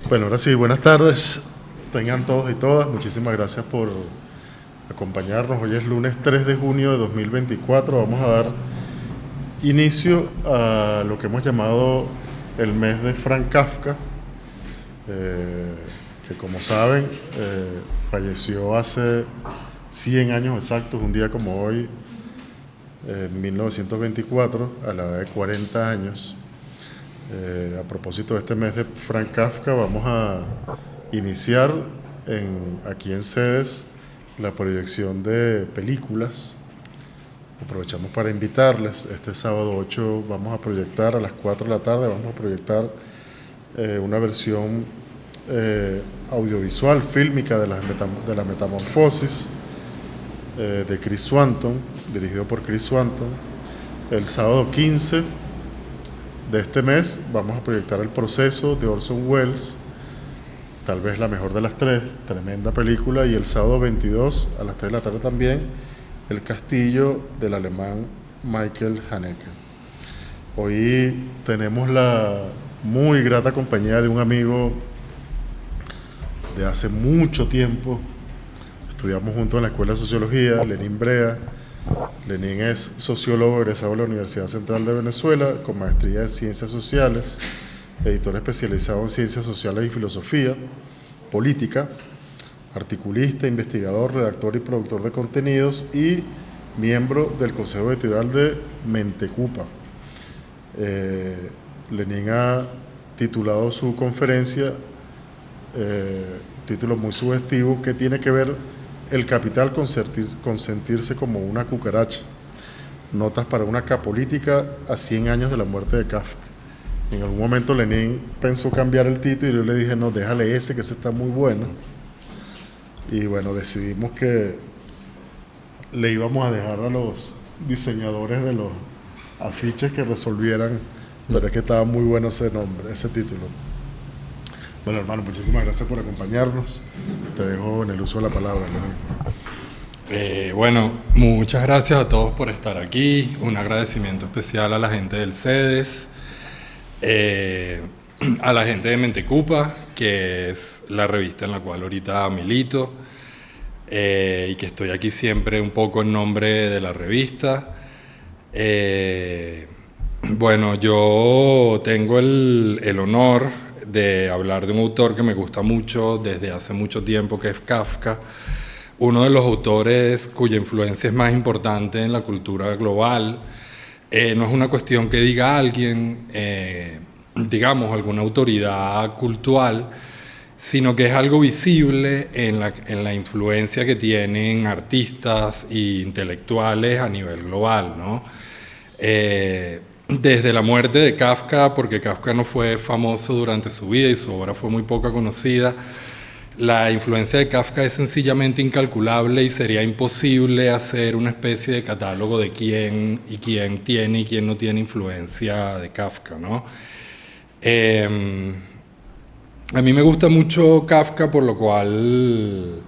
Bueno, ahora sí, buenas tardes. Tengan todos y todas. Muchísimas gracias por acompañarnos. Hoy es lunes 3 de junio de 2024. Vamos a dar inicio a lo que hemos llamado el mes de Franz Kafka, que como saben falleció hace 100 años exactos, un día como hoy, en 1924, a la edad de 40 años. A propósito de este mes de Franz Kafka, vamos a iniciar aquí en Sedes la proyección de películas. Aprovechamos para invitarles. Este sábado 8 vamos a proyectar a las 4 de la tarde, vamos a proyectar una versión audiovisual, fílmica de la Metamorfosis, de Chris Swanton, dirigido por Chris Swanton. El sábado 15 de este mes vamos a proyectar El Proceso de Orson Welles, tal vez la mejor de las tres, tremenda película. Y el sábado 22 a las 3 de la tarde también, El Castillo, del alemán Michael Haneke. Hoy tenemos la muy grata compañía de un amigo de hace mucho tiempo. Estudiamos juntos en la Escuela de Sociología, Lenín Brea. Lenín es sociólogo egresado de la Universidad Central de Venezuela, con maestría en Ciencias Sociales, editor especializado en Ciencias Sociales y Filosofía Política, articulista, investigador, redactor y productor de contenidos y miembro del Consejo Editorial de Mentecupa. Lenín ha titulado su conferencia, título muy sugestivo, que tiene que ver el capital con sentirse como una cucaracha. Notas para una capolítica a 100 años de la muerte de Kafka. En algún momento Lenín pensó cambiar el título y yo le dije, no, déjale ese, que ese está muy bueno. Y bueno, decidimos que le íbamos a dejar a los diseñadores de los afiches que resolvieran, pero es que estaba muy bueno ese nombre, ese título. Bueno, hermano, muchísimas gracias por acompañarnos. Te dejo en el uso de la palabra, Lenín. Bueno, muchas gracias a todos por estar aquí. Un agradecimiento especial a la gente del CEDES, a la gente de Mentecupa, que es la revista en la cual ahorita milito, y que estoy aquí siempre un poco en nombre de la revista. Bueno, yo tengo el honor de hablar de un autor que me gusta mucho desde hace mucho tiempo, que es Kafka, uno de los autores cuya influencia es más importante en la cultura global. No es una cuestión que diga alguien, digamos, alguna autoridad cultural, sino que es algo visible en la influencia que tienen artistas e intelectuales a nivel global, ¿no? Desde la muerte de Kafka, porque Kafka no fue famoso durante su vida y su obra fue muy poca conocida, la influencia de Kafka es sencillamente incalculable y sería imposible hacer una especie de catálogo de quién tiene y quién no tiene influencia de Kafka, ¿no? A mí me gusta mucho Kafka, por lo cual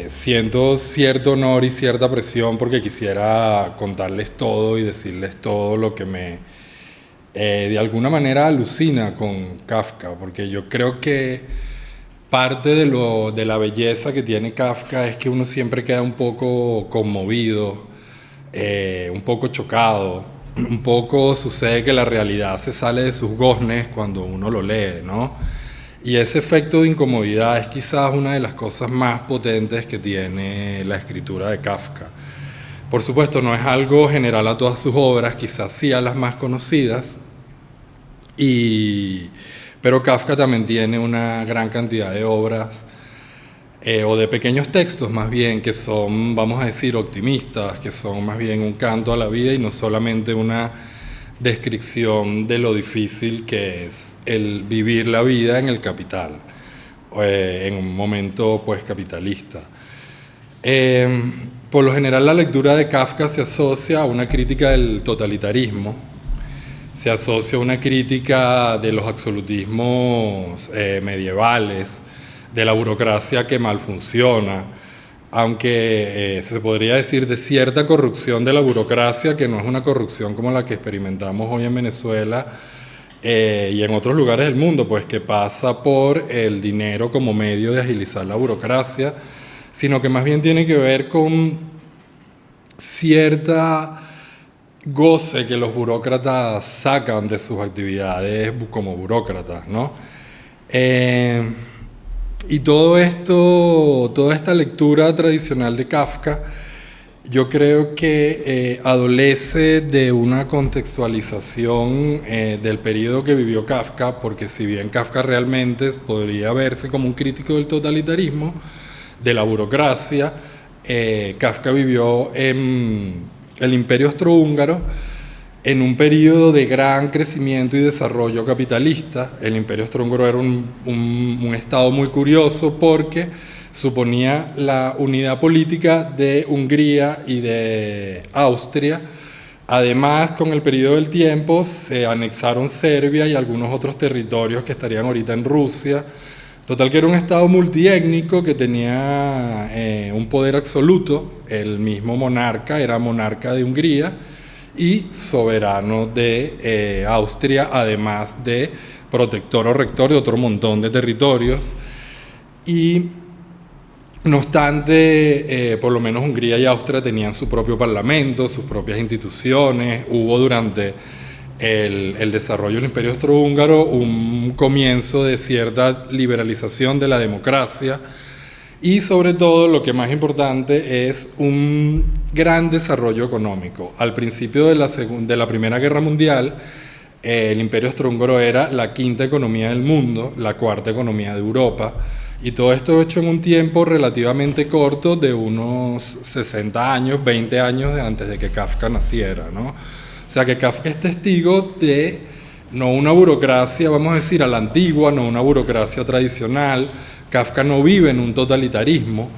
siento cierto honor y cierta presión porque quisiera contarles todo y decirles todo lo que me de alguna manera alucina con Kafka, porque yo creo que parte de la belleza que tiene Kafka es que uno siempre queda un poco conmovido, un poco chocado, un poco sucede que la realidad se sale de sus goznes cuando uno lo lee, ¿no? Y ese efecto de incomodidad es quizás una de las cosas más potentes que tiene la escritura de Kafka. Por supuesto, no es algo general a todas sus obras, quizás sí a las más conocidas, pero Kafka también tiene una gran cantidad de obras, o de pequeños textos más bien, que son, vamos a decir, optimistas, que son más bien un canto a la vida y no solamente una descripción de lo difícil que es el vivir la vida en el capital, en un momento pues capitalista. Por lo general la lectura de Kafka se asocia a una crítica del totalitarismo, se asocia a una crítica de los absolutismos medievales, de la burocracia que mal funciona, aunque se podría decir de cierta corrupción de la burocracia, que no es una corrupción como la que experimentamos hoy en Venezuela, y en otros lugares del mundo, pues que pasa por el dinero como medio de agilizar la burocracia, sino que más bien tiene que ver con cierta goce que los burócratas sacan de sus actividades como burócratas, ¿no? Y todo esto, toda esta lectura tradicional de Kafka, yo creo que adolece de una contextualización del periodo que vivió Kafka, porque si bien Kafka realmente podría verse como un crítico del totalitarismo, de la burocracia, Kafka vivió en el Imperio Austrohúngaro en un periodo de gran crecimiento y desarrollo capitalista. El Imperio Austrohúngaro era un estado muy curioso porque suponía la unidad política de Hungría y de Austria. Además, con el periodo del tiempo se anexaron Serbia y algunos otros territorios que estarían ahorita en Rusia. Total que era un estado multiétnico que tenía un poder absoluto. El mismo monarca era monarca de Hungría y soberano de Austria, además de protector o rector de otro montón de territorios. Y no obstante, por lo menos Hungría y Austria tenían su propio parlamento, sus propias instituciones. Hubo durante el desarrollo del Imperio Austrohúngaro un comienzo de cierta liberalización de la democracia y sobre todo lo que más importante es un gran desarrollo económico. Al principio de la Primera Guerra Mundial, el Imperio Austrohúngaro era la quinta economía del mundo, la cuarta economía de Europa, y todo esto hecho en un tiempo relativamente corto de unos 60 años, 20 años antes de que Kafka naciera, ¿no? O sea que Kafka es testigo de no una burocracia, vamos a decir, a la antigua, no una burocracia tradicional. Kafka no vive en un totalitarismo.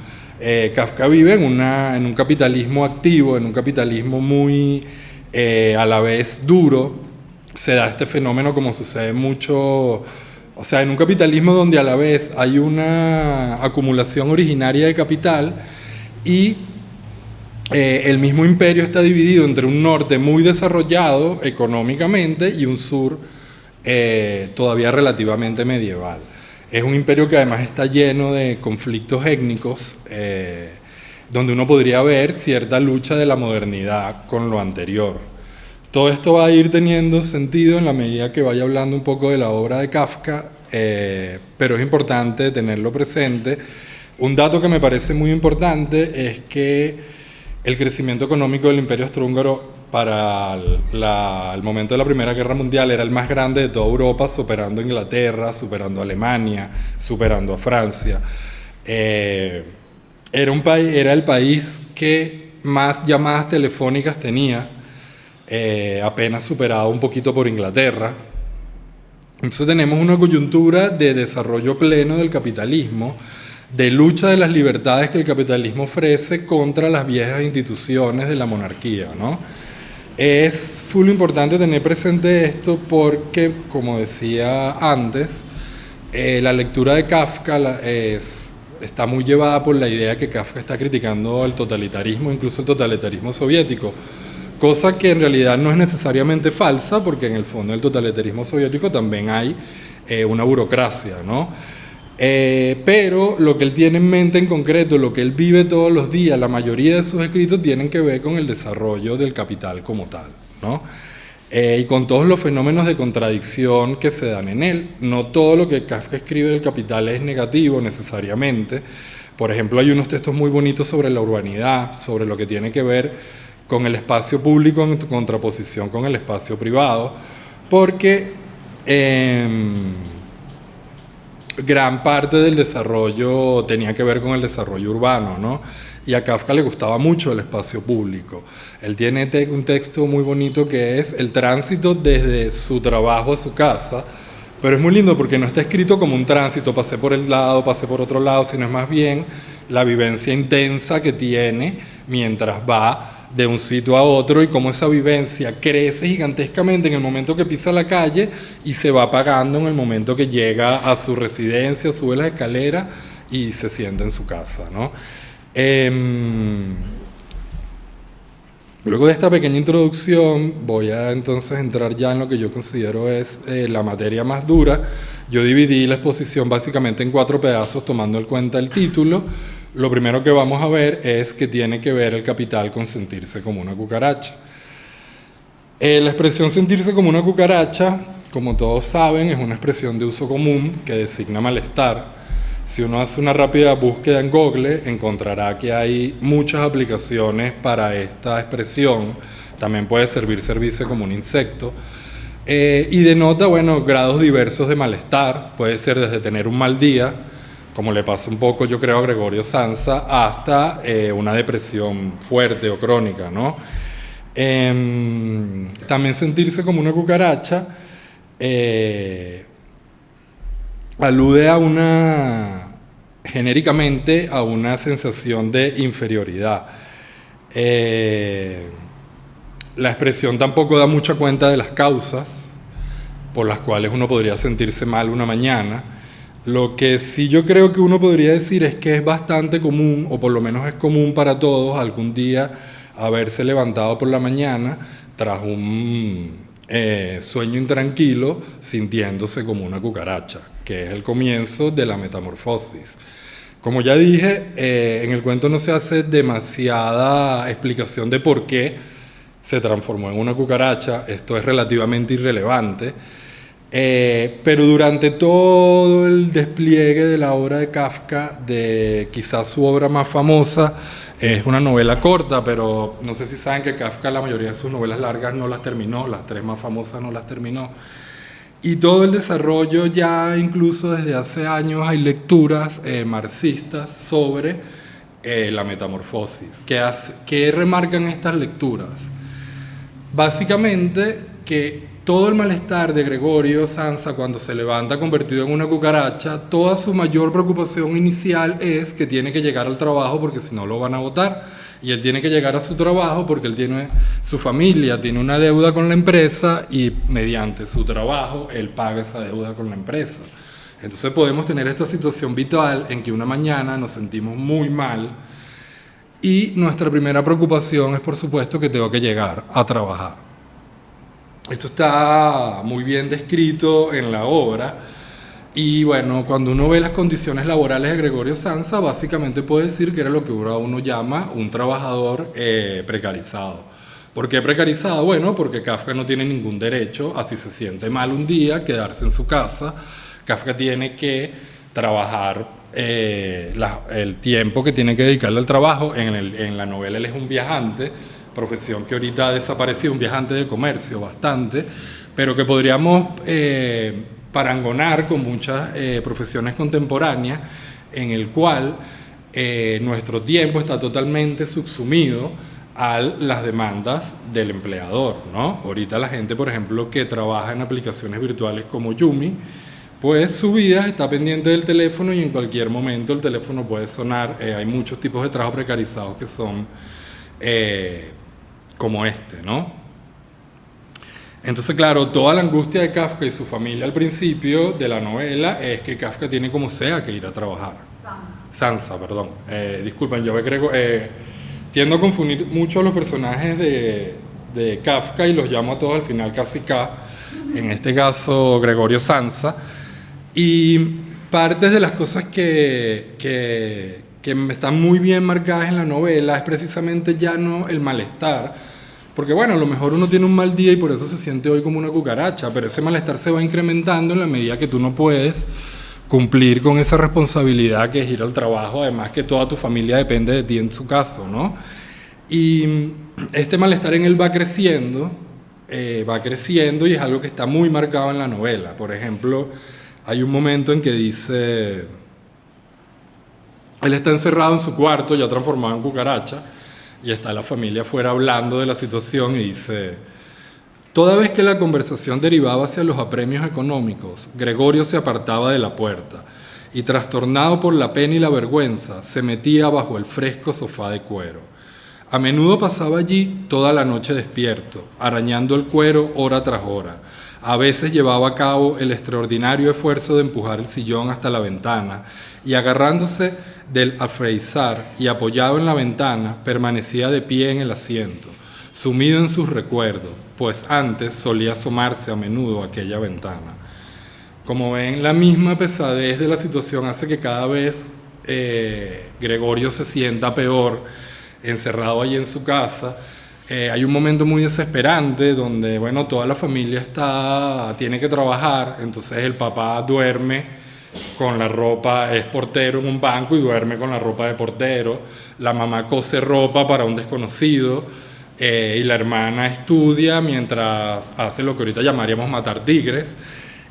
Kafka vive en un capitalismo activo, en un capitalismo muy a la vez duro. Se da este fenómeno como sucede mucho, o sea, en un capitalismo donde a la vez hay una acumulación originaria de capital y el mismo imperio está dividido entre un norte muy desarrollado económicamente y un sur todavía relativamente medieval. Es un imperio que además está lleno de conflictos étnicos, donde uno podría ver cierta lucha de la modernidad con lo anterior. Todo esto va a ir teniendo sentido en la medida que vaya hablando un poco de la obra de Kafka, pero es importante tenerlo presente. Un dato que me parece muy importante es que el crecimiento económico del Imperio Austrohúngaro para el momento de la Primera Guerra Mundial era el más grande de toda Europa, superando a Inglaterra, superando a Alemania, superando a Francia. Era el país que más llamadas telefónicas tenía, apenas superado un poquito por Inglaterra. Entonces tenemos una coyuntura de desarrollo pleno del capitalismo, de lucha de las libertades que el capitalismo ofrece contra las viejas instituciones de la monarquía, ¿no? Es full importante tener presente esto porque, como decía antes, la lectura de Kafka está muy llevada por la idea que Kafka está criticando el totalitarismo, incluso el totalitarismo soviético, cosa que en realidad no es necesariamente falsa, porque en el fondo del totalitarismo soviético también hay una burocracia, ¿no? Pero lo que él tiene en mente en concreto, lo que él vive todos los días, la mayoría de sus escritos tienen que ver con el desarrollo del capital como tal, ¿no? Y con todos los fenómenos de contradicción que se dan en él. No todo lo que Kafka escribe del capital es negativo necesariamente. Por ejemplo, hay unos textos muy bonitos sobre la urbanidad, sobre lo que tiene que ver con el espacio público en contraposición con el espacio privado, porque gran parte del desarrollo tenía que ver con el desarrollo urbano, ¿no? Y a Kafka le gustaba mucho el espacio público. Él tiene un texto muy bonito que es el tránsito desde su trabajo a su casa, pero es muy lindo porque no está escrito como un tránsito, pasé por el lado, pasé por otro lado, sino es más bien la vivencia intensa que tiene mientras va de un sitio a otro y cómo esa vivencia crece gigantescamente en el momento que pisa la calle y se va apagando en el momento que llega a su residencia, sube las escaleras y se sienta en su casa, ¿no? Luego de esta pequeña introducción, voy a entonces entrar ya en lo que yo considero es la materia más dura. Yo dividí la exposición básicamente en 4 pedazos, tomando en cuenta el título. Lo primero que vamos a ver es que tiene que ver el capital con sentirse como una cucaracha. La expresión sentirse como una cucaracha, como todos saben, es una expresión de uso común que designa malestar. Si uno hace una rápida búsqueda en Google, encontrará que hay muchas aplicaciones para esta expresión. También puede servirse como un insecto. Y denota, bueno, grados diversos de malestar. Puede ser desde tener un mal día, como le pasa un poco, yo creo, a Gregorio Samsa, hasta una depresión fuerte o crónica, ¿no? También sentirse como una cucaracha alude genéricamente a una sensación de inferioridad. La expresión tampoco da mucha cuenta de las causas por las cuales uno podría sentirse mal una mañana. Lo que sí yo creo que uno podría decir es que es bastante común, o por lo menos es común para todos, algún día haberse levantado por la mañana tras un sueño intranquilo, sintiéndose como una cucaracha, que es el comienzo de la metamorfosis. Como ya dije, en el cuento no se hace demasiada explicación de por qué se transformó en una cucaracha. Esto es relativamente irrelevante, pero durante todo el despliegue de la obra de Kafka, de quizás su obra más famosa, es una novela corta, pero no sé si saben que Kafka la mayoría de sus novelas largas no las terminó, las 3 más famosas no las terminó. Y todo el desarrollo, ya incluso desde hace años hay lecturas marxistas sobre la metamorfosis. ¿Qué remarcan estas lecturas? Básicamente que todo el malestar de Gregorio Samsa cuando se levanta convertido en una cucaracha, toda su mayor preocupación inicial es que tiene que llegar al trabajo porque si no lo van a botar. Y él tiene que llegar a su trabajo porque él tiene su familia, tiene una deuda con la empresa y mediante su trabajo él paga esa deuda con la empresa. Entonces podemos tener esta situación vital en que una mañana nos sentimos muy mal y nuestra primera preocupación es, por supuesto, que tengo que llegar a trabajar. Esto está muy bien descrito en la obra y bueno, cuando uno ve las condiciones laborales de Gregorio Samsa, básicamente puede decir que era lo que uno llama un trabajador precarizado. ¿Por qué precarizado? Bueno, porque Kafka no tiene ningún derecho a, si se siente mal un día, quedarse en su casa. Kafka tiene que trabajar el tiempo que tiene que dedicarle al trabajo. En la novela él es un viajante, profesión que ahorita ha desaparecido, un viajante de comercio bastante, pero que podríamos parangonar con muchas profesiones contemporáneas, en el cual nuestro tiempo está totalmente subsumido a las demandas del empleador, ¿no? Ahorita la gente, por ejemplo, que trabaja en aplicaciones virtuales como Yumi, pues su vida está pendiente del teléfono y en cualquier momento el teléfono puede sonar. Hay muchos tipos de trabajo precarizados que son como este, ¿no? Entonces, claro, toda la angustia de Kafka y su familia al principio de la novela es que Kafka tiene como sea que ir a trabajar. Samsa, perdón. Disculpen, yo tiendo a confundir mucho a los personajes de Kafka y los llamo a todos al final casi K, en este caso Gregorio Samsa. Y partes de las cosas que están muy bien marcadas en la novela es precisamente ya no el malestar, porque bueno, a lo mejor uno tiene un mal día y por eso se siente hoy como una cucaracha, pero ese malestar se va incrementando en la medida que tú no puedes cumplir con esa responsabilidad que es ir al trabajo, además que toda tu familia depende de ti en su caso, ¿no? Y este malestar en él va creciendo y es algo que está muy marcado en la novela. Por ejemplo, hay un momento en que dice, él está encerrado en su cuarto, ya transformado en cucaracha, y está la familia afuera hablando de la situación y dice: toda vez que la conversación derivaba hacia los apremios económicos, Gregorio se apartaba de la puerta y, trastornado por la pena y la vergüenza, se metía bajo el fresco sofá de cuero. A menudo pasaba allí toda la noche despierto, arañando el cuero hora tras hora. A veces llevaba a cabo el extraordinario esfuerzo de empujar el sillón hasta la ventana y, agarrándose del alféizar y apoyado en la ventana, permanecía de pie en el asiento, sumido en sus recuerdos, pues antes solía asomarse a menudo a aquella ventana. Como ven, la misma pesadez de la situación hace que cada vez Gregorio se sienta peor, encerrado allí en su casa. Hay un momento muy desesperante donde, bueno, toda la familia tiene que trabajar, entonces el papá duerme con la ropa, es portero en un banco y duerme con la ropa de portero, la mamá cose ropa para un desconocido, y la hermana estudia mientras hace lo que ahorita llamaríamos matar tigres,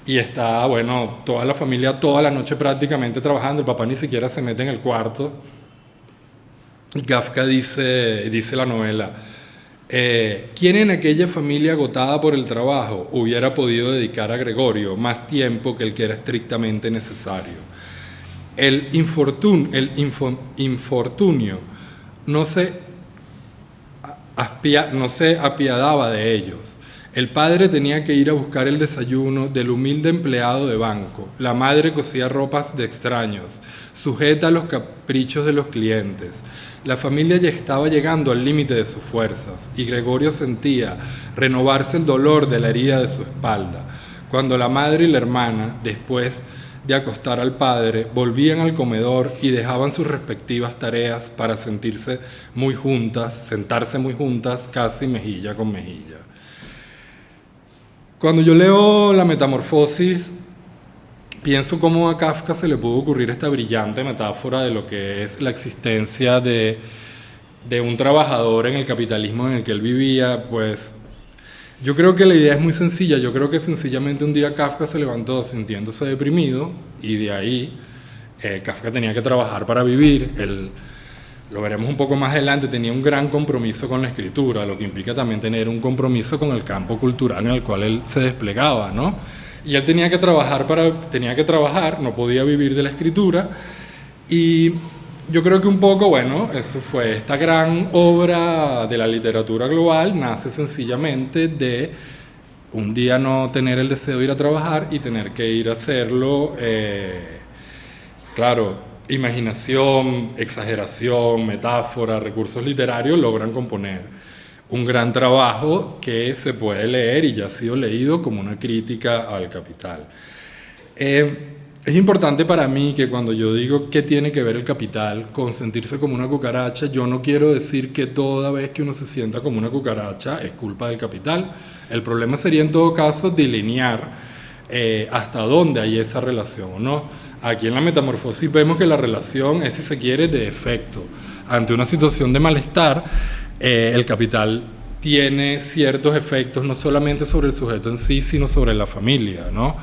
y está, bueno, toda la familia toda la noche prácticamente trabajando, el papá ni siquiera se mete en el cuarto. Y Kafka dice la novela, ¿quién en aquella familia agotada por el trabajo hubiera podido dedicar a Gregorio más tiempo que el que era estrictamente necesario? El infortunio no se apiadaba de ellos. El padre tenía que ir a buscar el desayuno del humilde empleado de banco. La madre cosía ropas de extraños, sujeta a los caprichos de los clientes. La familia ya estaba llegando al límite de sus fuerzas y Gregorio sentía renovarse el dolor de la herida de su espalda. Cuando la madre y la hermana, después de acostar al padre, volvían al comedor y dejaban sus respectivas tareas para sentarse muy juntas, casi mejilla con mejilla. Cuando yo leo La Metamorfosis, pienso cómo a Kafka se le pudo ocurrir esta brillante metáfora de lo que es la existencia de un trabajador en el capitalismo en el que él vivía. Pues yo creo que la idea es muy sencilla. Yo creo que sencillamente un día Kafka se levantó sintiéndose deprimido y de ahí Kafka tenía que trabajar para vivir. Él, lo veremos un poco más adelante, tenía un gran compromiso con la escritura, lo que implica también tener un compromiso con el campo cultural en el cual él se desplegaba, ¿no? Y él tenía que trabajar, no podía vivir de la escritura. Y yo creo que un poco, bueno, eso fue esta gran obra de la literatura global, nace sencillamente de un día no tener el deseo de ir a trabajar y tener que ir a hacerlo. Claro, imaginación, exageración, metáfora, recursos literarios logran componer un gran trabajo que se puede leer y ya ha sido leído como una crítica al capital. Es importante para mí que cuando yo digo qué tiene que ver el capital con sentirse como una cucaracha, yo no quiero decir que toda vez que uno se sienta como una cucaracha es culpa del capital. El problema sería en todo caso delinear hasta dónde hay esa relación o no. Aquí en La Metamorfosis vemos que la relación es, si se quiere, de efecto. Ante una situación de malestar, el capital tiene ciertos efectos no solamente sobre el sujeto en sí, sino sobre la familia, ¿no?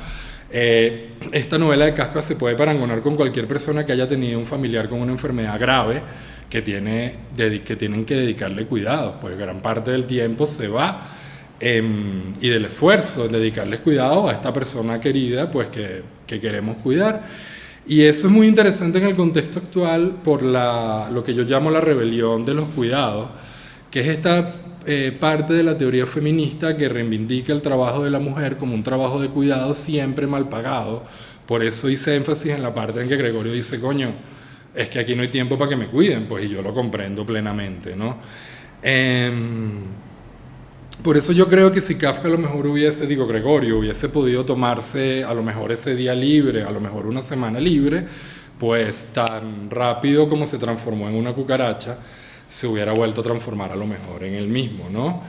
Esta novela de Kafka se puede parangonar con cualquier persona que haya tenido un familiar con una enfermedad grave que tienen que dedicarle cuidados, pues gran parte del tiempo se va y del esfuerzo en dedicarles cuidado a esta persona querida, pues que queremos cuidar. Y eso es muy interesante en el contexto actual por lo que yo llamo la rebelión de los cuidados, que es esta parte de la teoría feminista que reivindica el trabajo de la mujer como un trabajo de cuidado siempre mal pagado. Por eso hice énfasis en la parte en que Gregorio dice, coño, es que aquí no hay tiempo para que me cuiden, pues, y yo lo comprendo plenamente, ¿no? Por eso yo creo que si Kafka a lo mejor Gregorio hubiese podido tomarse a lo mejor ese día libre, a lo mejor una semana libre, pues tan rápido como se transformó en una cucaracha, se hubiera vuelto a transformar a lo mejor en él mismo, ¿no?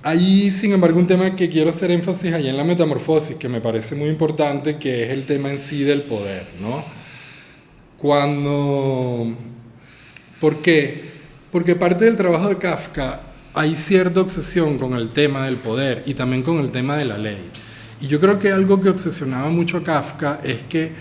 Hay, sin embargo, un tema que quiero hacer énfasis allá en La Metamorfosis, que me parece muy importante, que es el tema en sí del poder, ¿no? ¿Por qué? Porque parte del trabajo de Kafka hay cierta obsesión con el tema del poder y también con el tema de la ley. Y yo creo que algo que obsesionaba mucho a Kafka es que,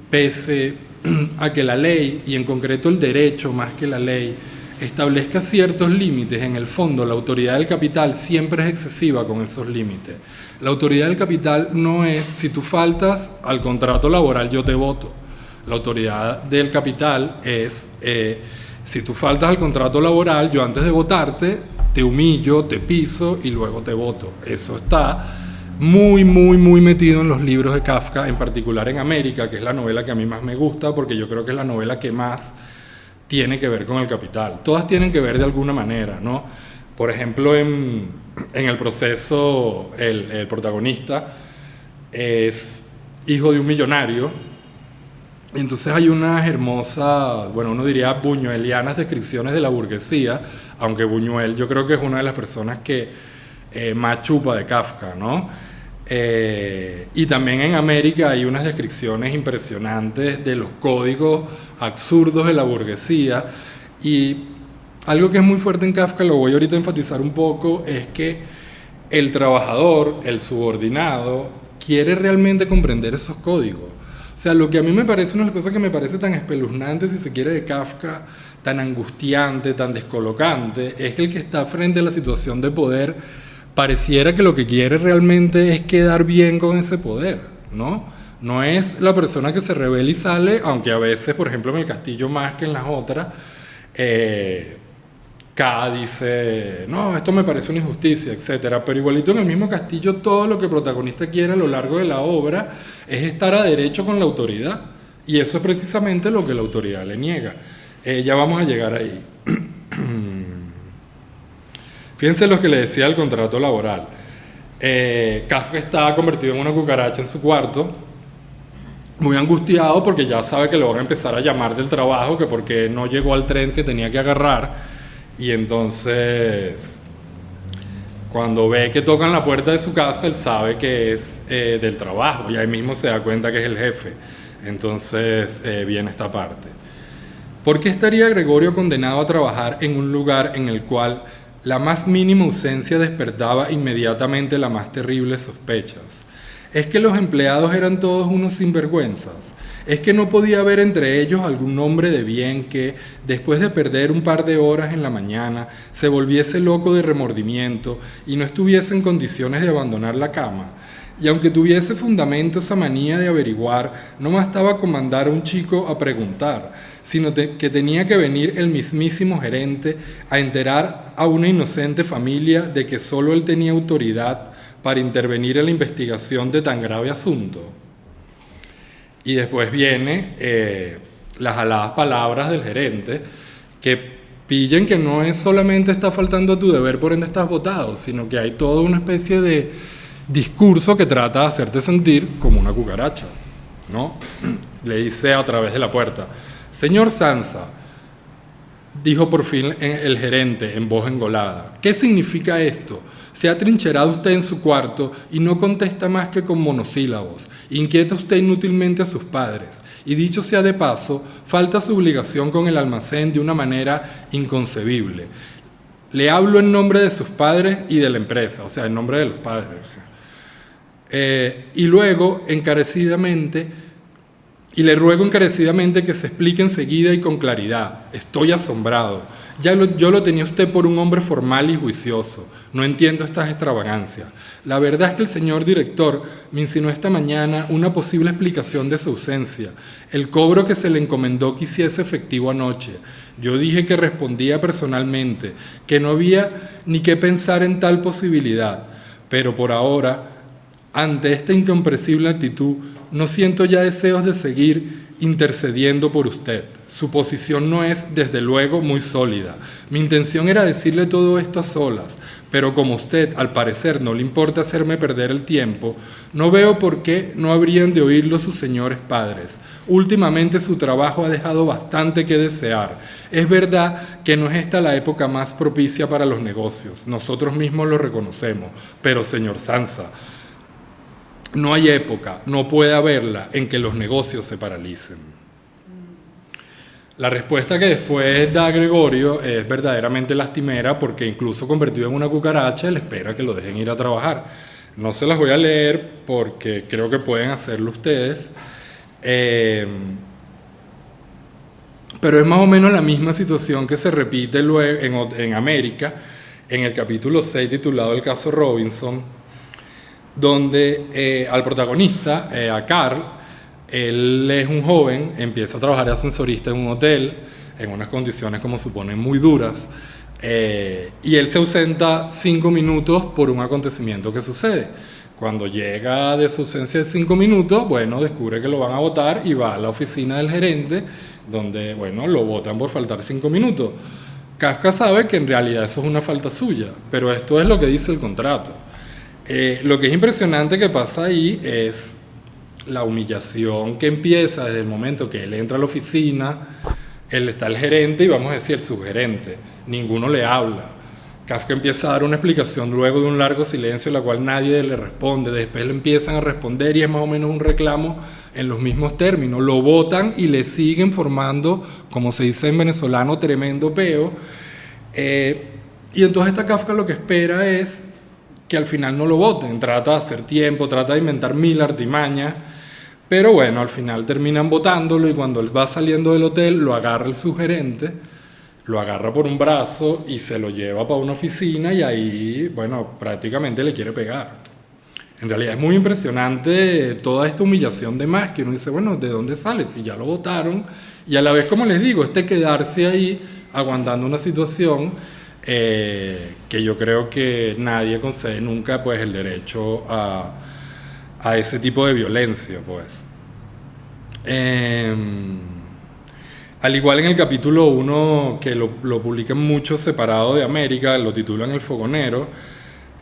pese a que la ley, y en concreto el derecho más que la ley, establezca ciertos límites, en el fondo la autoridad del capital siempre es excesiva con esos límites. La autoridad del capital no es, si tú faltas al contrato laboral yo te voto. La autoridad del capital es, si tú faltas al contrato laboral, yo antes de votarte te humillo, te piso y luego te voto. Eso está muy, muy, muy metido en los libros de Kafka, en particular en América, que es la novela que a mí más me gusta, porque yo creo que es la novela que más tiene que ver con el capital. Todas tienen que ver de alguna manera, ¿no? Por ejemplo, en el proceso, el protagonista es hijo de un millonario. Entonces hay unas hermosas, bueno, uno diría buñuelianas descripciones de la burguesía, aunque Buñuel yo creo que es una de las personas que más chupa de Kafka, ¿no? Y también en América hay unas descripciones impresionantes de los códigos absurdos de la burguesía, y algo que es muy fuerte en Kafka, lo voy ahorita a enfatizar un poco, es que el trabajador, el subordinado, quiere realmente comprender esos códigos. O sea, lo que a mí me parece, una de las cosas que me parece tan espeluznante, si se quiere, de Kafka, tan angustiante, tan descolocante, es que el que está frente a la situación de poder pareciera que lo que quiere realmente es quedar bien con ese poder, ¿no? No es la persona que se rebela y sale, aunque a veces, por ejemplo, en El Castillo más que en las otras, K dice, no, esto me parece una injusticia, etcétera. Pero igualito en el mismo Castillo, todo lo que el protagonista quiere a lo largo de la obra es estar a derecho con la autoridad. Y eso es precisamente lo que la autoridad le niega. Ya vamos a llegar ahí. Fíjense lo que le decía el contrato laboral. Kafka está convertido en una cucaracha en su cuarto, muy angustiado porque ya sabe que lo van a empezar a llamar del trabajo, que porque no llegó al tren que tenía que agarrar. Y entonces, cuando ve que tocan la puerta de su casa, él sabe que es del trabajo, y ahí mismo se da cuenta que es el jefe. Entonces viene esta parte. ¿Por qué estaría Gregorio condenado a trabajar en un lugar en el cual la más mínima ausencia despertaba inmediatamente las más terribles sospechas? ¿Es que los empleados eran todos unos sinvergüenzas? ¿Es que no podía haber entre ellos algún hombre de bien que, después de perder un par de horas en la mañana, se volviese loco de remordimiento y no estuviese en condiciones de abandonar la cama? Y aunque tuviese fundamento esa manía de averiguar, no bastaba con mandar a un chico a preguntar, sino que tenía que venir el mismísimo gerente a enterar a una inocente familia de que solo él tenía autoridad para intervenir en la investigación de tan grave asunto. Y después viene las aladas palabras del gerente, que pillen que no es solamente está faltando a tu deber, por ende estás votado, sino que hay toda una especie de discurso que trata de hacerte sentir como una cucaracha, ¿no? Le dice a través de la puerta, señor Sansa, dijo por fin el gerente en voz engolada, ¿qué significa esto? Se ha trincherado usted en su cuarto y no contesta más que con monosílabos. Inquieta usted inútilmente a sus padres. Y dicho sea de paso, falta su obligación con el almacén de una manera inconcebible. Le hablo en nombre de sus padres y de la empresa, o sea, en nombre de los padres. Y luego, le ruego encarecidamente que se explique enseguida y con claridad. Estoy asombrado. Yo lo tenía usted por un hombre formal y juicioso. No entiendo estas extravagancias. La verdad es que el señor director me insinuó esta mañana una posible explicación de su ausencia. El cobro que se le encomendó que hiciese efectivo anoche. Yo dije que respondía personalmente, que no había ni qué pensar en tal posibilidad. Pero por ahora, ante esta incomprensible actitud, no siento ya deseos de seguir intercediendo por usted. Su posición no es, desde luego, muy sólida. Mi intención era decirle todo esto a solas, pero como usted, al parecer, no le importa hacerme perder el tiempo, no veo por qué no habrían de oírlo sus señores padres. Últimamente su trabajo ha dejado bastante que desear. Es verdad que no es esta la época más propicia para los negocios. Nosotros mismos lo reconocemos. Pero, señor Sansa, no hay época, no puede haberla, en que los negocios se paralicen. La respuesta que después da Gregorio es verdaderamente lastimera, porque incluso convertido en una cucaracha, él espera que lo dejen ir a trabajar. No se las voy a leer porque creo que pueden hacerlo ustedes. Pero es más o menos la misma situación que se repite luego en América, en el capítulo 6 titulado El caso Robinson, donde al protagonista, a Carl, él es un joven, empieza a trabajar de ascensorista en un hotel, en unas condiciones como suponen muy duras, y él se ausenta 5 minutos por un acontecimiento que sucede. Cuando llega de su ausencia de 5 minutos, bueno, descubre que lo van a votar y va a la oficina del gerente donde, bueno, lo votan por faltar 5 minutos. Kafka sabe que en realidad eso es una falta suya, pero esto es lo que dice el contrato. Lo que es impresionante que pasa ahí es la humillación que empieza desde el momento que él entra a la oficina. Él está el gerente y vamos a decir el subgerente. Ninguno le habla. Kafka empieza a dar una explicación luego de un largo silencio, en la cual nadie le responde. Después le empiezan a responder y es más o menos un reclamo en los mismos términos. Lo votan y le siguen formando, como se dice en venezolano, tremendo peo. Y entonces esta Kafka lo que espera es que al final no lo voten. Trata de hacer tiempo, trata de inventar 1000 artimañas. Pero bueno, al final terminan votándolo y cuando él va saliendo del hotel lo agarra el subgerente, lo agarra por un brazo y se lo lleva para una oficina y ahí, bueno, prácticamente le quiere pegar. En realidad es muy impresionante toda esta humillación de más, que uno dice, bueno, ¿de dónde sale? Si ya lo votaron. Y a la vez, como les digo, quedarse ahí aguantando una situación que yo creo que nadie concede nunca pues el derecho a ese tipo de violencia, pues. Al igual en el capítulo 1, que lo publican mucho separado de América, lo titulan El Fogonero,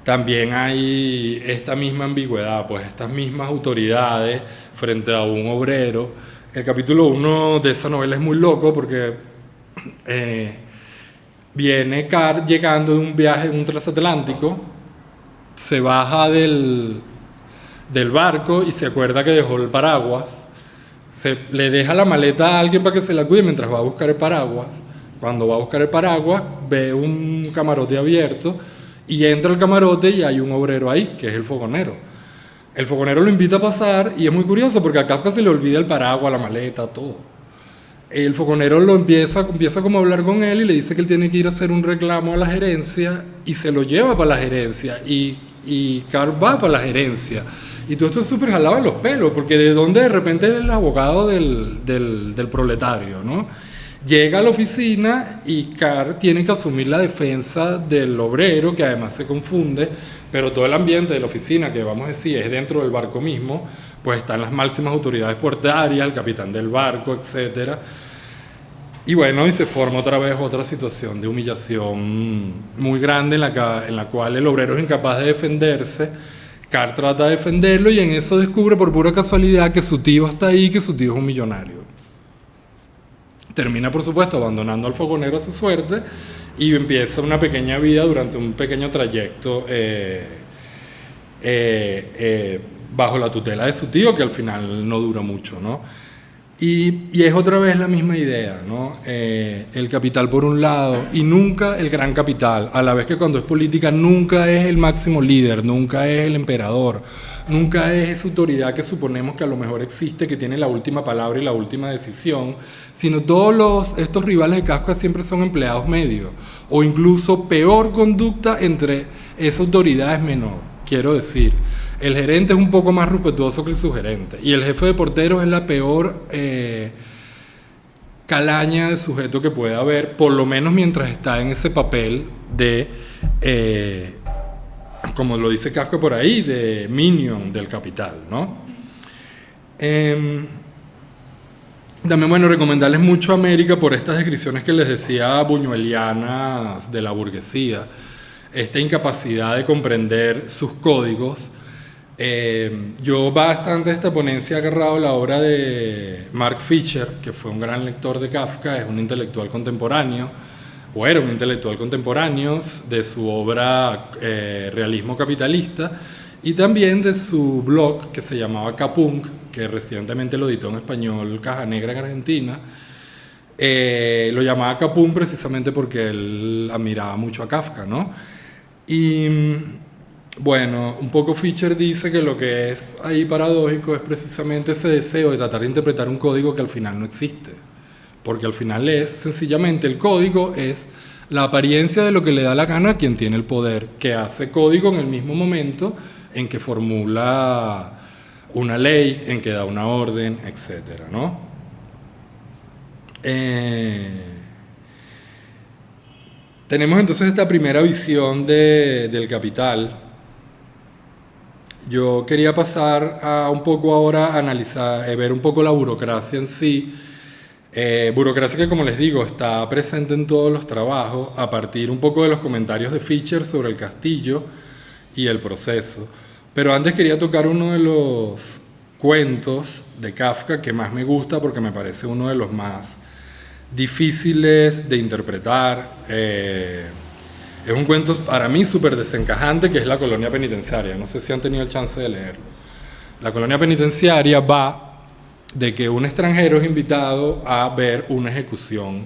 también hay esta misma ambigüedad, pues estas mismas autoridades frente a un obrero. El capítulo 1 de esa novela es muy loco porque viene Carr llegando de un viaje en un transatlántico, se baja del barco y se acuerda que dejó el paraguas. Le deja la maleta a alguien para que se la cuide mientras va a buscar el paraguas. Cuando va a buscar el paraguas, ve un camarote abierto y entra al camarote y hay un obrero ahí, que es el fogonero. El fogonero lo invita a pasar y es muy curioso porque a Kafka se le olvida el paraguas, la maleta, todo. El fogonero empieza como a hablar con él y le dice que él tiene que ir a hacer un reclamo a la gerencia y se lo lleva para la gerencia y Carl va para la gerencia. Y todo esto es súper jalado de los pelos, porque de dónde de repente es el abogado del proletario, ¿no? Llega a la oficina y Carr tiene que asumir la defensa del obrero, que además se confunde, pero todo el ambiente de la oficina, que vamos a decir es dentro del barco mismo, pues están las máximas autoridades puertarias, el capitán del barco, etc. Y bueno, y se forma otra vez otra situación de humillación muy grande en la cual el obrero es incapaz de defenderse. Carr trata de defenderlo y en eso descubre por pura casualidad que su tío está ahí, que su tío es un millonario. Termina, por supuesto, abandonando al fogonero a su suerte y empieza una pequeña vida durante un pequeño trayecto bajo la tutela de su tío, que al final no dura mucho, ¿no? Y es otra vez la misma idea, ¿no? El capital por un lado y nunca el gran capital, a la vez que cuando es política nunca es el máximo líder, nunca es el emperador, nunca es esa autoridad que suponemos que a lo mejor existe, que tiene la última palabra y la última decisión, sino estos rivales de Kafka siempre son empleados medios, o incluso peor conducta entre esa autoridad es menor. Quiero decir, el gerente es un poco más respetuoso que el subgerente y el jefe de porteros es la peor calaña de sujeto que puede haber, por lo menos mientras está en ese papel de, como lo dice Kafka por ahí, de minion del capital, ¿no? También, bueno, recomendarles mucho América por estas descripciones que les decía buñuelianas de la burguesía, esta incapacidad de comprender sus códigos. Yo bastante de esta ponencia he agarrado la obra de Mark Fisher, que fue un gran lector de Kafka, es un intelectual contemporáneo, o era un intelectual contemporáneo, de su obra Realismo Capitalista, y también de su blog que se llamaba Kapunk, que recientemente lo editó en español Caja Negra en Argentina. Lo llamaba Kapunk precisamente porque él admiraba mucho a Kafka, ¿no? Y bueno, un poco Fischer dice que lo que es ahí paradójico es precisamente ese deseo de tratar de interpretar un código que al final no existe, porque al final es sencillamente el código es la apariencia de lo que le da la gana a quien tiene el poder, que hace código en el mismo momento en que formula una ley, en que da una orden, etcétera, ¿no? Tenemos entonces esta primera visión del capital. Yo quería pasar a un poco ahora a analizar, ver un poco la burocracia en sí. Burocracia que, como les digo, está presente en todos los trabajos a partir un poco de los comentarios de Fischer sobre el castillo y el proceso. Pero antes quería tocar uno de los cuentos de Kafka que más me gusta porque me parece uno de los más difíciles de interpretar. Es un cuento para mí súper desencajante, que es La colonia penitenciaria. No sé si han tenido el chance de leerlo. La colonia penitenciaria va de que un extranjero es invitado a ver una ejecución.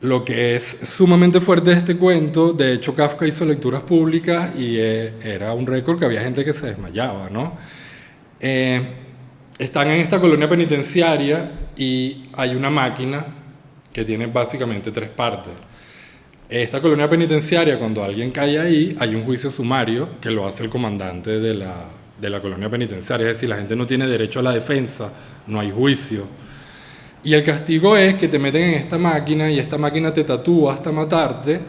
Lo que es sumamente fuerte de este cuento, de hecho Kafka hizo lecturas públicas y era un récord que había gente que se desmayaba, ¿no? Están en esta colonia penitenciaria y hay una máquina que tiene básicamente 3 partes. Esta colonia penitenciaria, cuando alguien cae ahí, hay un juicio sumario que lo hace el comandante de la colonia penitenciaria. Es decir, la gente no tiene derecho a la defensa, no hay juicio. Y el castigo es que te meten en esta máquina y esta máquina te tatúa hasta matarte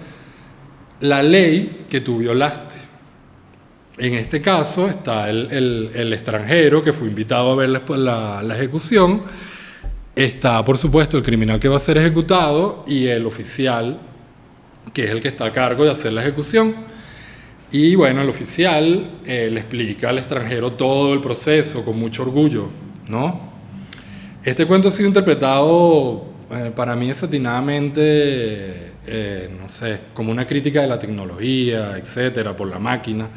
la ley que tú violaste. En este caso está el extranjero que fue invitado a ver la ejecución. Está, por supuesto, el criminal que va a ser ejecutado y el oficial, que es el que está a cargo de hacer la ejecución. Y bueno, el oficial le explica al extranjero todo el proceso con mucho orgullo, ¿no? Este cuento ha sido interpretado para mí desatinadamente, no sé, como una crítica de la tecnología, etcétera, por la máquina.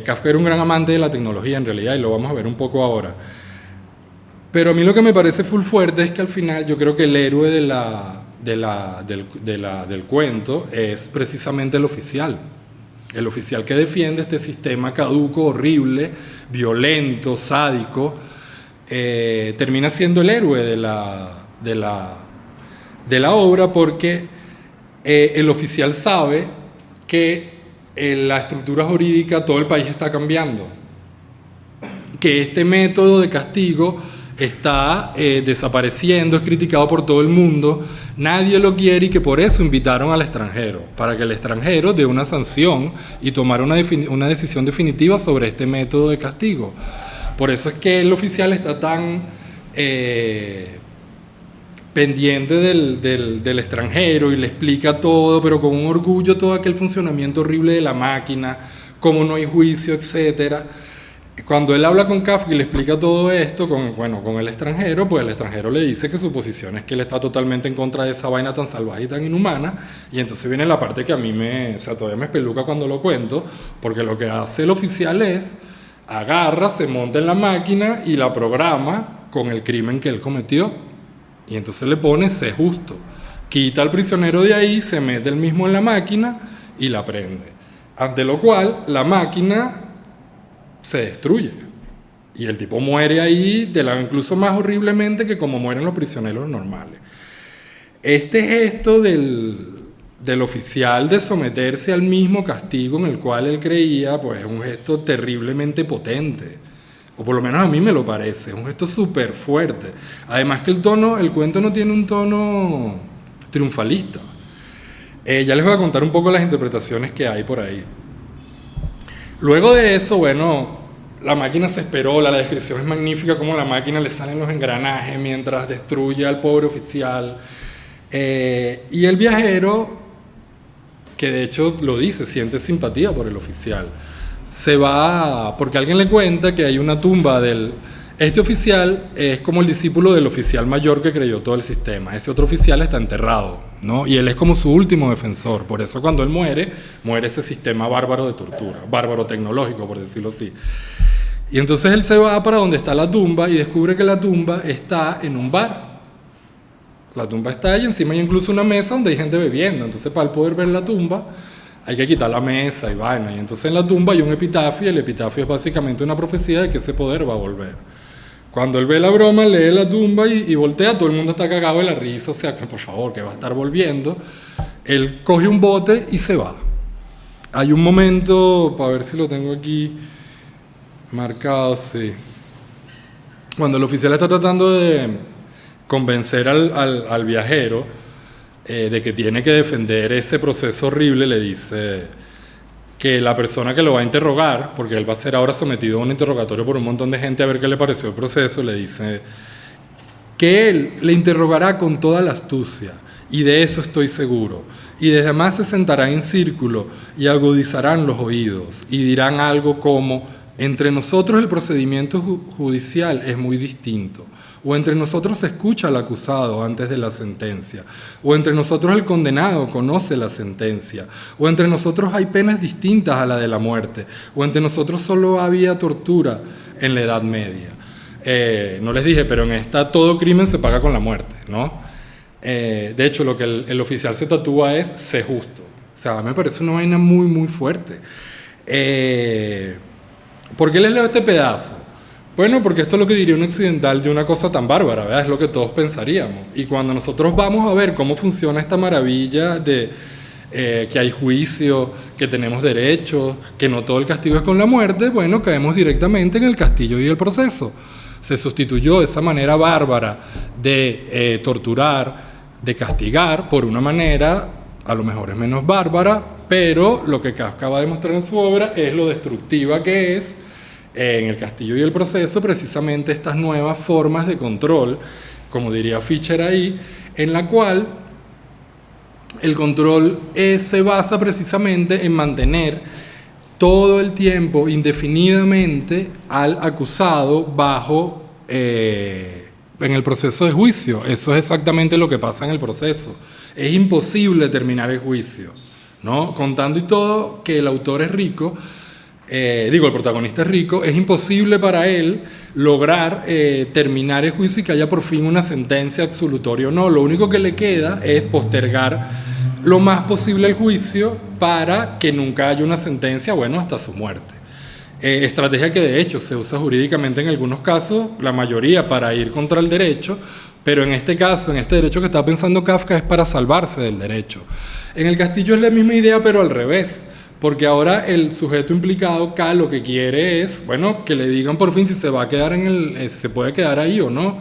Kafka era un gran amante de la tecnología en realidad, y lo vamos a ver un poco ahora. Pero a mí lo que me parece full fuerte es que al final yo creo que el héroe del cuento es precisamente el oficial. El oficial que defiende este sistema caduco, horrible, violento, sádico, termina siendo el héroe de la obra, porque el oficial sabe que la estructura jurídica, todo el país está cambiando, que este método de castigo está desapareciendo, es criticado por todo el mundo, nadie lo quiere, y que por eso invitaron al extranjero, para que el extranjero dé una sanción y tomara una decisión definitiva sobre este método de castigo. Por eso es que el oficial está tan pendiente del extranjero y le explica todo, pero con un orgullo, todo aquel funcionamiento horrible de la máquina, cómo no hay juicio, etcétera. Cuando él habla con Kafka y le explica todo esto con el extranjero, pues el extranjero le dice que su posición es que él está totalmente en contra de esa vaina tan salvaje y tan inhumana, y entonces viene la parte que a mí todavía me espeluca cuando lo cuento, porque lo que hace el oficial es agarra, se monta en la máquina y la programa con el crimen que él cometió, y entonces le pone sé justo, quita al prisionero de ahí, se mete él mismo en la máquina y la prende, ante lo cual la máquina se destruye y el tipo muere ahí incluso más horriblemente que como mueren los prisioneros normales. Este gesto del oficial de someterse al mismo castigo en el cual él creía, pues es un gesto terriblemente potente, o por lo menos a mí me lo parece, es un gesto súper fuerte. Además que el cuento no tiene un tono triunfalista. Ya les voy a contar un poco las interpretaciones que hay por ahí. Luego de eso, bueno, la máquina se esperó, la descripción es magnífica, cómo la máquina le salen los engranajes mientras destruye al pobre oficial. Y el viajero, que de hecho lo dice, siente simpatía por el oficial. Se va, porque alguien le cuenta que hay una tumba Este oficial es como el discípulo del oficial mayor que creyó todo el sistema. Ese otro oficial está enterrado, ¿no? Y él es como su último defensor. Por eso cuando él muere ese sistema bárbaro de tortura, bárbaro tecnológico, por decirlo así. Y entonces él se va para donde está la tumba y descubre que la tumba está en un bar. La tumba está ahí, encima hay incluso una mesa donde hay gente bebiendo. Entonces para él poder ver la tumba hay que quitar la mesa y vaina. Y entonces en la tumba hay un epitafio, y el epitafio es básicamente una profecía de que ese poder va a volver. Cuando él ve la broma, lee la tumba y voltea, todo el mundo está cagado de la risa, o sea, que por favor, que va a estar volviendo. Él coge un bote y se va. Hay un momento, para ver si lo tengo aquí marcado, sí. Cuando el oficial está tratando de convencer al viajero de que tiene que defender ese proceso horrible, le dice que la persona que lo va a interrogar, porque él va a ser ahora sometido a un interrogatorio por un montón de gente a ver qué le pareció el proceso, le dice que él le interrogará con toda la astucia, y de eso estoy seguro. Y desde más se sentarán en círculo y agudizarán los oídos, y dirán algo como: entre nosotros el procedimiento judicial es muy distinto, o entre nosotros se escucha al acusado antes de la sentencia, o entre nosotros el condenado conoce la sentencia, o entre nosotros hay penas distintas a la de la muerte, o entre nosotros solo había tortura en la Edad Media. No les dije, pero en esta todo crimen se paga con la muerte, ¿no? De hecho, lo que el oficial se tatúa es "sé justo". O sea, me parece una vaina muy, muy fuerte. ¿Por qué les leo este pedazo? Bueno, porque esto es lo que diría un occidental de una cosa tan bárbara, ¿verdad? Es lo que todos pensaríamos. Y cuando nosotros vamos a ver cómo funciona esta maravilla de que hay juicio, que tenemos derechos, que no todo el castigo es con la muerte, bueno, caemos directamente en el castillo y el proceso. Se sustituyó esa manera bárbara de torturar, de castigar, por una manera, a lo mejor es menos bárbara, pero lo que Kafka va a demostrar en su obra es lo destructiva que es, en el castillo y el proceso, precisamente estas nuevas formas de control, como diría Fischer ahí, en la cual el control se basa precisamente en mantener todo el tiempo, indefinidamente, al acusado bajo en el proceso de juicio. Eso es exactamente lo que pasa en el proceso. Es imposible terminar el juicio, ¿no? Contando y todo que el autor es rico, el protagonista es rico, es imposible para él lograr terminar el juicio y que haya por fin una sentencia absolutoria o no. Lo único que le queda es postergar lo más posible el juicio para que nunca haya una sentencia, bueno, hasta su muerte. Estrategia que de hecho se usa jurídicamente en algunos casos, la mayoría para ir contra el derecho, pero en este caso, en este derecho que está pensando Kafka, es para salvarse del derecho. En el castillo es la misma idea, pero al revés, porque ahora el sujeto implicado, K, lo que quiere es, bueno, que le digan por fin si se va a quedar si se puede quedar ahí o no.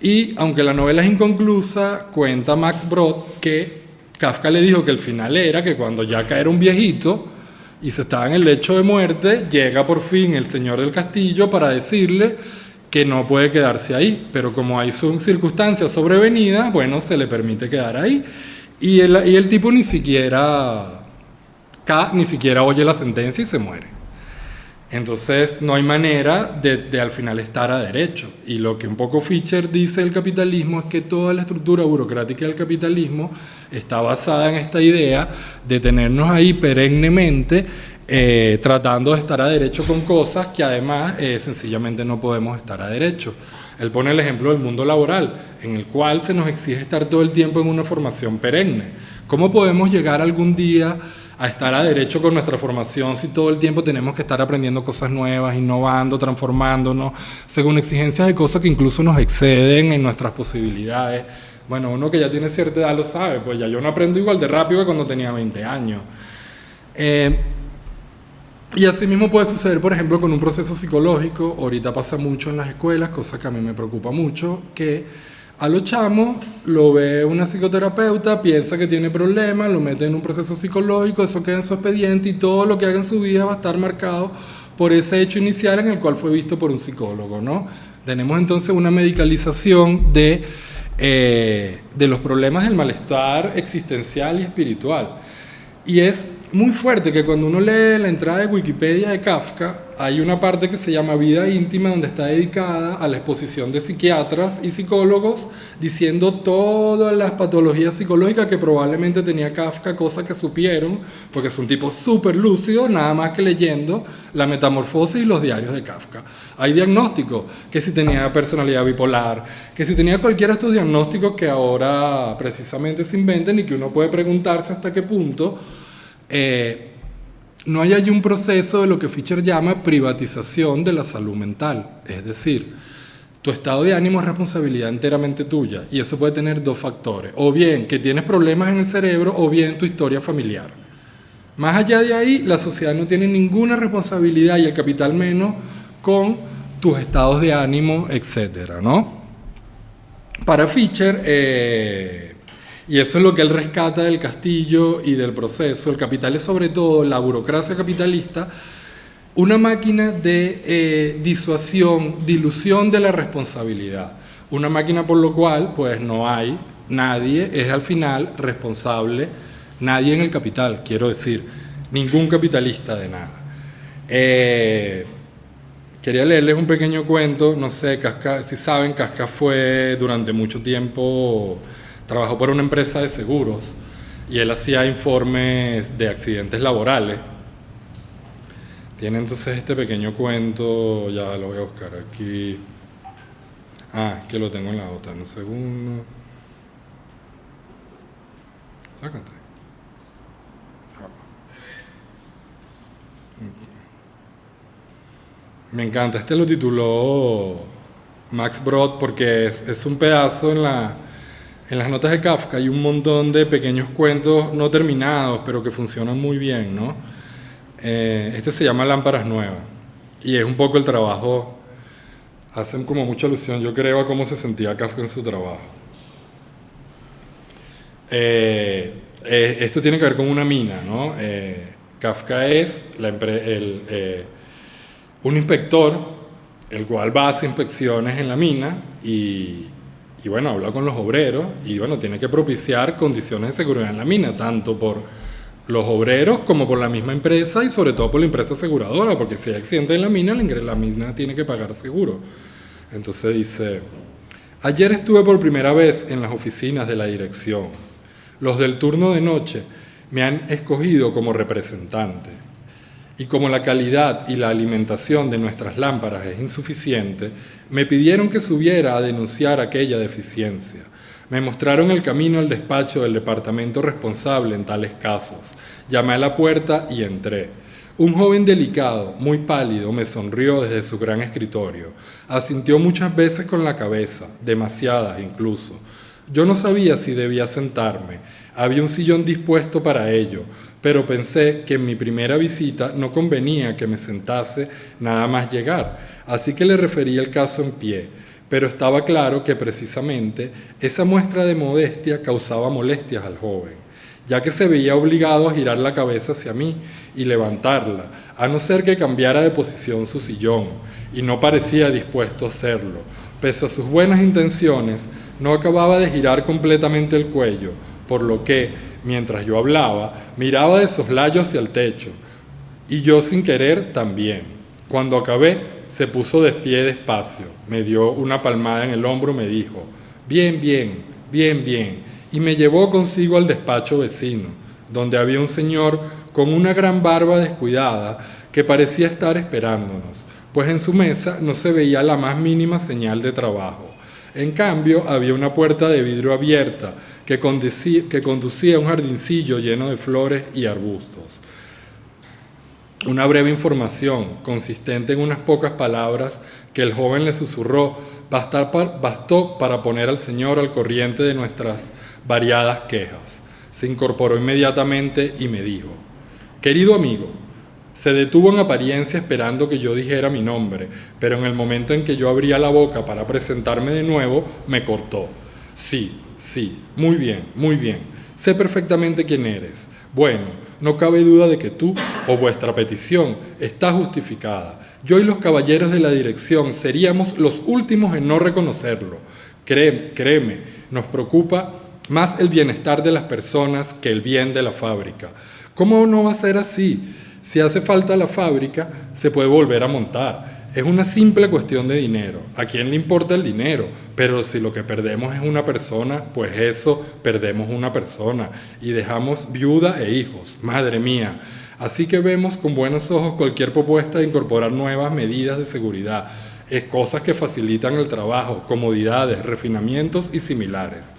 Y aunque la novela es inconclusa, cuenta Max Brod que Kafka le dijo que el final era que cuando ya era un viejito y se estaba en el lecho de muerte, llega por fin el señor del castillo para decirle que no puede quedarse ahí, pero como hay circunstancias sobrevenidas, bueno, se le permite quedar ahí. Y el tipo ni siquiera oye la sentencia y se muere. Entonces no hay manera de al final estar a derecho. Y lo que un poco Fischer dice del capitalismo es que toda la estructura burocrática del capitalismo está basada en esta idea de tenernos ahí perennemente tratando de estar a derecho con cosas que además sencillamente no podemos estar a derecho. Él pone el ejemplo del mundo laboral, en el cual se nos exige estar todo el tiempo en una formación perenne. ¿Cómo podemos llegar algún día a estar a derecho con nuestra formación si todo el tiempo tenemos que estar aprendiendo cosas nuevas, innovando, transformándonos, según exigencias de cosas que incluso nos exceden en nuestras posibilidades? Bueno, uno que ya tiene cierta edad lo sabe, pues ya yo no aprendo igual de rápido que cuando tenía 20 años. Y así mismo puede suceder, por ejemplo, con un proceso psicológico. Ahorita pasa mucho en las escuelas, cosa que a mí me preocupa mucho, que a los chamos lo ve una psicoterapeuta, piensa que tiene problemas, lo mete en un proceso psicológico, eso queda en su expediente y todo lo que haga en su vida va a estar marcado por ese hecho inicial en el cual fue visto por un psicólogo, ¿no? Tenemos entonces una medicalización de los problemas del malestar existencial y espiritual. Y es muy fuerte que cuando uno lee la entrada de Wikipedia de Kafka, hay una parte que se llama Vida íntima, donde está dedicada a la exposición de psiquiatras y psicólogos diciendo todas las patologías psicológicas que probablemente tenía Kafka, cosas que supieron, porque es un tipo súper lúcido, nada más que leyendo La Metamorfosis y los diarios de Kafka. Hay diagnósticos, que si tenía personalidad bipolar, que si tenía cualquiera de estos diagnósticos que ahora precisamente se inventan y que uno puede preguntarse hasta qué punto no hay allí un proceso de lo que Fischer llama privatización de la salud mental. Es decir, tu estado de ánimo es responsabilidad enteramente tuya y eso puede tener dos factores, o bien que tienes problemas en el cerebro o bien tu historia familiar. Más allá de ahí, la sociedad no tiene ninguna responsabilidad y el capital menos con tus estados de ánimo, etcétera, ¿no? Para Fischer, y eso es lo que él rescata del castillo y del proceso, el capital es sobre todo la burocracia capitalista, una máquina de disuasión, dilución de la responsabilidad, una máquina por lo cual pues no hay nadie, es al final responsable, nadie en el capital, quiero decir, ningún capitalista de nada. Quería leerles un pequeño cuento, no sé, Kafka, si saben, Kafka fue durante mucho tiempo, trabajó por una empresa de seguros y él hacía informes de accidentes laborales. Tiene entonces este pequeño cuento, ya lo voy a buscar aquí. Que lo tengo en la otra, un segundo. Sácate. Me encanta, este lo tituló Max Brod porque es un pedazo en las notas de Kafka. Hay un montón de pequeños cuentos no terminados, pero que funcionan muy bien, ¿no? Este se llama Lámparas Nuevas y es un poco el trabajo, hacen como mucha alusión, yo creo, a cómo se sentía Kafka en su trabajo. Esto tiene que ver con una mina, ¿no? Kafka es un inspector, el cual va a hacer inspecciones en la mina y bueno, habla con los obreros y bueno, tiene que propiciar condiciones de seguridad en la mina, tanto por los obreros como por la misma empresa y sobre todo por la empresa aseguradora, porque si hay accidente en la mina tiene que pagar seguro. Entonces dice: ayer estuve por primera vez en las oficinas de la dirección. Los del turno de noche me han escogido como representante. Y como la calidad y la alimentación de nuestras lámparas es insuficiente, me pidieron que subiera a denunciar aquella deficiencia. Me mostraron el camino al despacho del departamento responsable en tales casos. Llamé a la puerta y entré. Un joven delicado, muy pálido, me sonrió desde su gran escritorio. Asintió muchas veces con la cabeza, demasiadas incluso. Yo no sabía si debía sentarme. Había un sillón dispuesto para ello, pero pensé que en mi primera visita no convenía que me sentase nada más llegar, así que le referí el caso en pie. Pero estaba claro que precisamente esa muestra de modestia causaba molestias al joven, ya que se veía obligado a girar la cabeza hacia mí y levantarla, a no ser que cambiara de posición su sillón, y no parecía dispuesto a hacerlo. Pese a sus buenas intenciones, no acababa de girar completamente el cuello, por lo que, mientras yo hablaba, miraba de soslayo hacia el techo, y yo sin querer también. Cuando acabé, se puso de pie despacio, me dio una palmada en el hombro y me dijo: bien, bien, bien, bien, y me llevó consigo al despacho vecino, donde había un señor con una gran barba descuidada que parecía estar esperándonos, pues en su mesa no se veía la más mínima señal de trabajo. En cambio, había una puerta de vidrio abierta que conducía a un jardincillo lleno de flores y arbustos. Una breve información, consistente en unas pocas palabras que el joven le susurró, bastó para poner al señor al corriente de nuestras variadas quejas. Se incorporó inmediatamente y me dijo: querido amigo. Se detuvo en apariencia esperando que yo dijera mi nombre, pero en el momento en que yo abría la boca para presentarme de nuevo, me cortó. Sí, muy bien, muy bien. Sé perfectamente quién eres. Bueno, no cabe duda de que tú o vuestra petición está justificada. Yo y los caballeros de la dirección seríamos los últimos en no reconocerlo. Créeme, nos preocupa más el bienestar de las personas que el bien de la fábrica. ¿Cómo no va a ser así? Si hace falta la fábrica, se puede volver a montar. Es una simple cuestión de dinero. ¿A quién le importa el dinero? Pero si lo que perdemos es una persona, pues eso, perdemos una persona y dejamos viuda e hijos. Madre mía. Así que vemos con buenos ojos cualquier propuesta de incorporar nuevas medidas de seguridad, cosas que facilitan el trabajo, comodidades, refinamientos y similares.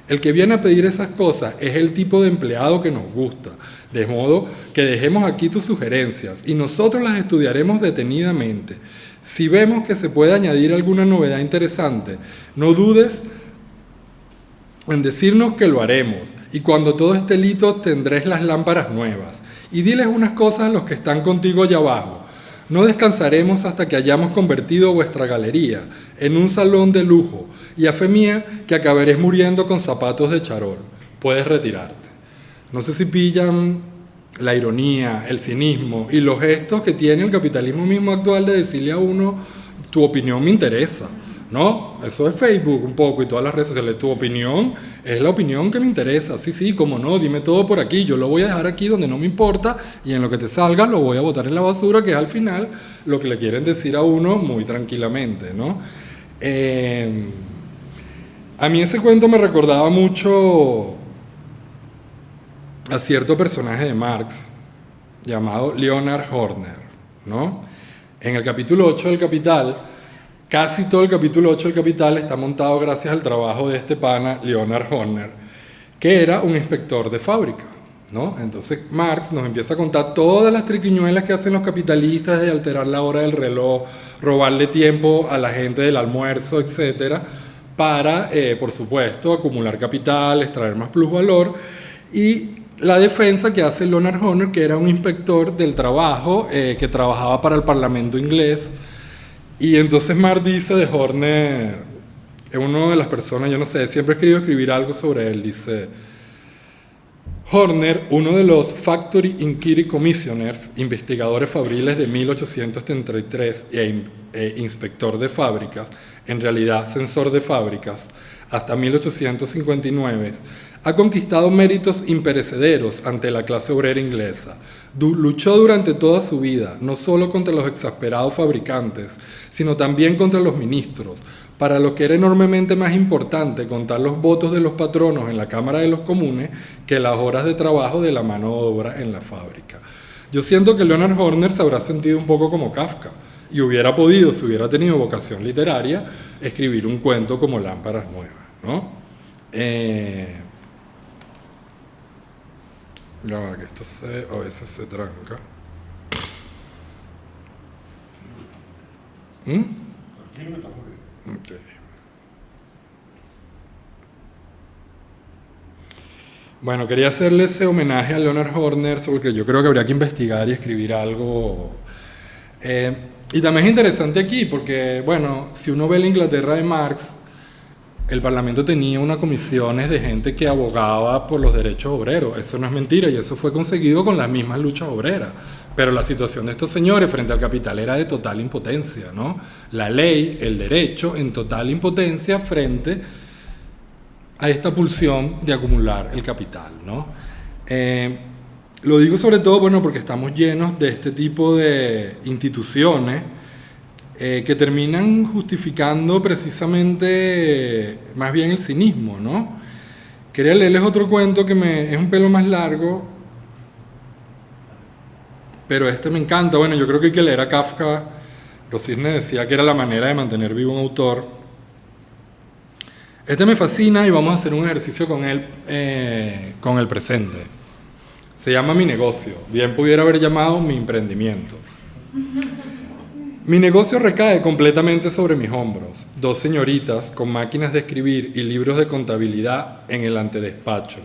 El que viene a pedir esas cosas es el tipo de empleado que nos gusta, de modo que dejemos aquí tus sugerencias y nosotros las estudiaremos detenidamente. Si vemos que se puede añadir alguna novedad interesante, no dudes en decirnos que lo haremos, y cuando todo esté listo tendréis las lámparas nuevas. Y diles unas cosas a los que están contigo allá abajo. No descansaremos hasta que hayamos convertido vuestra galería en un salón de lujo, y a fe mía que acabaréis muriendo con zapatos de charol. Puedes retirarte. No sé si pillan la ironía, el cinismo y los gestos que tiene el capitalismo mismo actual de decirle a uno: tu opinión me interesa. ¿no? Eso es Facebook un poco y todas las redes sociales. Tu opinión es la opinión que me interesa. Sí, sí, como no, dime todo por aquí. Yo lo voy a dejar aquí donde no me importa y en lo que te salga lo voy a botar en la basura, que es al final lo que le quieren decir a uno muy tranquilamente, ¿no? A mí ese cuento me recordaba mucho a cierto personaje de Marx llamado Leonard Horner, ¿no? En el capítulo 8 del Capital, casi todo el capítulo 8 del Capital está montado gracias al trabajo de este pana, Leonard Horner, que era un inspector de fábrica, ¿no? Entonces Marx nos empieza a contar todas las triquiñuelas que hacen los capitalistas de alterar la hora del reloj, robarle tiempo a la gente del almuerzo, etcétera, para, por supuesto, acumular capital, extraer más plusvalor, y la defensa que hace Leonard Horner, que era un inspector del trabajo, que trabajaba para el Parlamento inglés. Y entonces Marx dice de Horner, es una de las personas, yo no sé, siempre he querido escribir algo sobre él, dice: Horner, uno de los Factory Inquiry Commissioners, investigadores fabriles de 1833 e inspector de fábricas, en realidad censor de fábricas, hasta 1859, ha conquistado méritos imperecederos ante la clase obrera inglesa. Luchó durante toda su vida, no solo contra los exasperados fabricantes, sino también contra los ministros, para lo que era enormemente más importante contar los votos de los patronos en la Cámara de los Comunes que las horas de trabajo de la mano de obra en la fábrica. Yo siento que Leonard Horner se habrá sentido un poco como Kafka y hubiera podido, si hubiera tenido vocación literaria, escribir un cuento como Lámparas Nuevas, ¿no? La verdad que esto a veces se tranca. Okay. Bueno, quería hacerle ese homenaje a Leonard Horner, porque yo creo que habría que investigar y escribir algo. Y también es interesante aquí, porque, bueno, si uno ve la Inglaterra de Marx, el Parlamento tenía unas comisiones de gente que abogaba por los derechos obreros. Eso no es mentira y eso fue conseguido con las mismas luchas obreras. Pero la situación de estos señores frente al capital era de total impotencia, ¿no? La ley, el derecho, en total impotencia frente a esta pulsión de acumular el capital, ¿no? Lo digo sobre todo, bueno, porque estamos llenos de este tipo de instituciones que terminan justificando precisamente más bien el cinismo, ¿no? Quería leerles otro cuento que es un pelo más largo, pero este me encanta. Bueno, yo creo que hay que leer a Kafka. Los Cisnes decía que era la manera de mantener vivo un autor. Este me fascina y vamos a hacer un ejercicio con él, con el presente. Se llama Mi negocio. Bien pudiera haber llamado Mi emprendimiento. Mi negocio recae completamente sobre mis hombros. 2 señoritas con máquinas de escribir y libros de contabilidad en el antedespacho.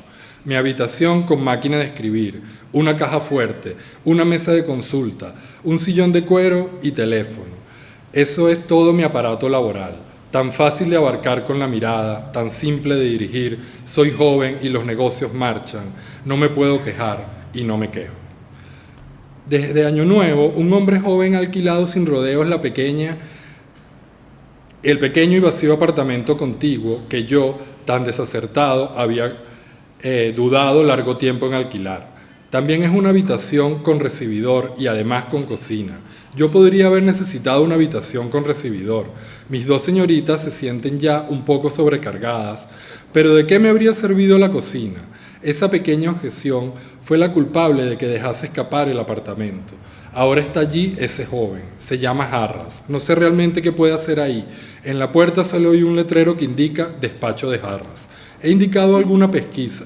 Mi habitación con máquina de escribir, una caja fuerte, una mesa de consulta, un sillón de cuero y teléfono. Eso es todo mi aparato laboral. Tan fácil de abarcar con la mirada, tan simple de dirigir. Soy joven y los negocios marchan. No me puedo quejar y no me quejo. Desde Año Nuevo, un hombre joven ha alquilado sin rodeos el pequeño y vacío apartamento contiguo que yo, tan desacertado, había dudado largo tiempo en alquilar. También es una habitación con recibidor y además con cocina. Yo podría haber necesitado una habitación con recibidor. Mis 2 señoritas se sienten ya un poco sobrecargadas, pero ¿de qué me habría servido la cocina? Esa pequeña objeción fue la culpable de que dejase escapar el apartamento. Ahora está allí ese joven, se llama Jarras. No sé realmente qué puede hacer ahí. En la puerta solo hay un letrero que indica despacho de Jarras. He iniciado alguna pesquisa.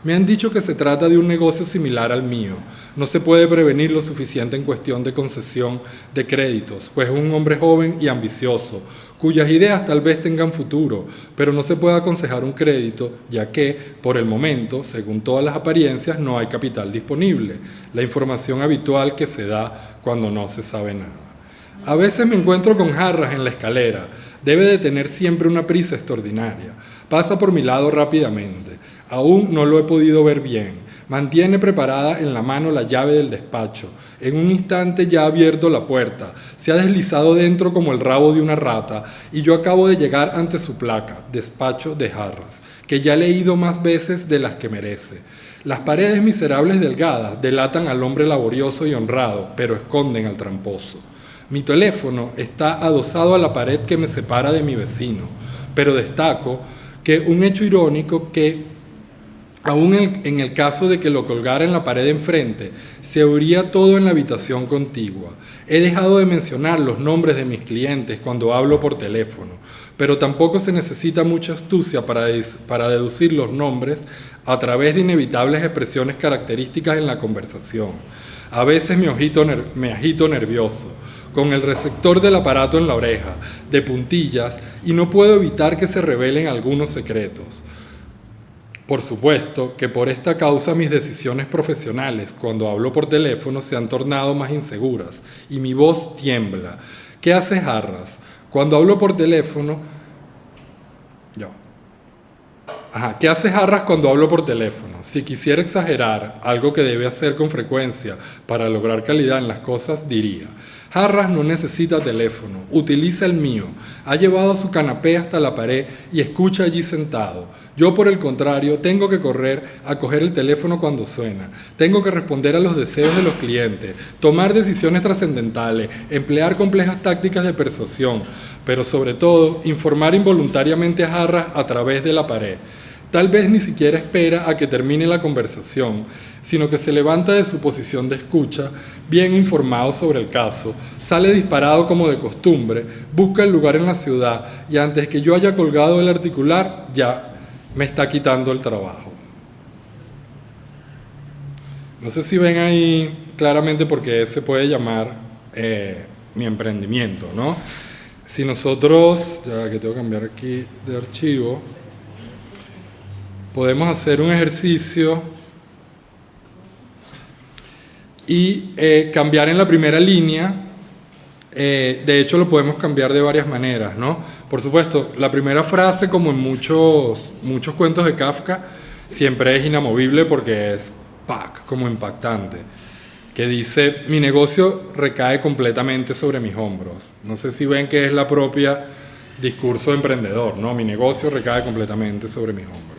Me han dicho que se trata de un negocio similar al mío. No se puede prevenir lo suficiente en cuestión de concesión de créditos, pues es un hombre joven y ambicioso, cuyas ideas tal vez tengan futuro, pero no se puede aconsejar un crédito, ya que, por el momento, según todas las apariencias, no hay capital disponible, la información habitual que se da cuando no se sabe nada. A veces me encuentro con Jarras en la escalera. Debe de tener siempre una prisa extraordinaria. Pasa por mi lado rápidamente. Aún no lo he podido ver bien, Mantiene preparada en la mano la llave del despacho. En un instante ya ha abierto la puerta. Se ha deslizado dentro como el rabo de una rata y yo acabo de llegar ante su placa, despacho de Harras, que ya he leído más veces de las que merece. Las paredes miserables delgadas delatan al hombre laborioso y honrado, pero esconden al tramposo. Mi teléfono está adosado a la pared que me separa de mi vecino, pero destaco que un hecho irónico que aún en el caso de que lo colgara en la pared enfrente, se oiría todo en la habitación contigua. He dejado de mencionar los nombres de mis clientes cuando hablo por teléfono, pero tampoco se necesita mucha astucia para deducir los nombres a través de inevitables expresiones características en la conversación. A veces me agito nervioso, con el receptor del aparato en la oreja, de puntillas, y no puedo evitar que se revelen algunos secretos. Por supuesto que por esta causa mis decisiones profesionales cuando hablo por teléfono se han tornado más inseguras y mi voz tiembla. ¿Qué hace Harras? Cuando hablo por teléfono... ¿Qué hace Harras cuando hablo por teléfono? Si quisiera exagerar, algo que debe hacer con frecuencia para lograr calidad en las cosas, diría: Harras no necesita teléfono, utiliza el mío. Ha llevado su canapé hasta la pared y escucha allí sentado. Yo, por el contrario, tengo que correr a coger el teléfono cuando suena. Tengo que responder a los deseos de los clientes, tomar decisiones trascendentales, emplear complejas tácticas de persuasión, pero sobre todo, informar involuntariamente a Harras a través de la pared. Tal vez ni siquiera espera a que termine la conversación, sino que se levanta de su posición de escucha, bien informado sobre el caso, sale disparado como de costumbre, busca el lugar en la ciudad y antes que yo haya colgado el articular, ya me está quitando el trabajo. No sé si ven ahí claramente por qué se puede llamar mi emprendimiento, ¿no? Si nosotros, ya que tengo que cambiar aquí de archivo, podemos hacer un ejercicio y cambiar en la primera línea. De hecho, lo podemos cambiar de varias maneras, ¿no? Por supuesto, la primera frase, como en muchos cuentos de Kafka, siempre es inamovible porque es como impactante, que dice: mi negocio recae completamente sobre mis hombros. No sé si ven que es la propia discurso emprendedor, ¿no? Mi negocio recae completamente sobre mis hombros.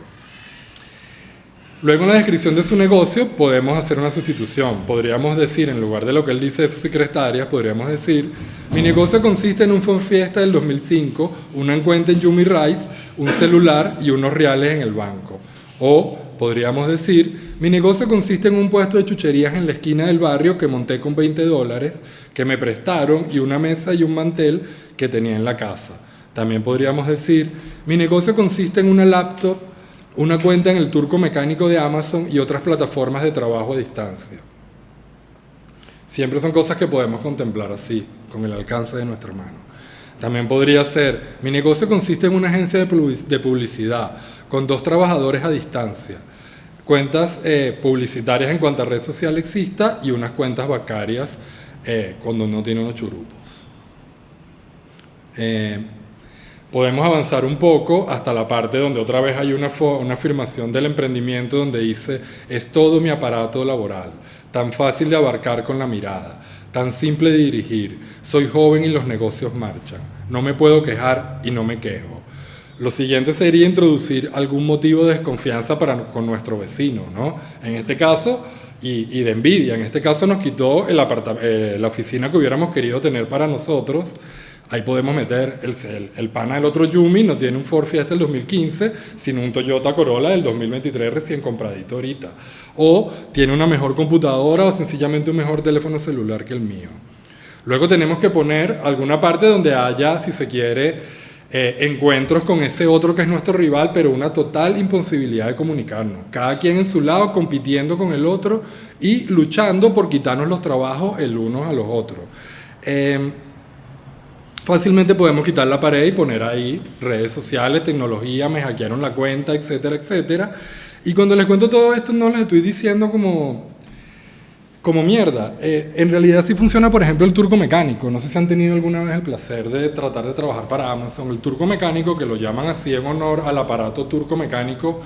Luego en la descripción de su negocio podemos hacer una sustitución. Podríamos decir, en lugar de lo que él dice de sus secretarias, podríamos decir: mi negocio consiste en un Ford Fiesta del 2005, una cuenta en Yumi Rice, un celular y unos reales en el banco. O podríamos decir: mi negocio consiste en un puesto de chucherías en la esquina del barrio que monté con $20, que me prestaron, y una mesa y un mantel que tenía en la casa. También podríamos decir: mi negocio consiste en una laptop, una cuenta en el Turco Mecánico de Amazon y otras plataformas de trabajo a distancia. Siempre son cosas que podemos contemplar así, con el alcance de nuestra mano. También podría ser: mi negocio consiste en una agencia de publicidad con 2 trabajadores a distancia, cuentas publicitarias en cuanta red social exista y unas cuentas bancarias cuando no tiene unos churupos. Podemos avanzar un poco hasta la parte donde otra vez hay una afirmación del emprendimiento donde dice: es todo mi aparato laboral, tan fácil de abarcar con la mirada, tan simple de dirigir, soy joven y los negocios marchan, no me puedo quejar y no me quejo. Lo siguiente sería introducir algún motivo de desconfianza con nuestro vecino, ¿no? En este caso, y de envidia, en este caso nos quitó la oficina que hubiéramos querido tener para nosotros. Ahí podemos meter el pana del otro Yumi, no tiene un Ford Fiesta del 2015, sino un Toyota Corolla del 2023 recién compradito ahorita. O tiene una mejor computadora o sencillamente un mejor teléfono celular que el mío. Luego tenemos que poner alguna parte donde haya, si se quiere, encuentros con ese otro que es nuestro rival, pero una total imposibilidad de comunicarnos. Cada quien en su lado compitiendo con el otro y luchando por quitarnos los trabajos el uno a los otros. Fácilmente podemos quitar la pared y poner ahí redes sociales, tecnología, me hackearon la cuenta, etcétera, etcétera. Y cuando les cuento todo esto no les estoy diciendo como mierda. En realidad sí funciona, por ejemplo, el Turco Mecánico. No sé si han tenido alguna vez el placer de tratar de trabajar para Amazon. El Turco Mecánico, que lo llaman así en honor al aparato Turco Mecánico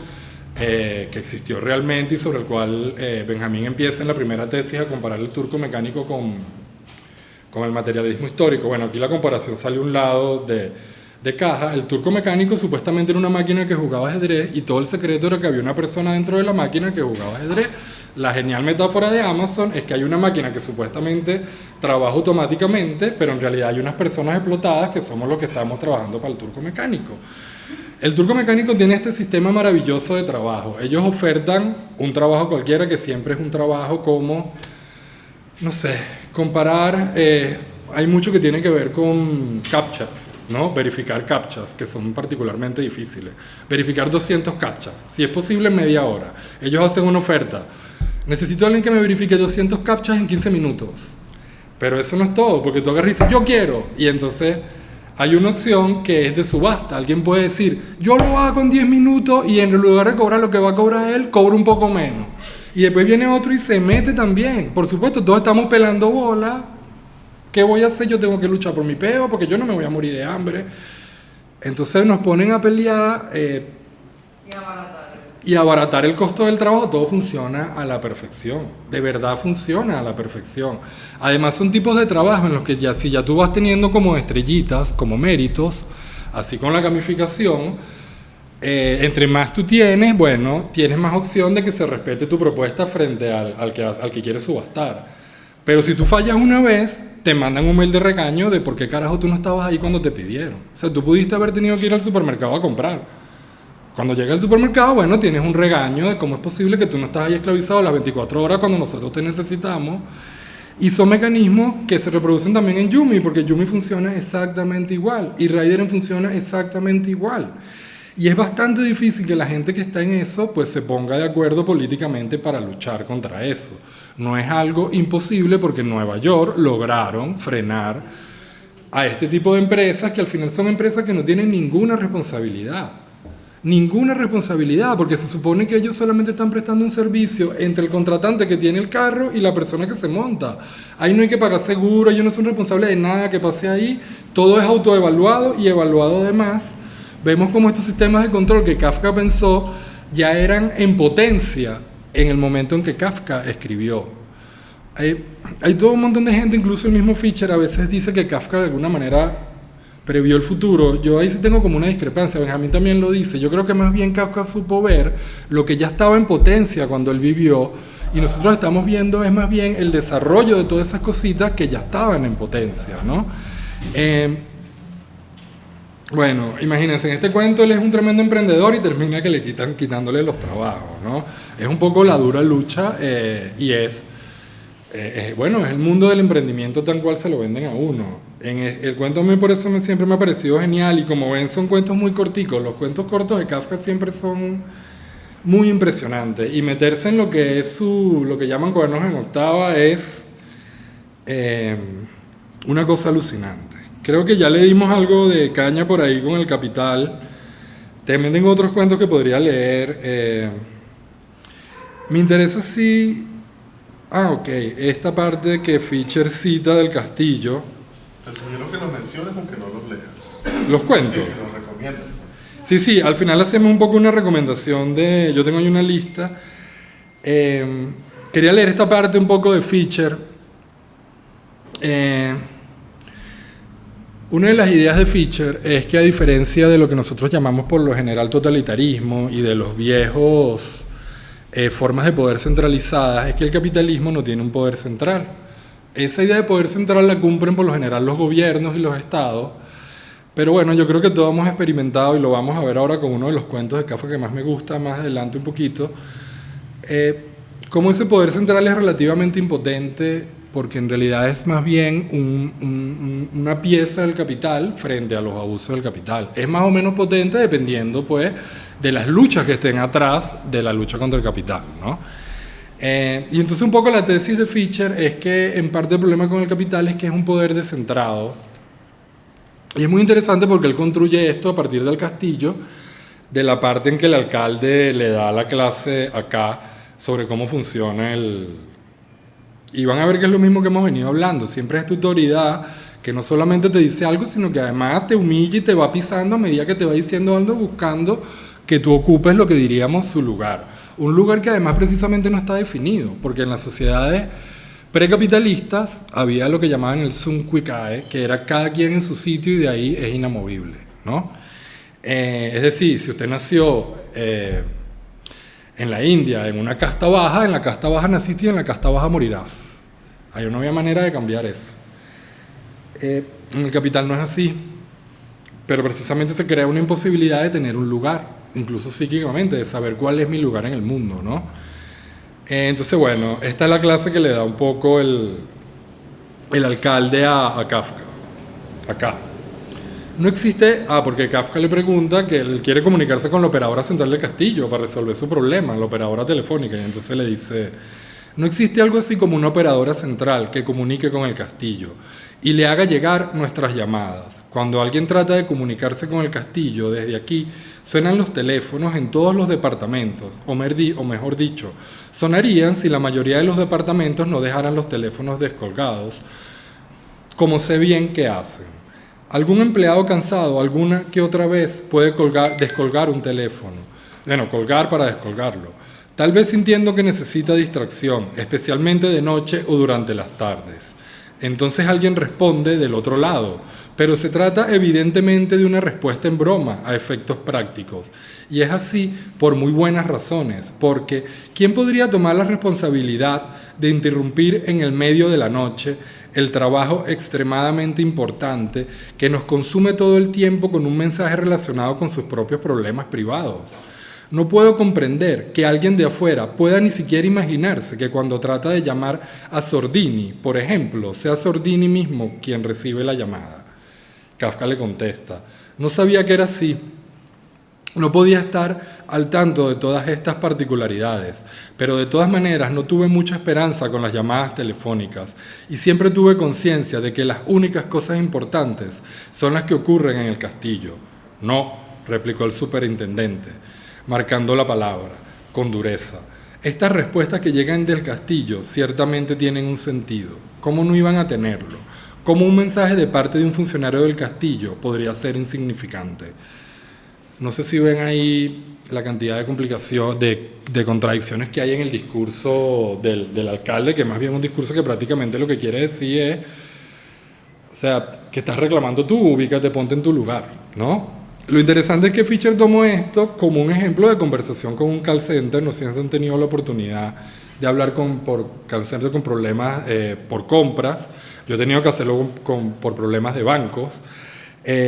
que existió realmente y sobre el cual Benjamín empieza en la primera tesis a comparar el turco mecánico con el materialismo histórico. Bueno, aquí la comparación sale a un lado de caja. El turco mecánico supuestamente era una máquina que jugaba ajedrez y todo el secreto era que había una persona dentro de la máquina que jugaba ajedrez. La genial metáfora de Amazon es que hay una máquina que supuestamente trabaja automáticamente, pero en realidad hay unas personas explotadas que somos los que estamos trabajando para el turco mecánico. El turco mecánico tiene este sistema maravilloso de trabajo. Ellos ofertan un trabajo cualquiera que siempre es un trabajo como, no sé, comparar, hay mucho que tiene que ver con captchas, ¿no? Verificar captchas, que son particularmente difíciles. Verificar 200 captchas, si es posible en media hora. Ellos hacen una oferta. Necesito a alguien que me verifique 200 captchas en 15 minutos. Pero eso no es todo, porque tú agarras y dices, yo quiero. Y entonces hay una opción que es de subasta. Alguien puede decir, yo lo hago en 10 minutos y en lugar de cobrar lo que va a cobrar él, cobro un poco menos. Y después viene otro y se mete también. Por supuesto, todos estamos pelando bola. ¿Qué voy a hacer? Yo tengo que luchar por mi peo porque yo no me voy a morir de hambre. Entonces nos ponen a pelear y abaratar el costo del trabajo. Todo funciona a la perfección. De verdad funciona a la perfección. Además son tipos de trabajo en los que ya, si ya tú vas teniendo como estrellitas, como méritos, así con la gamificación, entre más tú tienes, bueno, tienes más opción de que se respete tu propuesta frente al que quieres subastar. Pero si tú fallas una vez, te mandan un mail de regaño de por qué carajo tú no estabas ahí cuando te pidieron. O sea, tú pudiste haber tenido que ir al supermercado a comprar. Cuando llega al supermercado, bueno, tienes un regaño de cómo es posible que tú no estás ahí esclavizado las 24 horas cuando nosotros te necesitamos. Y son mecanismos que se reproducen también en Yumi, porque Yumi funciona exactamente igual y Raideren funciona exactamente igual. Y es bastante difícil que la gente que está en eso pues se ponga de acuerdo políticamente para luchar contra eso. No es algo imposible porque en Nueva York lograron frenar a este tipo de empresas que al final son empresas que no tienen ninguna responsabilidad. Ninguna responsabilidad, porque se supone que ellos solamente están prestando un servicio entre el contratante que tiene el carro y la persona que se monta. Ahí no hay que pagar seguro, ellos no son responsables de nada que pase ahí, todo es autoevaluado y evaluado además. Vemos como estos sistemas de control que Kafka pensó ya eran en potencia en el momento en que Kafka escribió. Hay todo un montón de gente, incluso el mismo Fischer a veces dice que Kafka de alguna manera previó el futuro. Yo ahí sí tengo como una discrepancia, Benjamín también lo dice. Yo creo que más bien Kafka supo ver lo que ya estaba en potencia cuando él vivió y nosotros estamos viendo es más bien el desarrollo de todas esas cositas que ya estaban en potencia, ¿no? Bueno, imagínense, en este cuento él es un tremendo emprendedor y termina que le quitándole los trabajos, ¿no? Es un poco la dura lucha y bueno, es el mundo del emprendimiento tal cual se lo venden a uno. El cuento a mí por eso siempre me ha parecido genial y como ven son cuentos muy corticos. Los cuentos cortos de Kafka siempre son muy impresionantes y meterse en lo que es lo que llaman cuadernos en octava es una cosa alucinante. Creo que ya le dimos algo de caña por ahí con El Capital. También tengo otros cuentos que podría leer. Me interesa si... ok, esta parte que Fischer cita del castillo. Te sugiero que los menciones aunque no los leas. ¿Los cuentos? Sí, que los recomiendan. Sí, al final hacemos un poco una recomendación de... Yo tengo ahí una lista. Quería leer esta parte un poco de Fischer. Una de las ideas de Fischer es que a diferencia de lo que nosotros llamamos por lo general totalitarismo y de los viejos formas de poder centralizadas, es que el capitalismo no tiene un poder central. Esa idea de poder central la cumplen por lo general los gobiernos y los estados, pero bueno, yo creo que todos hemos experimentado y lo vamos a ver ahora con uno de los cuentos de Kafka que más me gusta, más adelante un poquito, cómo ese poder central es relativamente impotente porque en realidad es más bien una pieza del capital frente a los abusos del capital. Es más o menos potente dependiendo, pues, de las luchas que estén atrás de la lucha contra el capital, ¿no? Y entonces un poco la tesis de Fischer es que en parte el problema con el capital es que es un poder descentrado. Y es muy interesante porque él construye esto a partir del castillo, de la parte en que el alcalde le da la clase acá sobre cómo funciona Y van a ver que es lo mismo que hemos venido hablando. Siempre es esta autoridad que no solamente te dice algo, sino que además te humilla y te va pisando a medida que te va diciendo algo, buscando que tú ocupes lo que diríamos su lugar. Un lugar que además precisamente no está definido, porque en las sociedades precapitalistas había lo que llamaban el sum qui cae, que era cada quien en su sitio y de ahí es inamovible, ¿no? Es decir, si usted nació en la India, en una casta baja, en la casta baja naciste y en la casta baja morirás. Ahí no había manera de cambiar eso. En el capital no es así, pero precisamente se crea una imposibilidad de tener un lugar, incluso psíquicamente, de saber cuál es mi lugar en el mundo, ¿no? Entonces, bueno, esta es la clase que le da un poco el alcalde a Kafka, acá. No existe, porque Kafka le pregunta que él quiere comunicarse con la operadora central del castillo para resolver su problema, la operadora telefónica, y entonces le dice, no existe algo así como una operadora central que comunique con el castillo y le haga llegar nuestras llamadas. Cuando alguien trata de comunicarse con el castillo desde aquí, suenan los teléfonos en todos los departamentos, o mejor dicho, sonarían si la mayoría de los departamentos no dejaran los teléfonos descolgados, como sé bien que hacen. Algún empleado cansado alguna que otra vez puede descolgar un teléfono. Bueno, colgar para descolgarlo. Tal vez sintiendo que necesita distracción, especialmente de noche o durante las tardes. Entonces alguien responde del otro lado, pero se trata evidentemente de una respuesta en broma a efectos prácticos. Y es así por muy buenas razones, porque ¿quién podría tomar la responsabilidad de interrumpir en el medio de la noche el trabajo extremadamente importante que nos consume todo el tiempo con un mensaje relacionado con sus propios problemas privados? No puedo comprender que alguien de afuera pueda ni siquiera imaginarse que cuando trata de llamar a Sordini, por ejemplo, sea Sordini mismo quien recibe la llamada. Kafka le contesta, no sabía que era así. No podía estar al tanto de todas estas particularidades, pero de todas maneras no tuve mucha esperanza con las llamadas telefónicas y siempre tuve conciencia de que las únicas cosas importantes son las que ocurren en el castillo. No, replicó el superintendente, marcando la palabra, con dureza. Estas respuestas que llegan del castillo ciertamente tienen un sentido. ¿Cómo no iban a tenerlo? ¿Cómo un mensaje de parte de un funcionario del castillo podría ser insignificante? No sé si ven ahí la cantidad de complicaciones, de contradicciones que hay en el discurso del alcalde, que más bien un discurso que prácticamente lo que quiere decir es, o sea, que estás reclamando tú, ubícate, ponte en tu lugar, ¿no? Lo interesante es que Fischer tomó esto como un ejemplo de conversación con un call center. No sé si han tenido la oportunidad de hablar por call center con problemas por compras. Yo he tenido que hacerlo por problemas de bancos.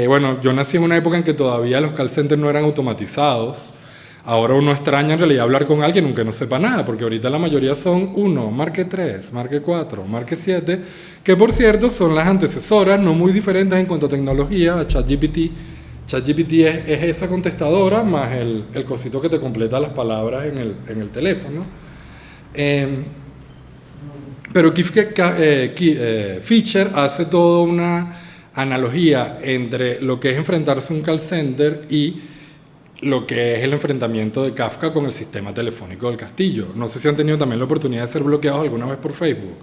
Bueno, yo nací en una época en que todavía los call centers no eran automatizados. Ahora uno extraña en realidad hablar con alguien aunque no sepa nada, porque ahorita la mayoría son 1, marque 3, marque 4, marque 7, que por cierto son las antecesoras, no muy diferentes en cuanto a tecnología, a ChatGPT. ChatGPT es esa contestadora más el cosito que te completa las palabras en el teléfono. Pero Fischer hace toda una analogía entre lo que es enfrentarse a un call center y lo que es el enfrentamiento de Kafka con el sistema telefónico del castillo. No sé si han tenido también la oportunidad de ser bloqueados alguna vez por Facebook.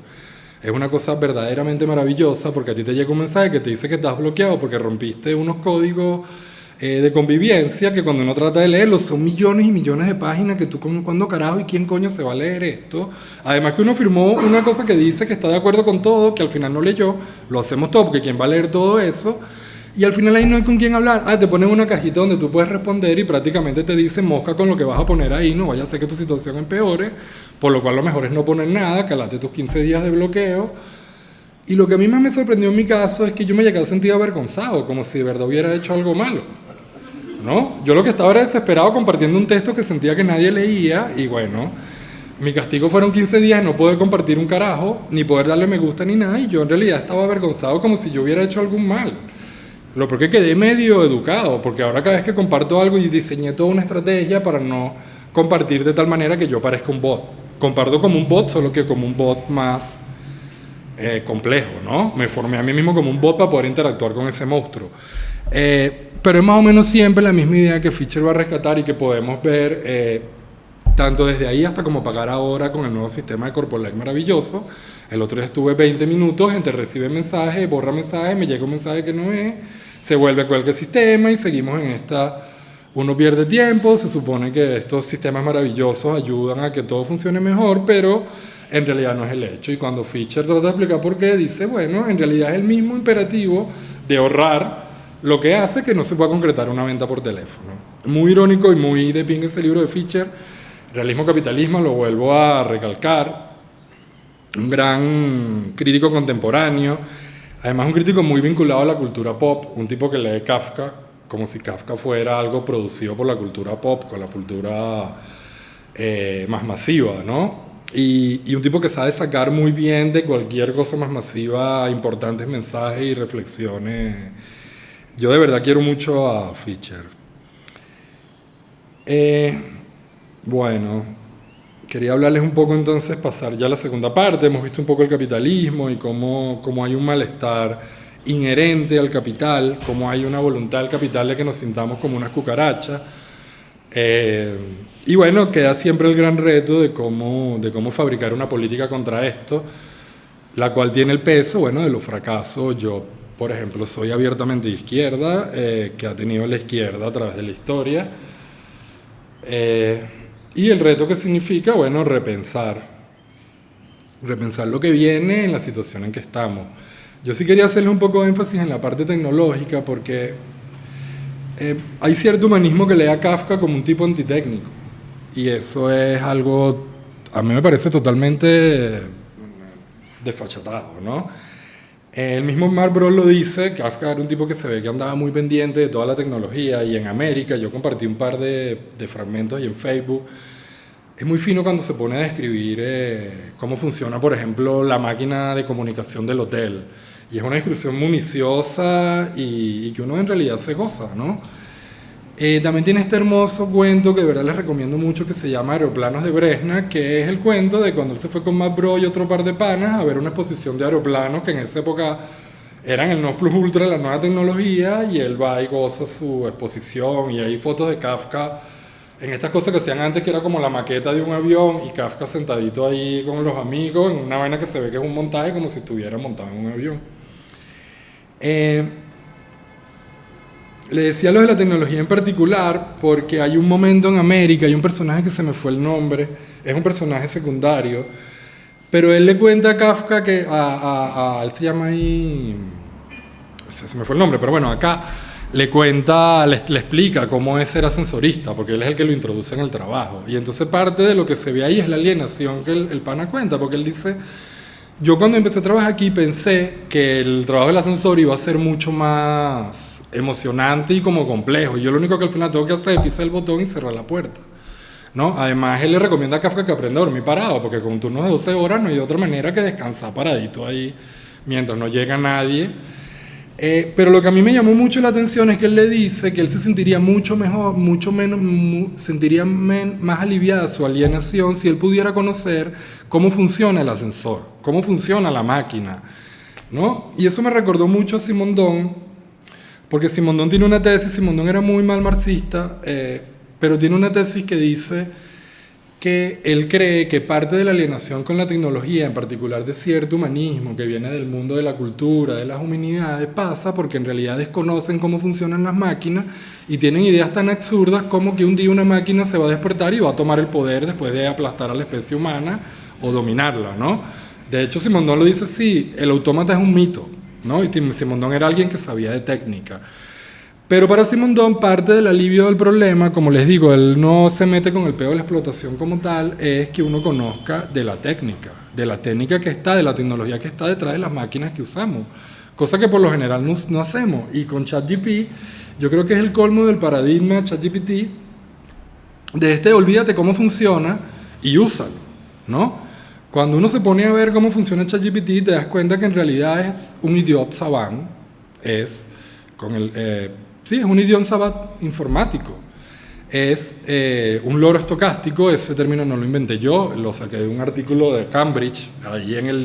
Es una cosa verdaderamente maravillosa porque a ti te llega un mensaje que te dice que estás bloqueado porque rompiste unos códigos de convivencia que cuando uno trata de leerlos son millones y millones de páginas que tú, ¿cuándo carajo y quién coño se va a leer esto? Además que uno firmó una cosa que dice que está de acuerdo con todo, que al final no leyó, lo hacemos todo porque ¿quién va a leer todo eso? Y al final ahí no hay con quién hablar. Te ponen una cajita donde tú puedes responder y prácticamente te dicen mosca con lo que vas a poner ahí, no vaya a ser que tu situación empeore, por lo cual lo mejor es no poner nada, calate tus 15 días de bloqueo. Y lo que a mí más me sorprendió en mi caso es que yo me llegué a sentir avergonzado, como si de verdad hubiera hecho algo malo, ¿no? Yo lo que estaba era desesperado compartiendo un texto que sentía que nadie leía y bueno, mi castigo fueron 15 días de no poder compartir un carajo, ni poder darle me gusta ni nada, y yo en realidad estaba avergonzado como si yo hubiera hecho algún mal. Lo porque quedé medio educado, porque ahora cada vez que comparto algo y diseñé toda una estrategia para no compartir de tal manera que yo parezca un bot. Comparto como un bot, solo que como un bot más complejo, ¿no? Me formé a mí mismo como un bot para poder interactuar con ese monstruo. Pero es más o menos siempre la misma idea que Fischer va a rescatar y que podemos ver tanto desde ahí hasta como pagar ahora con el nuevo sistema de Corporelec maravilloso. El otro día estuve 20 minutos entre recibe mensaje, borra mensaje, me llega un mensaje que no es, se vuelve cualquier sistema y seguimos en esta Uno pierde tiempo, se supone que estos sistemas maravillosos ayudan a que todo funcione mejor, pero en realidad no es el hecho. Y cuando Fisher trata de explicar por qué, dice, bueno, en realidad es el mismo imperativo de ahorrar lo que hace que no se pueda concretar una venta por teléfono. Muy irónico y muy de pinga ese libro de Fisher, Realismo Capitalismo, lo vuelvo a recalcar. Un gran crítico contemporáneo, además un crítico muy vinculado a la cultura pop, un tipo que lee Kafka como si Kafka fuera algo producido por la cultura pop, con la cultura más masiva, ¿no? Y un tipo que sabe sacar muy bien de cualquier cosa más masiva importantes mensajes y reflexiones. Yo de verdad quiero mucho a Fisher. Bueno, quería hablarles un poco entonces, pasar ya a la segunda parte. Hemos visto un poco el capitalismo y cómo hay un malestar inherente al capital, cómo hay una voluntad del capital de que nos sintamos como unas cucarachas. Y bueno, queda siempre el gran reto de cómo fabricar una política contra esto, la cual tiene el peso, bueno, de los fracasos. Yo, por ejemplo, soy abiertamente de izquierda, que ha tenido la izquierda a través de la historia. Y el reto que significa, bueno, repensar lo que viene en la situación en que estamos. Yo sí quería hacerle un poco de énfasis en la parte tecnológica porque hay cierto humanismo que lee a Kafka como un tipo antitécnico y eso es algo, a mí me parece totalmente desfachatado, ¿no? El mismo Mark Broad lo dice, Kafka era un tipo que se ve que andaba muy pendiente de toda la tecnología y en América, yo compartí un par de fragmentos y en Facebook. Es muy fino cuando se pone a describir cómo funciona, por ejemplo, la máquina de comunicación del hotel. Y es una descripción minuciosa y que uno en realidad se goza, ¿no? También tiene este hermoso cuento que de verdad les recomiendo mucho que se llama Aeroplanos de Bresna, que es el cuento de cuando él se fue con Matt Bro y otro par de panas a ver una exposición de aeroplanos que en esa época eran el non plus ultra de la nueva tecnología y él va y goza su exposición y hay fotos de Kafka en estas cosas que hacían antes, que era como la maqueta de un avión y Kafka sentadito ahí con los amigos en una vaina que se ve que es un montaje como si estuviera montado en un avión. Le decía lo de la tecnología en particular porque hay un momento en América, hay un personaje que se me fue el nombre, es un personaje secundario, pero él le cuenta a Kafka que él se llama ahí, se me fue el nombre, pero bueno, acá le cuenta, le explica cómo es ser ascensorista, porque él es el que lo introduce en el trabajo. Y entonces parte de lo que se ve ahí es la alienación que el pana cuenta, porque él dice, yo cuando empecé a trabajar aquí pensé que el trabajo del ascensor iba a ser mucho más emocionante y como complejo. Y yo lo único que al final tengo que hacer es pisar el botón y cerrar la puerta, ¿no? Además, él le recomienda a Kafka que aprenda a dormir parado, porque con turnos de 12 horas no hay otra manera que descansar paradito ahí mientras no llega nadie. Pero lo que a mí me llamó mucho la atención es que él le dice que él se sentiría mucho mejor, sentiría más aliviada su alienación si él pudiera conocer cómo funciona el ascensor, cómo funciona la máquina, ¿no? Y eso me recordó mucho a Simondon, porque Simondon tiene una tesis, Simondon era muy mal marxista, pero tiene una tesis que dice que él cree que parte de la alienación con la tecnología, en particular de cierto humanismo que viene del mundo de la cultura, de las humanidades, pasa porque en realidad desconocen cómo funcionan las máquinas y tienen ideas tan absurdas como que un día una máquina se va a despertar y va a tomar el poder después de aplastar a la especie humana o dominarla, ¿no? De hecho, Simondon lo dice así, el autómata es un mito, ¿no? Y Simondon era alguien que sabía de técnica. Pero para Simondon parte del alivio del problema, como les digo, él no se mete con el peor de la explotación como tal, es que uno conozca de la técnica que está, de la tecnología que está detrás de las máquinas que usamos, cosa que por lo general no hacemos. Y con ChatGPT, yo creo que es el colmo del paradigma ChatGPT, de olvídate cómo funciona y úsalo, ¿no? Cuando uno se pone a ver cómo funciona ChatGPT, te das cuenta que en realidad es un idiot savant, es un idioma sabat informático. Es un loro estocástico, ese término no lo inventé yo, lo saqué de un artículo de Cambridge, ahí en el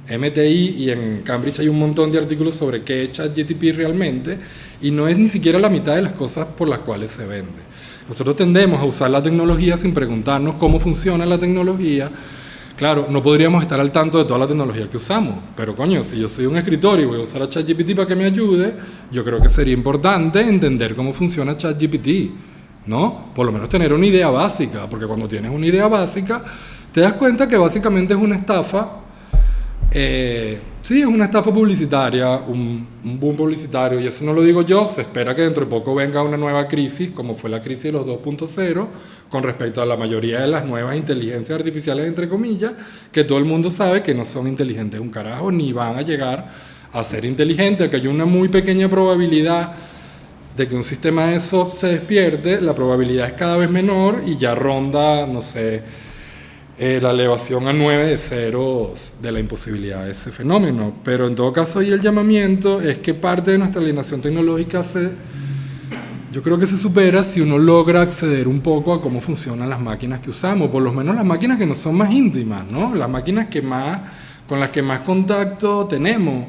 MTI, y en Cambridge hay un montón de artículos sobre qué es ChatGPT realmente, y no es ni siquiera la mitad de las cosas por las cuales se vende. Nosotros tendemos a usar la tecnología sin preguntarnos cómo funciona la tecnología. claro, no podríamos estar al tanto de toda la tecnología que usamos, pero coño, si yo soy un escritor y voy a usar a ChatGPT para que me ayude, yo creo que sería importante entender cómo funciona ChatGPT, ¿no? Por lo menos tener una idea básica, porque cuando tienes una idea básica, te das cuenta que básicamente es una estafa. Sí, es una estafa publicitaria, un boom publicitario, y eso no lo digo yo, se espera que dentro de poco venga una nueva crisis, como fue la crisis de los 2.0, con respecto a la mayoría de las nuevas inteligencias artificiales, entre comillas, que todo el mundo sabe que no son inteligentes un carajo, ni van a llegar a ser inteligentes, que hay una muy pequeña probabilidad de que un sistema de SOP se despierte, la probabilidad es cada vez menor y ya ronda, no sé, la elevación a 9 de ceros de la imposibilidad de ese fenómeno. Pero en todo caso, ahí el llamamiento es que parte de nuestra alienación tecnológica yo creo que se supera si uno logra acceder un poco a cómo funcionan las máquinas que usamos, por lo menos las máquinas que no son más íntimas, ¿no? Las máquinas con las que más contacto tenemos.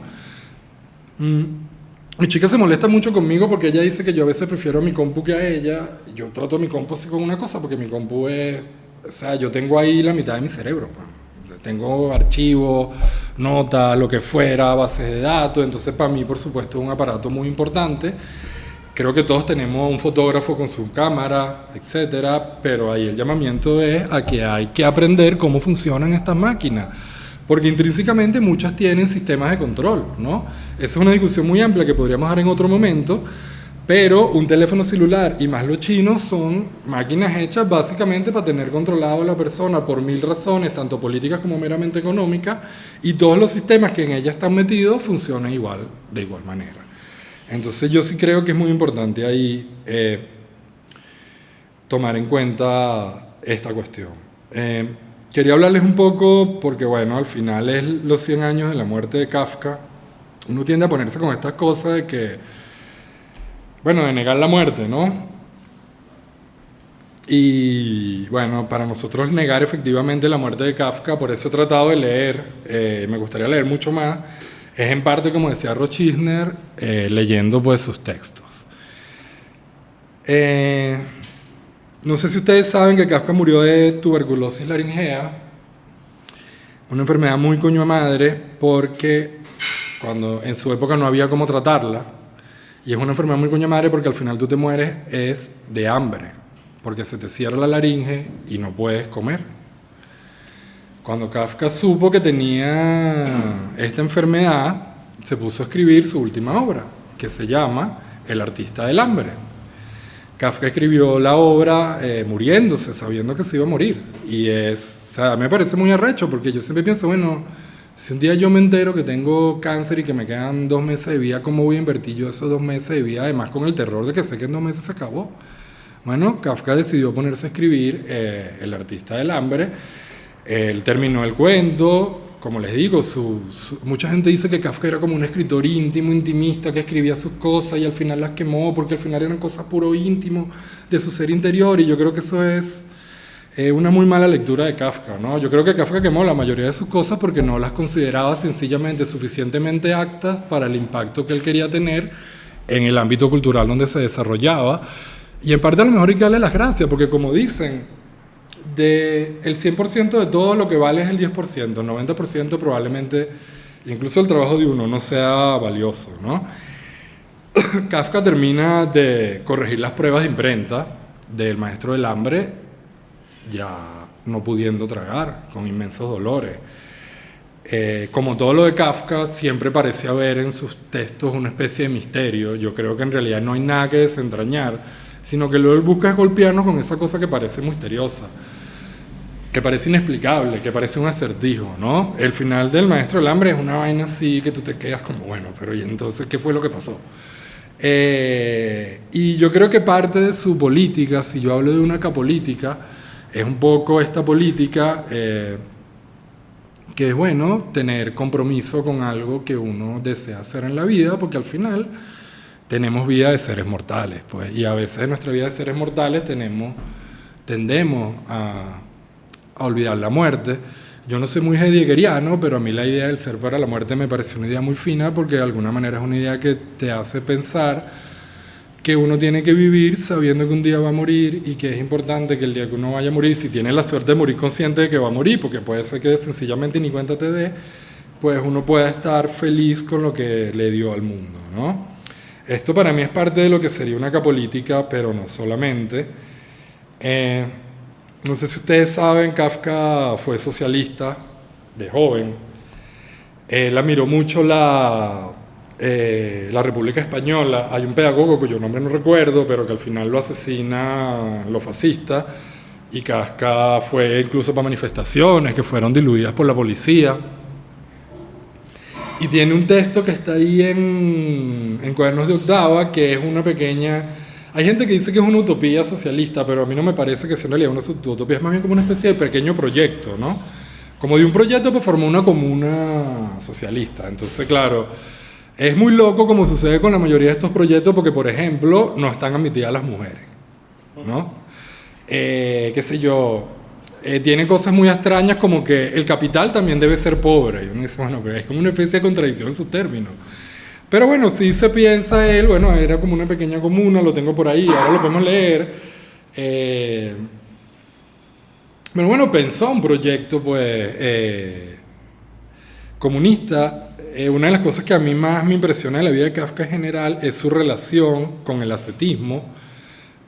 Mi chica se molesta mucho conmigo porque ella dice que yo a veces prefiero a mi compu que a ella. Yo trato a mi compu así con una cosa porque mi compu es... O sea, yo tengo ahí la mitad de mi cerebro. O sea, tengo archivos, notas, lo que fuera, bases de datos. Entonces, para mí, por supuesto, es un aparato muy importante. Creo que todos tenemos un fotógrafo con su cámara, etcétera. Pero ahí el llamamiento es a que hay que aprender cómo funcionan estas máquinas. Porque intrínsecamente muchas tienen sistemas de control, ¿no? Esa es una discusión muy amplia que podríamos dar en otro momento. Pero un teléfono celular y más los chinos son máquinas hechas básicamente para tener controlado a la persona por 1000 razones, tanto políticas como meramente económicas, y todos los sistemas que en ellas están metidos funcionan de igual manera. Entonces yo sí creo que es muy importante ahí tomar en cuenta esta cuestión. Quería hablarles un poco, porque bueno, al final es los 100 años de la muerte de Kafka. Uno tiende a ponerse con estas cosas de que bueno, de negar la muerte, ¿no? Y bueno, para nosotros negar efectivamente la muerte de Kafka, por eso he tratado de leer, me gustaría leer mucho más, es en parte, como decía Rochisner, leyendo pues sus textos. No sé si ustedes saben que Kafka murió de tuberculosis laringea, una enfermedad muy coño de madre, porque cuando en su época no había cómo tratarla. Y es una enfermedad muy coña madre porque al final tú te mueres es de hambre, porque se te cierra la laringe y no puedes comer. Cuando Kafka supo que tenía esta enfermedad, se puso a escribir su última obra, que se llama El artista del hambre. Kafka escribió la obra muriéndose, sabiendo que se iba a morir. Y o sea, me parece muy arrecho, porque yo siempre pienso, bueno, si un día yo me entero que tengo cáncer y que me quedan 2 meses de vida, ¿cómo voy a invertir yo esos 2 meses de vida? Además, con el terror de que sé que en 2 meses se acabó. Bueno, Kafka decidió ponerse a escribir El artista del hambre. Él terminó el cuento. Como les digo, mucha gente dice que Kafka era como un escritor íntimo, intimista, que escribía sus cosas y al final las quemó porque al final eran cosas puro íntimo de su ser interior, y yo creo que eso es una muy mala lectura de Kafka, ¿no? Yo creo que Kafka quemó la mayoría de sus cosas porque no las consideraba sencillamente suficientemente aptas para el impacto que él quería tener en el ámbito cultural donde se desarrollaba, y en parte a lo mejor hay que darle las gracias porque, como dicen, el 100% de todo lo que vale es el 10%, el 90% probablemente incluso el trabajo de uno no sea valioso, ¿no? Kafka termina de corregir las pruebas de imprenta del Maestro del Hambre, ya no pudiendo tragar, con inmensos dolores. Como todo lo de Kafka, siempre parece haber en sus textos una especie de misterio. Yo creo que en realidad no hay nada que desentrañar, sino que luego él busca golpearnos con esa cosa que parece misteriosa, que parece inexplicable, que parece un acertijo, ¿no? El final del Maestro del Hambre es una vaina así que tú te quedas como, bueno, pero ¿y entonces qué fue lo que pasó? Y yo creo que parte de su política, si yo hablo de una capolítica, es un poco esta política que es, bueno, tener compromiso con algo que uno desea hacer en la vida, porque al final tenemos vida de seres mortales, pues, y a veces en nuestra vida de seres mortales tendemos a olvidar la muerte. Yo no soy muy heideggeriano, pero a mí la idea del ser para la muerte me parece una idea muy fina, porque de alguna manera es una idea que te hace pensar que uno tiene que vivir sabiendo que un día va a morir y que es importante que el día que uno vaya a morir, si tiene la suerte de morir consciente de que va a morir, porque puede ser que sencillamente ni cuenta te dé, pues uno pueda estar feliz con lo que le dio al mundo, ¿no? Esto para mí es parte de lo que sería una capolítica, pero no solamente. No sé si ustedes saben, Kafka fue socialista de joven. Él admiró mucho la República Española. Hay un pedagogo cuyo nombre no recuerdo, pero que al final lo asesina los fascistas, y Kafka fue incluso para manifestaciones que fueron diluidas por la policía. Y tiene un texto que está ahí en Cuadernos de Octava, que es una pequeña... Hay gente que dice que es una utopía socialista, pero a mí no me parece que sea en realidad una utopía, es más bien como una especie de pequeño proyecto, ¿no? Como de un proyecto para formar una comuna socialista. Entonces, claro, es muy loco como sucede con la mayoría de estos proyectos, porque, por ejemplo, no están admitidas las mujeres, ¿no? Qué sé yo, tiene cosas muy extrañas como que el capital también debe ser pobre. Y uno dice, bueno, pero es como una especie de contradicción en sus términos. Pero bueno, si se piensa él, bueno, era como una pequeña comuna, lo tengo por ahí, ahora lo podemos leer. Pero bueno, pensó un proyecto, pues, comunista. Una de las cosas que a mí más me impresiona de la vida de Kafka en general es su relación con el ascetismo.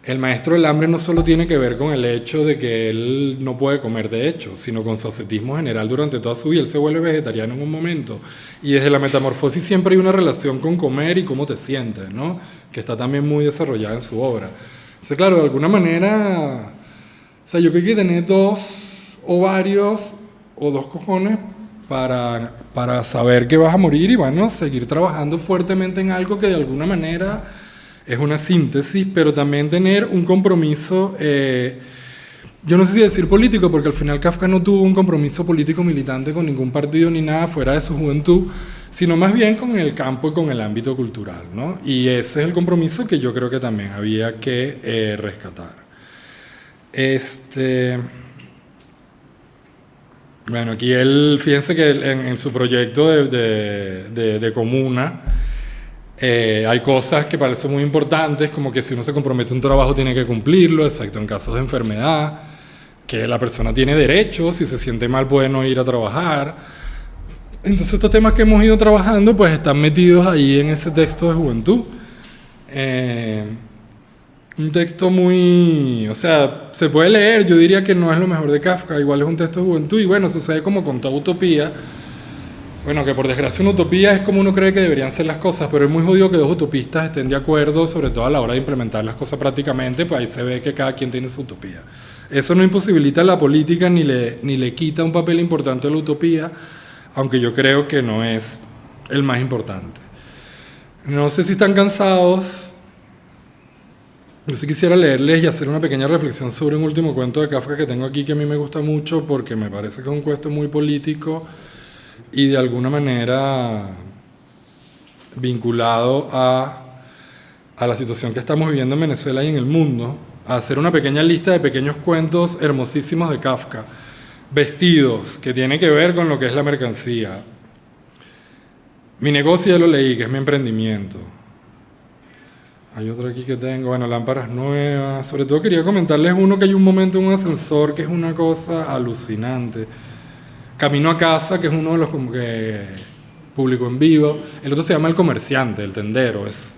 El maestro del hambre no solo tiene que ver con el hecho de que él no puede comer de hecho, sino con su ascetismo general durante toda su vida. Él se vuelve vegetariano en un momento, y desde la metamorfosis siempre hay una relación con comer y cómo te sientes, ¿no? Que está también muy desarrollada en su obra. Entonces, claro, de alguna manera, o sea, yo creo que tener 2 ovarios o 2 cojones para saber que vas a morir y, bueno, seguir trabajando fuertemente en algo que de alguna manera es una síntesis, pero también tener un compromiso, yo no sé si decir político, porque al final Kafka no tuvo un compromiso político militante con ningún partido ni nada fuera de su juventud, sino más bien con el campo y con el ámbito cultural, ¿no? Y ese es el compromiso que yo creo que también había que rescatar. Bueno, aquí él, fíjense que en su proyecto de comuna, hay cosas que parecen muy importantes, como que si uno se compromete a un trabajo tiene que cumplirlo, excepto en casos de enfermedad, que la persona tiene derechos, si se siente mal puede no ir a trabajar. Entonces estos temas que hemos ido trabajando pues están metidos ahí en ese texto de juventud. Un texto muy... o sea, se puede leer, yo diría que no es lo mejor de Kafka, igual es un texto de juventud, y bueno, sucede como con toda utopía. Bueno, que por desgracia una utopía es como uno cree que deberían ser las cosas, pero es muy jodido que 2 utopistas estén de acuerdo, sobre todo a la hora de implementar las cosas prácticamente, pues ahí se ve que cada quien tiene su utopía. Eso no imposibilita la política ni le quita un papel importante a la utopía, aunque yo creo que no es el más importante. No sé si están cansados. Yo sí quisiera leerles y hacer una pequeña reflexión sobre un último cuento de Kafka que tengo aquí, que a mí me gusta mucho porque me parece que es un cuento muy político y de alguna manera vinculado a la situación que estamos viviendo en Venezuela y en el mundo, a hacer una pequeña lista de pequeños cuentos hermosísimos de Kafka, vestidos, que tiene que ver con lo que es la mercancía. Mi negocio ya lo leí, que es mi emprendimiento. Hay otro aquí que tengo, bueno, lámparas nuevas. Sobre todo quería comentarles uno que hay un momento en un ascensor que es una cosa alucinante. Camino a casa, que es uno de los como que publicó en vivo. El otro se llama El Comerciante, El Tendero. Es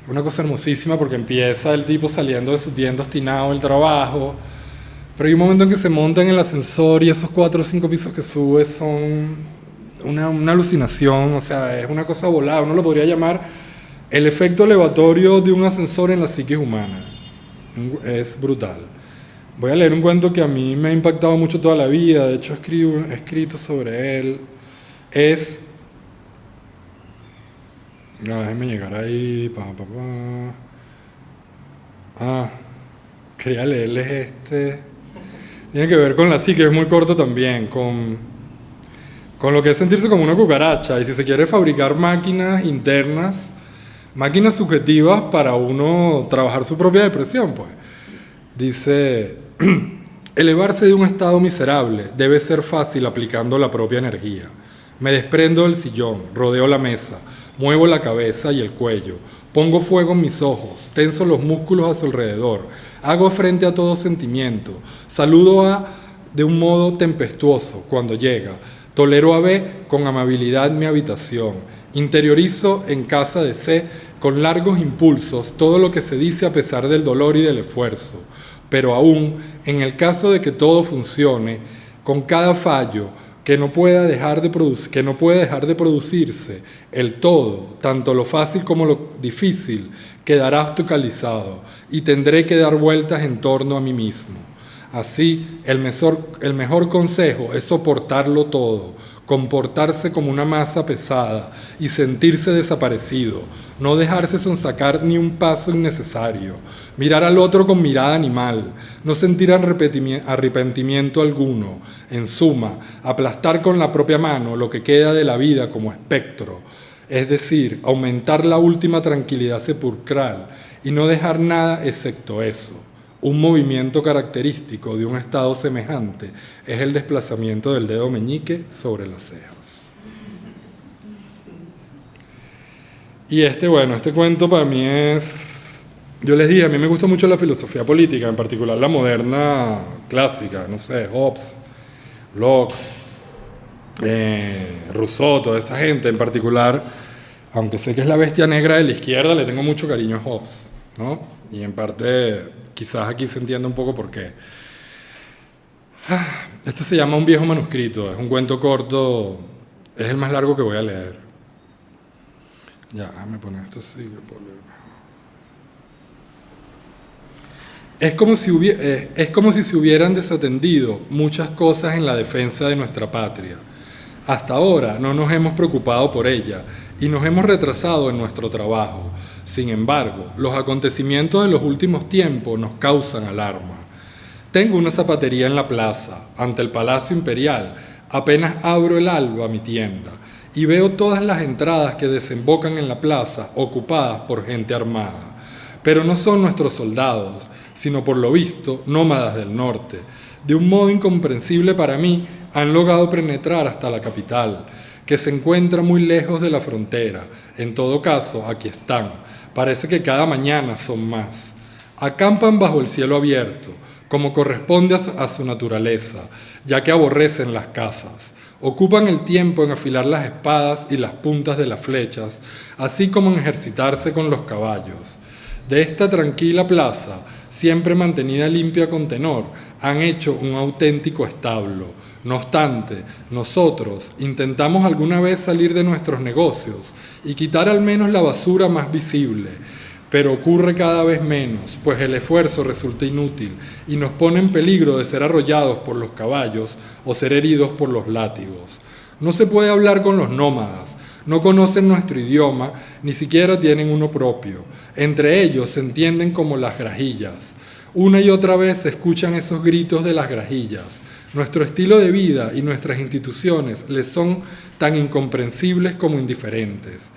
una cosa hermosísima porque empieza el tipo saliendo de su tienda obstinado del trabajo. Pero hay un momento en que se monta en el ascensor y esos 4 o 5 pisos que sube son una alucinación. O sea, es una cosa volada. Uno lo podría llamar el efecto elevatorio de un ascensor en la psique humana. Es brutal. Voy a leer un cuento que a mí me ha impactado mucho toda la vida. De hecho, he escrito sobre él. No, déjenme llegar ahí. Quería leerles este. Tiene que ver con la psique, es muy corto también. Con lo que es sentirse como una cucaracha. Y si se quiere fabricar máquinas internas, máquinas subjetivas para uno trabajar su propia depresión, pues. Dice, elevarse de un estado miserable debe ser fácil aplicando la propia energía. Me desprendo del sillón, rodeo la mesa, muevo la cabeza y el cuello, Pongo fuego en mis ojos, tenso los músculos a su alrededor, hago frente a todo sentimiento, saludo de un modo tempestuoso cuando llega, tolero a B con amabilidad mi habitación, interiorizo en casa de C con largos impulsos todo lo que se dice a pesar del dolor y del esfuerzo, pero aún, en el caso de que todo funcione, con cada fallo, que no puede dejar de producirse, el todo, tanto lo fácil como lo difícil, quedará obstaculizado y tendré que dar vueltas en torno a mí mismo. Así, el mejor consejo es soportarlo todo, comportarse como una masa pesada y sentirse desaparecido, no dejarse sonsacar ni un paso innecesario, mirar al otro con mirada animal, no sentir arrepentimiento alguno, en suma, aplastar con la propia mano lo que queda de la vida como espectro, es decir, aumentar la última tranquilidad sepulcral y no dejar nada excepto eso. Un movimiento característico de un estado semejante es el desplazamiento del dedo meñique sobre las cejas. Y este cuento para mí es... Yo les dije, a mí me gusta mucho la filosofía política, en particular la moderna clásica, no sé, Hobbes, Locke, Rousseau, toda esa gente en particular, aunque sé que es la bestia negra de la izquierda, le tengo mucho cariño a Hobbes, ¿no? Y en parte... Quizás aquí se entienda un poco por qué. Esto se llama Un viejo manuscrito, es un cuento corto, es el más largo que voy a leer. Ya, me pone esto así. Es como si se hubieran desatendido muchas cosas en la defensa de nuestra patria. Hasta ahora no nos hemos preocupado por ella y nos hemos retrasado en nuestro trabajo. Sin embargo, los acontecimientos de los últimos tiempos nos causan alarma. Tengo una zapatería en la plaza, ante el Palacio Imperial. Apenas abro el alba mi tienda y veo todas las entradas que desembocan en la plaza ocupadas por gente armada. Pero no son nuestros soldados, sino por lo visto nómadas del norte. De un modo incomprensible para mí, han logrado penetrar hasta la capital, que se encuentra muy lejos de la frontera. En todo caso, aquí están. Parece que cada mañana son más. Acampan bajo el cielo abierto, como corresponde a su naturaleza, ya que aborrecen las casas. Ocupan el tiempo en afilar las espadas y las puntas de las flechas, así como en ejercitarse con los caballos. De esta tranquila plaza, siempre mantenida limpia con tenor, han hecho un auténtico establo. No obstante, nosotros intentamos alguna vez salir de nuestros negocios y quitar al menos la basura más visible, pero ocurre cada vez menos, pues el esfuerzo resulta inútil y nos pone en peligro de ser arrollados por los caballos o ser heridos por los látigos. No se puede hablar con los nómadas, no conocen nuestro idioma, ni siquiera tienen uno propio. Entre ellos se entienden como las grajillas. Una y otra vez se escuchan esos gritos de las grajillas. Nuestro estilo de vida y nuestras instituciones les son tan incomprensibles como indiferentes.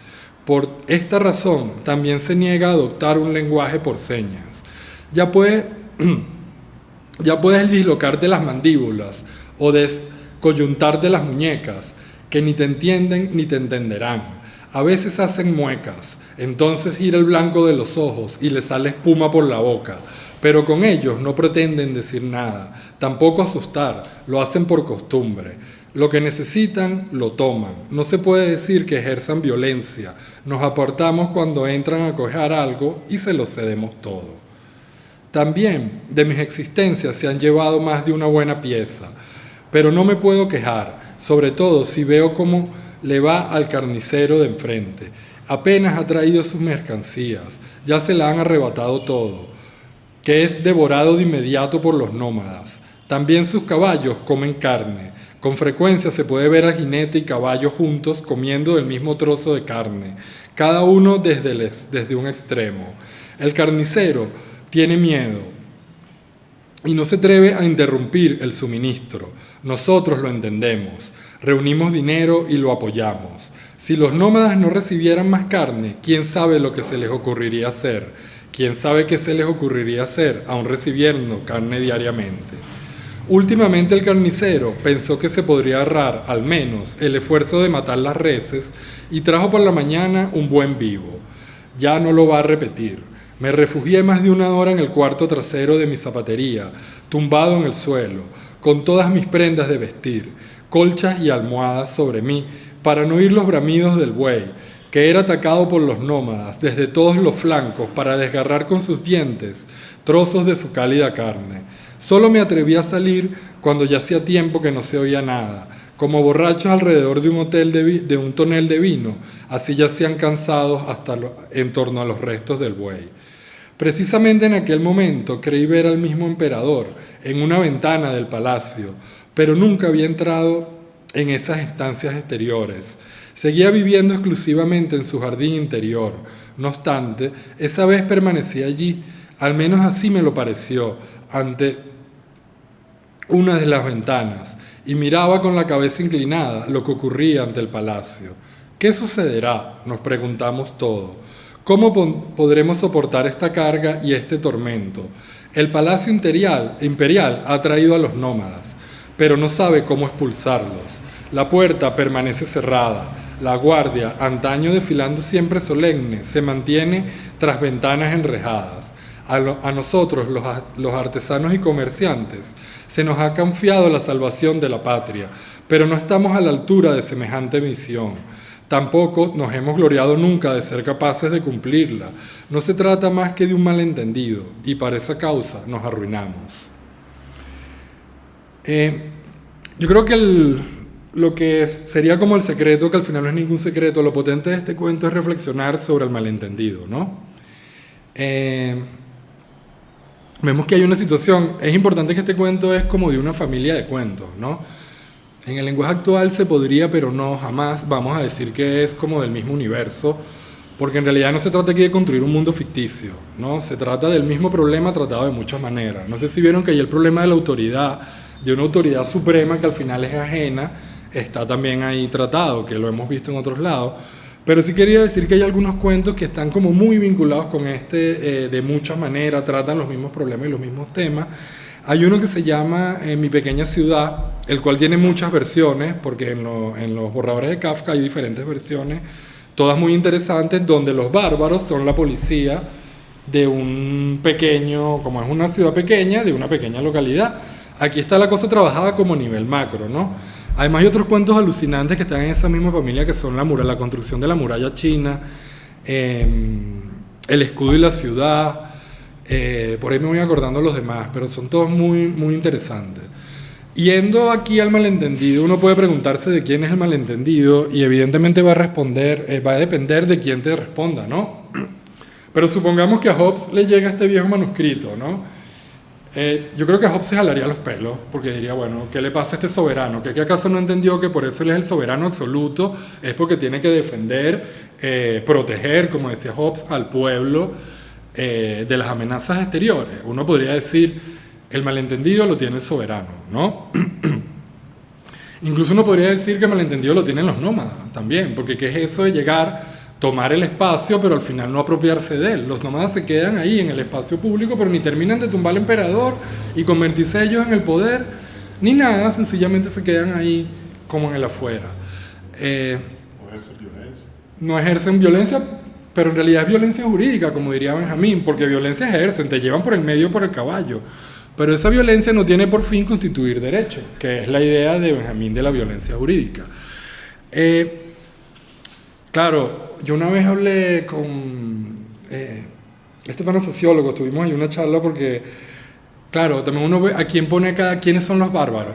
Por esta razón, también se niega a adoptar un lenguaje por señas. Ya puedes dislocarte las mandíbulas o descoyuntarte las muñecas, que ni te entienden ni te entenderán. A veces hacen muecas, entonces gira el blanco de los ojos y les sale espuma por la boca. Pero con ellos no pretenden decir nada, tampoco asustar, lo hacen por costumbre. Lo que necesitan, lo toman. No se puede decir que ejerzan violencia. Nos apartamos cuando entran a coger algo y se lo cedemos todo. También de mis existencias se han llevado más de una buena pieza, pero no me puedo quejar, sobre todo si veo cómo le va al carnicero de enfrente. Apenas ha traído sus mercancías, ya se la han arrebatado todo, que es devorado de inmediato por los nómadas. También sus caballos comen carne. Con frecuencia se puede ver a jinete y caballo juntos comiendo el mismo trozo de carne, cada uno desde un extremo. El carnicero tiene miedo y no se atreve a interrumpir el suministro. Nosotros lo entendemos, reunimos dinero y lo apoyamos. Si los nómadas no recibieran más carne, ¿quién sabe lo que se les ocurriría hacer? ¿Quién sabe qué se les ocurriría hacer, aun recibiendo carne diariamente? Últimamente el carnicero pensó que se podría ahorrar, al menos, el esfuerzo de matar las reses y trajo por la mañana un buen vivo. Ya no lo va a repetir. Me refugié más de una hora en el cuarto trasero de mi zapatería, tumbado en el suelo, con todas mis prendas de vestir, colchas y almohadas sobre mí, para no oír los bramidos del buey, que era atacado por los nómadas desde todos los flancos para desgarrar con sus dientes trozos de su cálida carne. Solo me atreví a salir cuando ya hacía tiempo que no se oía nada, como borrachos alrededor de un de un tonel de vino, así yacían cansados en torno a los restos del buey. Precisamente en aquel momento creí ver al mismo emperador en una ventana del palacio, pero nunca había entrado en esas estancias exteriores. Seguía viviendo exclusivamente en su jardín interior. No obstante, esa vez permanecí allí, al menos así me lo pareció, ante una de las ventanas, y miraba con la cabeza inclinada lo que ocurría ante el palacio. ¿Qué sucederá?, nos preguntamos todos. ¿Cómo podremos soportar esta carga y este tormento? El palacio imperial ha traído a los nómadas, pero no sabe cómo expulsarlos. La puerta permanece cerrada. La guardia, antaño desfilando siempre solemne, se mantiene tras ventanas enrejadas. A nosotros, los artesanos y comerciantes, se nos ha confiado la salvación de la patria, pero no estamos a la altura de semejante misión. Tampoco nos hemos gloriado nunca de ser capaces de cumplirla. No se trata más que de un malentendido, y para esa causa nos arruinamos. Yo creo que lo que sería como el secreto, que al final no es ningún secreto, lo potente de este cuento es reflexionar sobre el malentendido, ¿no? Vemos que hay una situación, es importante que este cuento es como de una familia de cuentos, ¿no? En el lenguaje actual se podría, pero no, jamás vamos a decir que es como del mismo universo, porque en realidad no se trata aquí de construir un mundo ficticio, ¿no? Se trata del mismo problema tratado de muchas maneras. No sé si vieron que hay el problema de la autoridad, de una autoridad suprema que al final es ajena, está también ahí tratado, que lo hemos visto en otros lados. Pero sí quería decir que hay algunos cuentos que están como muy vinculados con de muchas maneras, tratan los mismos problemas y los mismos temas. Hay uno que se llama Mi pequeña ciudad, el cual tiene muchas versiones, porque en los borradores de Kafka hay diferentes versiones, todas muy interesantes, donde los bárbaros son la policía de un pequeño, como es una ciudad pequeña, de una pequeña localidad. Aquí está la cosa trabajada como nivel macro, ¿no? Además hay otros cuentos alucinantes que están en esa misma familia, que son la construcción de la muralla china, el escudo y la ciudad. Por ahí me voy acordando los demás, pero son todos muy, muy interesantes. Yendo aquí al malentendido, uno puede preguntarse de quién es el malentendido y evidentemente va a depender de quién te responda, ¿no? Pero supongamos que a Hobbes le llega este viejo manuscrito, ¿no? Yo creo que a Hobbes se jalaría los pelos, porque diría, bueno, ¿qué le pasa a este soberano? ¿Que acaso no entendió que por eso él es el soberano absoluto? Es porque tiene que defender, proteger, como decía Hobbes, al pueblo de las amenazas exteriores. Uno podría decir, el malentendido lo tiene el soberano, ¿no? Incluso uno podría decir que el malentendido lo tienen los nómadas también, porque ¿qué es eso de llegar, tomar el espacio, pero al final no apropiarse de él? Los nómadas se quedan ahí en el espacio público, pero ni terminan de tumbar al emperador y convertirse ellos en el poder, ni nada, sencillamente se quedan ahí como en el afuera. No ejercen violencia. No ejercen violencia, pero en realidad es violencia jurídica, como diría Benjamín, porque violencia ejercen, te llevan por el medio por el caballo. Pero esa violencia no tiene por fin constituir derecho, que es la idea de Benjamín de la violencia jurídica. Claro, yo una vez hablé con este pana sociólogo, estuvimos ahí una charla porque, claro, también uno ve a quién pone acá, quiénes son los bárbaros.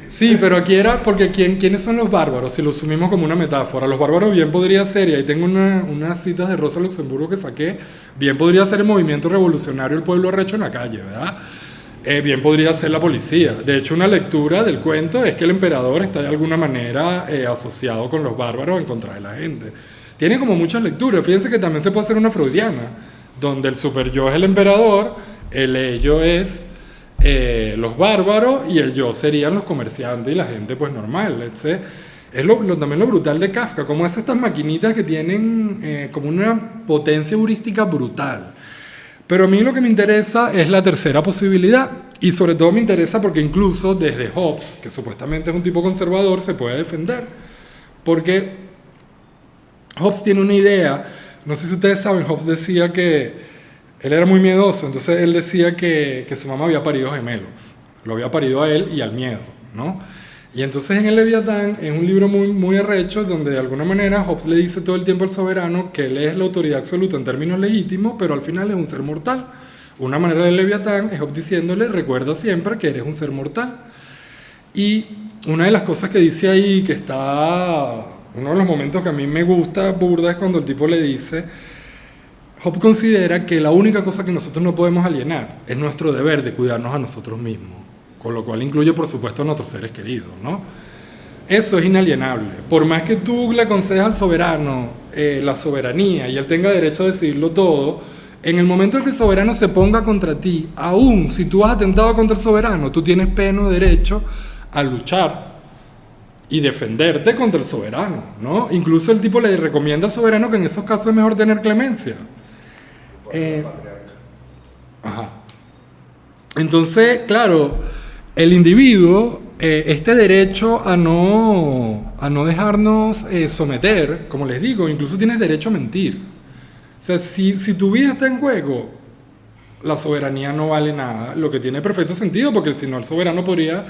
Sí, pero aquí era porque ¿quiénes son los bárbaros? Si lo asumimos como una metáfora. Los bárbaros bien podría ser, y ahí tengo unas citas de Rosa Luxemburgo que saqué, bien podría ser el movimiento revolucionario del pueblo arrecho en la calle, ¿verdad? Bien podría ser la policía. De hecho, una lectura del cuento es que el emperador está de alguna manera asociado con los bárbaros en contra de la gente. Tiene como muchas lecturas. Fíjense que también se puede hacer una freudiana, donde el super-yo es el emperador, el ello es los bárbaros y el yo serían los comerciantes y la gente pues normal. Es también lo brutal de Kafka, como es estas maquinitas que tienen como una potencia heurística brutal. Pero a mí lo que me interesa es la tercera posibilidad, y sobre todo me interesa porque incluso desde Hobbes, que supuestamente es un tipo conservador, se puede defender, porque Hobbes tiene una idea, no sé si ustedes saben, Hobbes decía que él era muy miedoso, entonces él decía que su mamá había parido gemelos, lo había parido a él y al miedo, ¿no? Y entonces en el Leviatán es un libro muy, muy arrecho donde de alguna manera Hobbes le dice todo el tiempo al soberano que él es la autoridad absoluta en términos legítimos, pero al final es un ser mortal. Una manera del Leviatán es Hobbes diciéndole, recuerda siempre que eres un ser mortal. Y una de las cosas que dice ahí, que está, uno de los momentos que a mí me gusta burda, es cuando el tipo le dice, Hobbes considera que la única cosa que nosotros no podemos alienar es nuestro deber de cuidarnos a nosotros mismos, con lo cual incluye por supuesto a nuestros seres queridos, ¿no? Eso es inalienable. Por más que tú le concedas al soberano la soberanía y él tenga derecho a decidirlo todo, en el momento en que el soberano se ponga contra ti, aún si tú has atentado contra el soberano, tú tienes pleno derecho a luchar y defenderte contra el soberano, ¿no? Incluso el tipo le recomienda al soberano que en esos casos es mejor tener clemencia. Ajá. Entonces, claro, el individuo, este derecho a no dejarnos someter, como les digo, incluso tienes derecho a mentir. O sea, si tu vida está en juego, la soberanía no vale nada, lo que tiene perfecto sentido, porque si no el soberano podría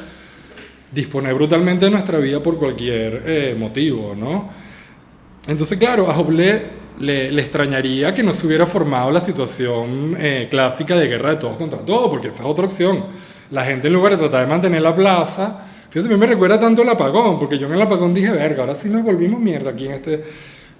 disponer brutalmente de nuestra vida por cualquier motivo, ¿no? Entonces, claro, a Hobbes le extrañaría que no se hubiera formado la situación clásica de guerra de todos contra todos, porque esa es otra opción. La gente, en lugar de tratar de mantener la plaza, fíjate, a mí me recuerda tanto el apagón, porque yo en el apagón dije, verga, ahora sí nos volvimos mierda aquí en este...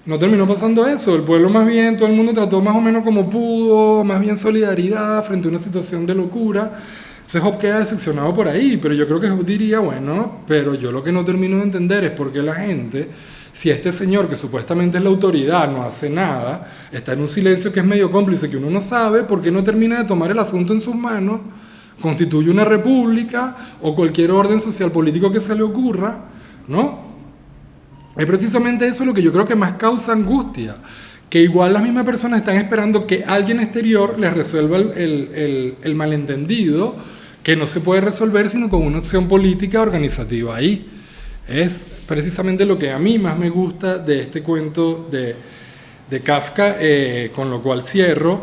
No terminó pasando eso, el pueblo más bien, todo el mundo trató más o menos como pudo, más bien solidaridad frente a una situación de locura. Entonces Hobbes queda decepcionado por ahí, pero yo creo que Hobbes diría, bueno, pero yo lo que no termino de entender es por qué la gente, si este señor que supuestamente es la autoridad no hace nada, está en un silencio que es medio cómplice, que uno no sabe, ¿por qué no termina de tomar el asunto en sus manos, constituye una república o cualquier orden social político que se le ocurra, ¿no? Es precisamente eso lo que yo creo que más causa angustia, que igual las mismas personas están esperando que alguien exterior les resuelva el malentendido, que no se puede resolver sino con una acción política organizativa ahí. Es precisamente lo que a mí más me gusta de este cuento de Kafka, con lo cual cierro.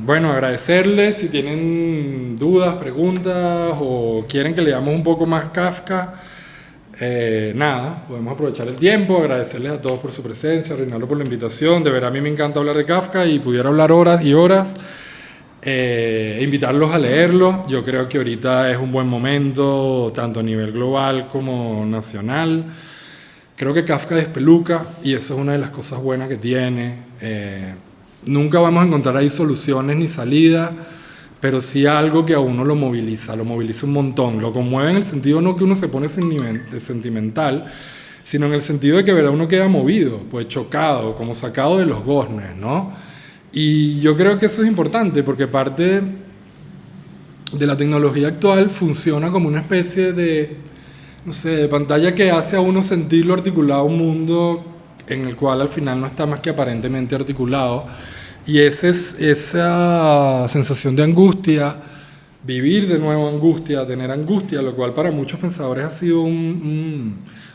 Bueno, agradecerles si tienen dudas, preguntas o quieren que leamos un poco más Kafka. Nada, podemos aprovechar el tiempo, agradecerles a todos por su presencia, Reinaldo por la invitación. De verdad a mí me encanta hablar de Kafka y pudiera hablar horas y horas. Invitarlos a leerlo. Yo creo que ahorita es un buen momento, tanto a nivel global como nacional. Creo que Kafka despeluca y eso es una de las cosas buenas que tiene. Nunca vamos a encontrar ahí soluciones ni salidas, pero sí algo que a uno lo moviliza un montón, lo conmueve en el sentido no que uno se pone sentimental, sino en el sentido de que verdad uno queda movido, pues chocado, como sacado de los goznes, ¿no? Y yo creo que eso es importante porque parte de la tecnología actual funciona como una especie de, no sé, de pantalla que hace a uno sentirlo articulado a un mundo en el cual al final no está más que aparentemente articulado. Y esa sensación de angustia, vivir de nuevo angustia, tener angustia, lo cual para muchos pensadores ha sido o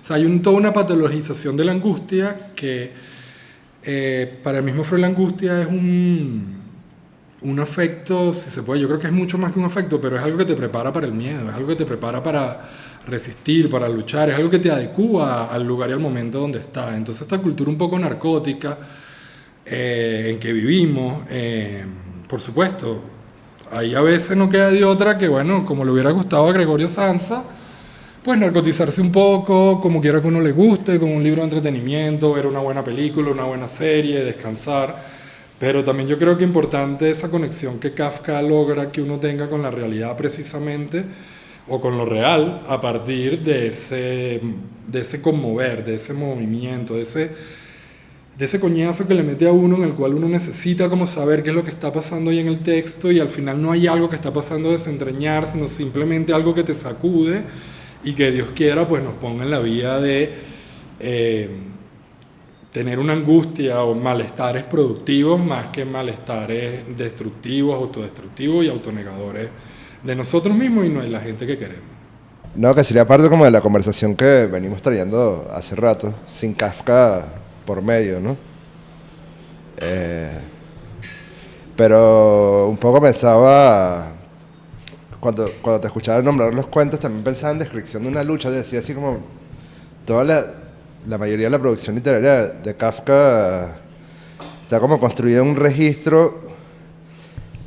sea, hay toda una patologización de la angustia que para el mismo Freud la angustia es un afecto, si se puede, yo creo que es mucho más que un afecto, pero es algo que te prepara para el miedo, es algo que te prepara para resistir, para luchar, es algo que te adecúa al lugar y al momento donde estás. Entonces esta cultura un poco narcótica, en que vivimos, por supuesto, ahí a veces no queda de otra que, bueno, como le hubiera gustado a Gregorio Samsa, pues narcotizarse un poco, como quiera que uno le guste, con un libro de entretenimiento, ver una buena película, una buena serie, descansar, pero también yo creo que es importante esa conexión que Kafka logra que uno tenga con la realidad precisamente, o con lo real, a partir de ese conmover, de ese movimiento, de ese coñazo que le mete a uno en el cual uno necesita como saber qué es lo que está pasando ahí en el texto y al final no hay algo que está pasando desentrañar, sino simplemente algo que te sacude y que Dios quiera pues nos ponga en la vía de tener una angustia o malestares productivos más que malestares destructivos, autodestructivos y autonegadores de nosotros mismos y no de la gente que queremos. No, que sería parte como de la conversación que venimos trayendo hace rato. Sin Kafka por medio, ¿no? Pero un poco pensaba, cuando te escuchaba nombrar los cuentos, también pensaba en descripción de una lucha, decía así como, toda la mayoría de la producción literaria de Kafka está como construida en un registro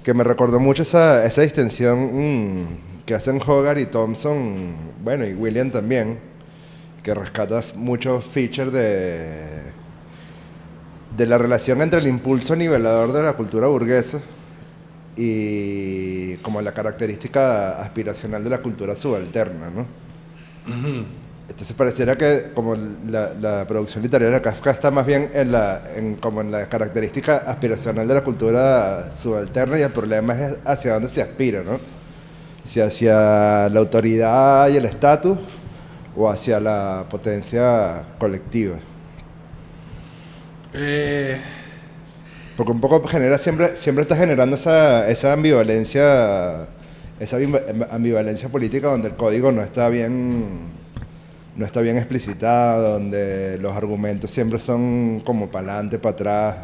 que me recordó mucho esa distinción que hacen Hogarth y Thompson, bueno, y William también, que rescata muchos features de la relación entre el impulso nivelador de la cultura burguesa y como la característica aspiracional de la cultura subalterna, ¿no? Entonces pareciera que como la producción literaria de Kafka está más bien como en la característica aspiracional de la cultura subalterna, y el problema es hacia dónde se aspira, ¿no? Si hacia la autoridad y el estatus o hacia la potencia colectiva. Porque un poco siempre está generando esa ambivalencia política, donde el código no está bien explicitado, donde los argumentos siempre son como para adelante, para atrás,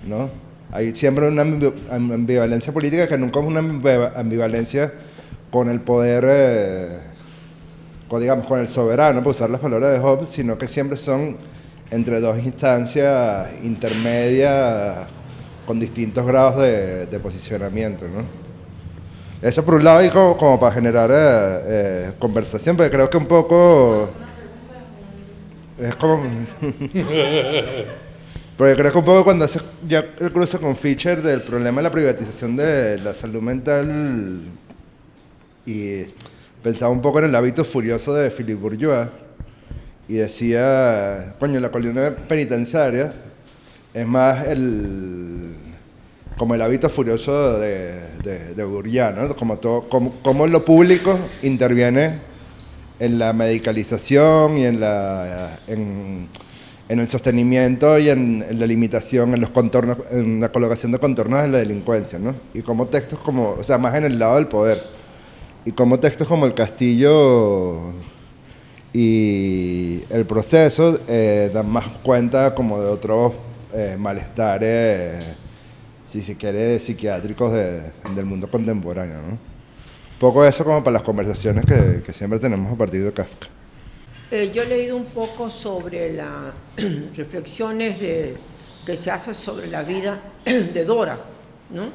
¿no? Hay siempre una ambivalencia política que nunca es una ambivalencia con el poder, con el soberano, para usar las palabras de Hobbes, sino que siempre son entre dos instancias intermedias con distintos grados de posicionamiento, ¿no? Eso por un lado, y como para generar conversación, porque creo que un poco es como porque creo que un poco cuando haces ya el cruce con Fischer del problema de la privatización de la salud mental, y pensaba un poco en el hábito furioso de Philippe Bourdieu, y decía, coño, la columna penitenciaria es más como el hábito furioso de Bourdieu, ¿no? Como lo público interviene en la medicalización y en el sostenimiento y en la limitación, en los contornos, en la colocación de contornos de la delincuencia, ¿no? Y como textos o sea, más en el lado del poder, y como textos como El Castillo y El Proceso dan más cuenta como de otros malestares, si se quiere, psiquiátricos del mundo contemporáneo, ¿no? Un poco eso como para las conversaciones que siempre tenemos a partir de Kafka. Yo he leído un poco sobre las reflexiones que se hacen sobre la vida de Dora, ¿no?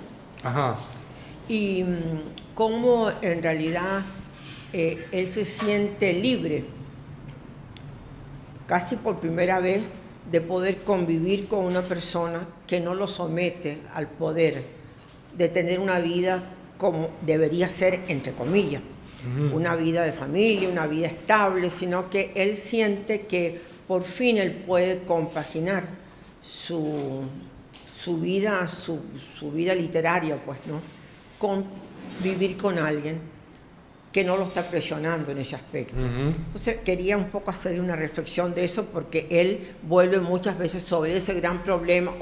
Ajá. Y cómo en realidad él se siente libre, casi por primera vez, de poder convivir con una persona que no lo somete al poder, de tener una vida como debería ser, entre comillas, una vida de familia, una vida estable, sino que él siente que por fin él puede compaginar su vida literaria, pues, ¿no?, con vivir con alguien que no lo está presionando en ese aspecto. Entonces quería un poco hacer una reflexión de eso, porque él vuelve muchas veces sobre ese gran problema,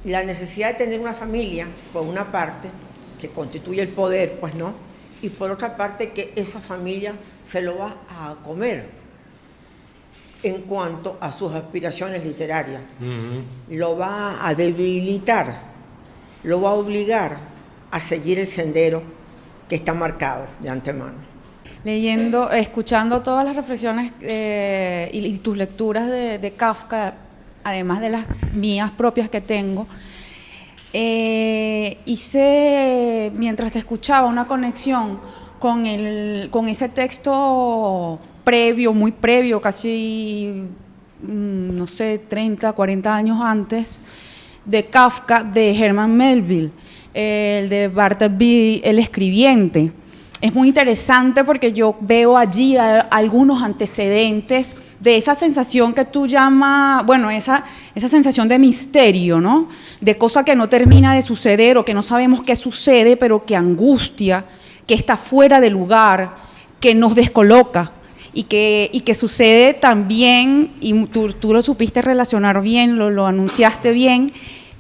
la necesidad de tener una familia, por una parte, que constituye el poder, pues, ¿no?, y por otra parte que esa familia se lo va a comer en cuanto a sus aspiraciones literarias. Lo va a debilitar, lo va a obligar a seguir el sendero que está marcado de antemano. Escuchando todas las reflexiones y tus lecturas de Kafka, además de las mías propias que tengo, hice, mientras te escuchaba, una conexión con ese texto previo, muy previo, casi, no sé, 30, 40 años antes, de Kafka, de Herman Melville, el de Bartleby, El Escribiente. Es muy interesante porque yo veo allí algunos antecedentes de esa sensación que tú llamas, bueno, esa sensación de misterio, ¿no?, de cosa que no termina de suceder o que no sabemos qué sucede, pero que angustia, que está fuera de lugar, que nos descoloca y que sucede también, y tú lo supiste relacionar bien, lo anunciaste bien,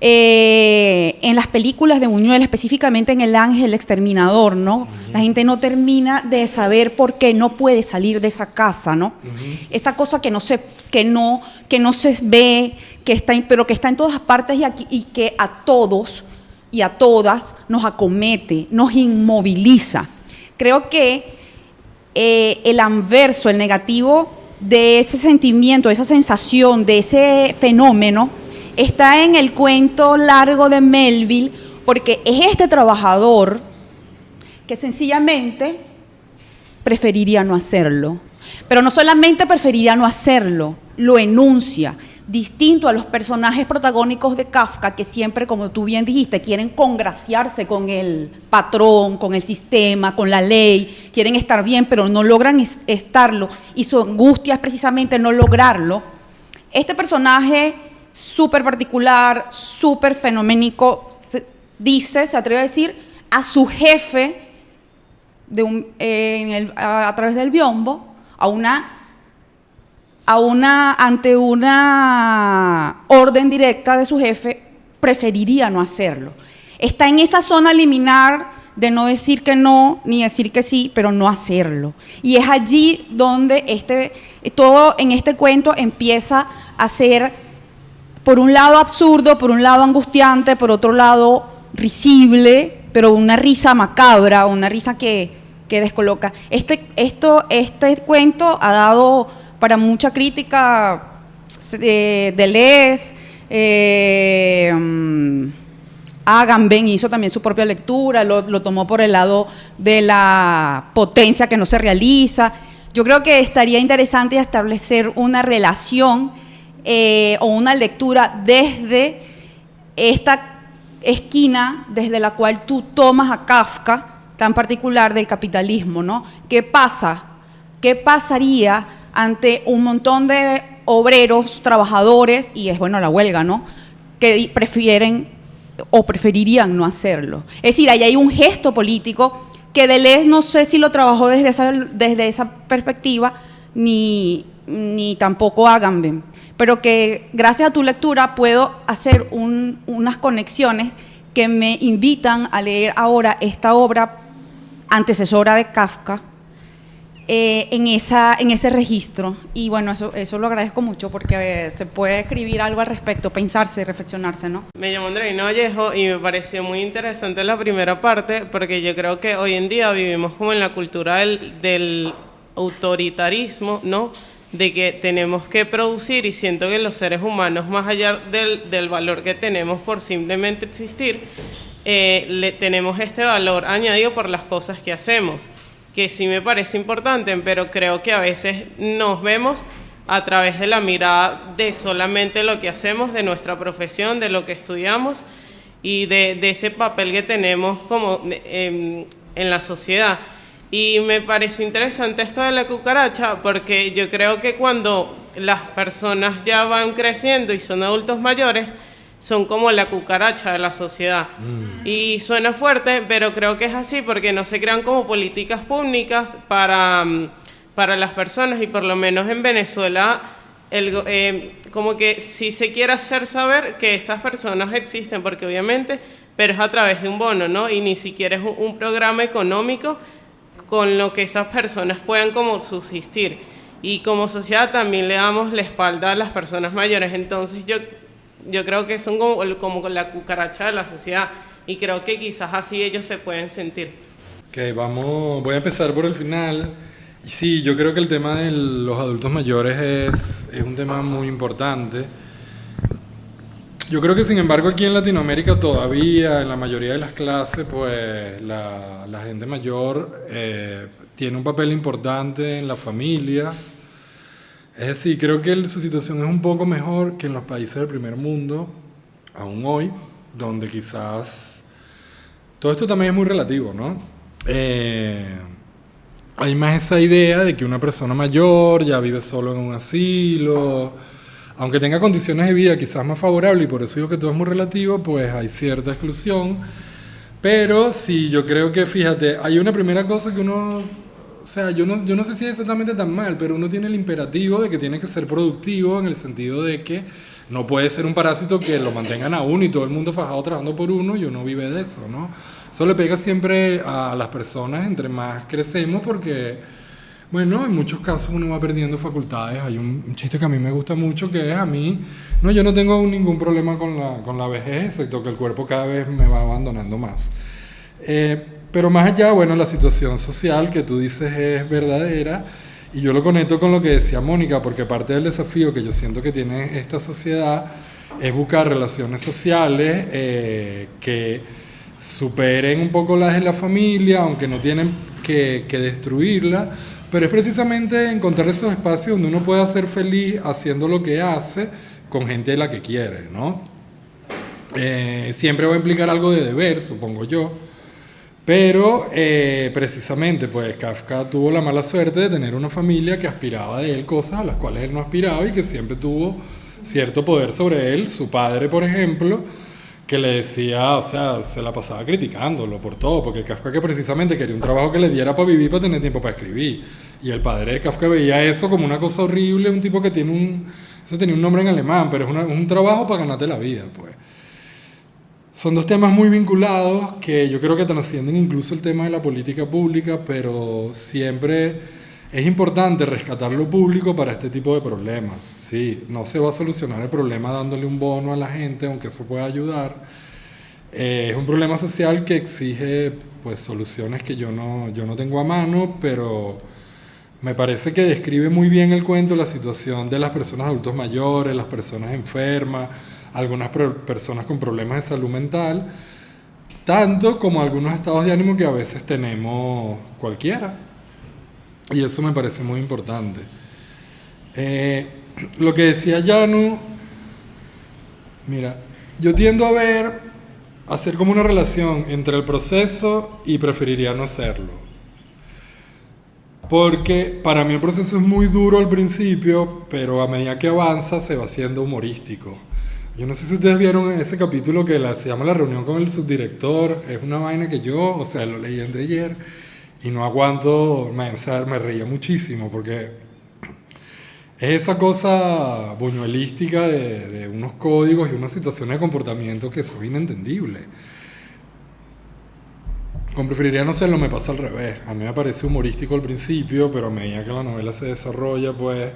En las películas de Buñuel, específicamente en El Ángel el Exterminador, ¿no? La gente no termina de saber por qué no puede salir de esa casa, ¿no? Esa cosa que no se ve, pero que está en todas partes y que a todos y a todas nos acomete, nos inmoviliza. Creo que el anverso, el negativo de ese sentimiento, de esa sensación, de ese fenómeno, está en el cuento largo de Melville, porque es este trabajador que sencillamente preferiría no hacerlo. Pero no solamente preferiría no hacerlo, lo enuncia, distinto a los personajes protagónicos de Kafka, que siempre, como tú bien dijiste, quieren congraciarse con el patrón, con el sistema, con la ley, quieren estar bien, pero no logran estarlo, y su angustia es precisamente no lograrlo. Este personaje súper particular, súper fenoménico, se atreve a decir a su jefe a través del biombo, ante una orden directa de su jefe, preferiría no hacerlo. Está en esa zona liminar de no decir que no, ni decir que sí, pero no hacerlo. Y es allí donde todo en este cuento empieza a ser, por un lado absurdo, por un lado angustiante, por otro lado risible, pero una risa macabra, una risa que descoloca. Este cuento ha dado para mucha crítica. Deleuze, Agamben hizo también su propia lectura, lo tomó por el lado de la potencia que no se realiza. Yo creo que estaría interesante establecer una relación o una lectura desde esta esquina desde la cual tú tomas a Kafka, tan particular del capitalismo, ¿no? ¿Qué pasa? ¿Qué pasaría ante un montón de obreros, trabajadores, y es bueno la huelga, ¿no?, que prefieren o preferirían no hacerlo? Es decir, ahí hay un gesto político que Deleuze no sé si lo trabajó desde esa perspectiva, ni tampoco Agamben, pero que gracias a tu lectura puedo hacer unas conexiones que me invitan a leer ahora esta obra antecesora de Kafka en ese registro. Y bueno, eso lo agradezco mucho porque se puede escribir algo al respecto, pensarse, reflexionarse, ¿no? Me llamo Andreina Vallejo y me pareció muy interesante la primera parte porque yo creo que hoy en día vivimos como en la cultura del autoritarismo, ¿no?, de que tenemos que producir, y siento que los seres humanos, más allá del valor que tenemos por simplemente existir, tenemos este valor añadido por las cosas que hacemos, que sí me parece importante, pero creo que a veces nos vemos a través de la mirada de solamente lo que hacemos, de nuestra profesión, de lo que estudiamos y de ese papel que tenemos como en la sociedad. Y me pareció interesante esto de la cucaracha, porque yo creo que cuando las personas ya van creciendo y son adultos mayores, son como la cucaracha de la sociedad. Y suena fuerte, pero creo que es así, porque no se crean como políticas públicas para las personas, y por lo menos en Venezuela, como que sí se quiere hacer saber que esas personas existen, porque obviamente, pero es a través de un bono, ¿no? Y ni siquiera es un programa económico con lo que esas personas puedan como subsistir. Y como sociedad también le damos la espalda a las personas mayores. Entonces yo creo que son como la cucaracha de la sociedad, y creo que quizás así ellos se pueden sentir. Ok, voy a empezar por el final. Y sí, yo creo que el tema de los adultos mayores es un tema muy importante. Yo creo que, sin embargo, aquí en Latinoamérica todavía, en la mayoría de las clases, pues la gente mayor tiene un papel importante en la familia. Es decir, creo que su situación es un poco mejor que en los países del primer mundo, aún hoy, donde quizás todo esto también es muy relativo, ¿no? Hay más esa idea de que una persona mayor ya vive solo en un asilo, aunque tenga condiciones de vida quizás más favorables, y por eso digo que todo es muy relativo, pues hay cierta exclusión. Pero sí, yo creo que, fíjate, hay una primera cosa que uno, o sea, yo no sé si es exactamente tan mal, pero uno tiene el imperativo de que tiene que ser productivo, en el sentido de que No puede ser un parásito que lo mantengan a uno y todo el mundo fajado trabajando por uno y uno vive de eso, ¿no? Eso le pega siempre a las personas entre más crecemos porque, bueno, en muchos casos uno va perdiendo facultades. Hay un chiste que a mí me gusta mucho que es a mí, no, yo no tengo ningún problema con la vejez, excepto que el cuerpo cada vez me va abandonando más. Pero más allá, bueno, la situación social que tú dices es verdadera. Y yo lo conecto con lo que decía Mónica, porque parte del desafío que yo siento que tiene esta sociedad es buscar relaciones sociales que superen un poco las de la familia, aunque no tienen que destruirla, pero es precisamente encontrar esos espacios donde uno pueda ser feliz haciendo lo que hace con gente a la que quiere, ¿no? Siempre va a implicar algo de deber, supongo yo. Pero precisamente pues Kafka tuvo la mala suerte de tener una familia que aspiraba de él cosas a las cuales él no aspiraba y que siempre tuvo cierto poder sobre él. Su padre, por ejemplo, que le decía, o sea, se la pasaba criticándolo por todo, porque Kafka que precisamente quería un trabajo que le diera para vivir, para tener tiempo para escribir. Y el padre de Kafka veía eso como una cosa horrible, un tipo que tiene eso tenía un nombre en alemán, pero es un trabajo para ganarte la vida, pues. Son dos temas muy vinculados que yo creo que trascienden incluso el tema de la política pública, pero siempre es importante rescatar lo público para este tipo de problemas. Sí, no se va a solucionar el problema dándole un bono a la gente, aunque eso pueda ayudar. Es un problema social que exige pues, soluciones que yo no tengo a mano, pero me parece que describe muy bien el cuento la situación de las personas adultos mayores, las personas enfermas, algunas personas con problemas de salud mental, tanto como algunos estados de ánimo que a veces tenemos cualquiera. Y eso me parece muy importante. Lo que decía Yanu, mira, yo tiendo a hacer como una relación entre el proceso y preferiría no hacerlo. Porque para mí el proceso es muy duro al principio, pero a medida que avanza se va haciendo humorístico. Yo no sé si ustedes vieron ese capítulo que se llama La reunión con el subdirector. Es una vaina que yo, o sea, lo leí antes de ayer y no aguanto, o sea, me reía muchísimo porque es esa cosa buñuelística de unos códigos y unas situaciones de comportamiento que son inentendibles. Con preferiría no hacerlo me pasa al revés. A mí me parece humorístico al principio, pero a medida que la novela se desarrolla, pues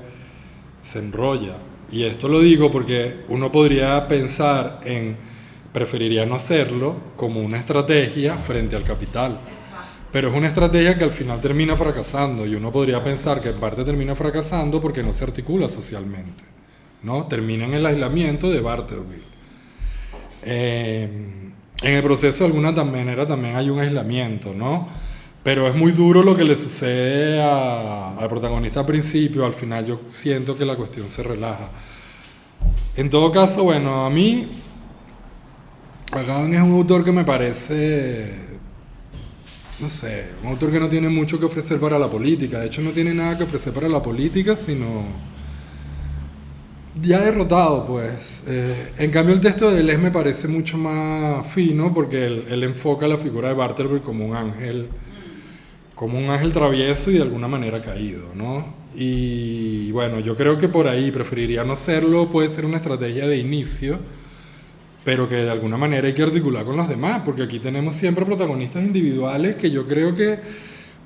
se enrolla. Y esto lo digo porque uno podría pensar en preferiría no hacerlo como una estrategia frente al capital. Pero es una estrategia que al final termina fracasando y uno podría pensar que en parte termina fracasando porque no se articula socialmente, ¿no? Termina en el aislamiento de Barterville. En el proceso de alguna manera también hay un aislamiento, ¿no? Pero es muy duro lo que le sucede al protagonista al principio. Al final yo siento que la cuestión se relaja. En todo caso, bueno, a mí Agaban es un autor que me parece, no sé, un autor que no tiene mucho que ofrecer para la política. De hecho, no tiene nada que ofrecer para la política, sino ya derrotado, pues. En cambio, el texto de Deleuze me parece mucho más fino porque él enfoca la figura de Bartleby como un ángel travieso y de alguna manera caído, ¿no? Y bueno, yo creo que por ahí preferiría no hacerlo, puede ser una estrategia de inicio, pero que de alguna manera hay que articular con los demás, porque aquí tenemos siempre protagonistas individuales que yo creo que,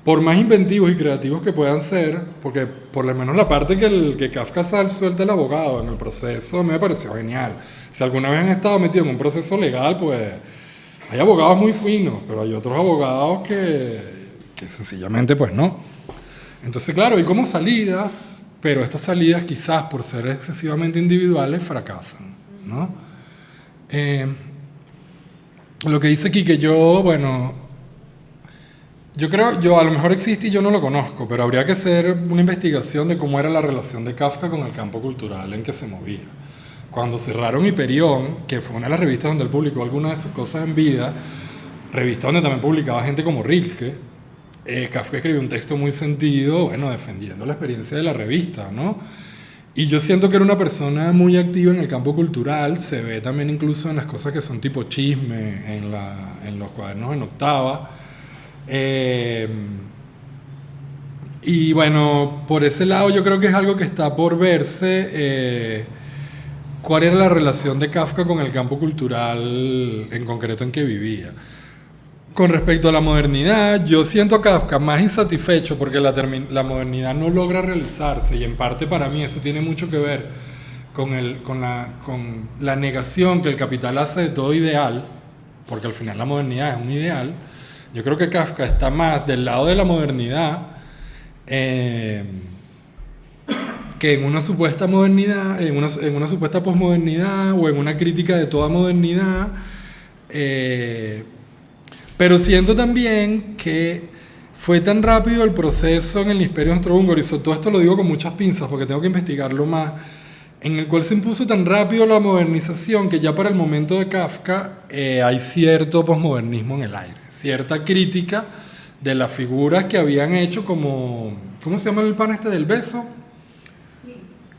por más inventivos y creativos que puedan ser, porque por lo menos la parte que Kafka suelta el abogado en el proceso me pareció genial. Si alguna vez han estado metidos en un proceso legal, pues hay abogados muy finos, pero hay otros abogados que sencillamente pues no. Entonces claro, hay como salidas, pero estas salidas quizás por ser excesivamente individuales fracasan, ¿no? Lo que dice aquí que yo creo, a lo mejor existe y yo no lo conozco, pero habría que hacer una investigación de cómo era la relación de Kafka con el campo cultural en que se movía. Cuando cerraron Hiperión, que fue una de las revistas donde él publicó algunas de sus cosas en vida, revista donde también publicaba gente como Rilke, Kafka escribió un texto muy sentido, bueno, defendiendo la experiencia de la revista, ¿no? Y yo siento que era una persona muy activa en el campo cultural, se ve también incluso en las cosas que son tipo chisme, en los cuadernos en octava. Y bueno, por ese lado yo creo que es algo que está por verse. cuál era la relación de Kafka con el campo cultural en concreto en que vivía. Con respecto a la modernidad, yo siento a Kafka más insatisfecho porque la modernidad no logra realizarse, y en parte para mí esto tiene mucho que ver con la negación que el capital hace de todo ideal, porque al final la modernidad es un ideal. Yo creo que Kafka está más del lado de la modernidad que en una supuesta modernidad, en una supuesta posmodernidad o en una crítica de toda modernidad. Pero siento también que fue tan rápido el proceso en el Imperio Austrohúngaro, y sobre todo esto lo digo con muchas pinzas porque tengo que investigarlo más, en el cual se impuso tan rápido la modernización que ya para el momento de Kafka hay cierto posmodernismo en el aire, cierta crítica de las figuras que habían hecho como... ¿Cómo se llama el pan este del beso?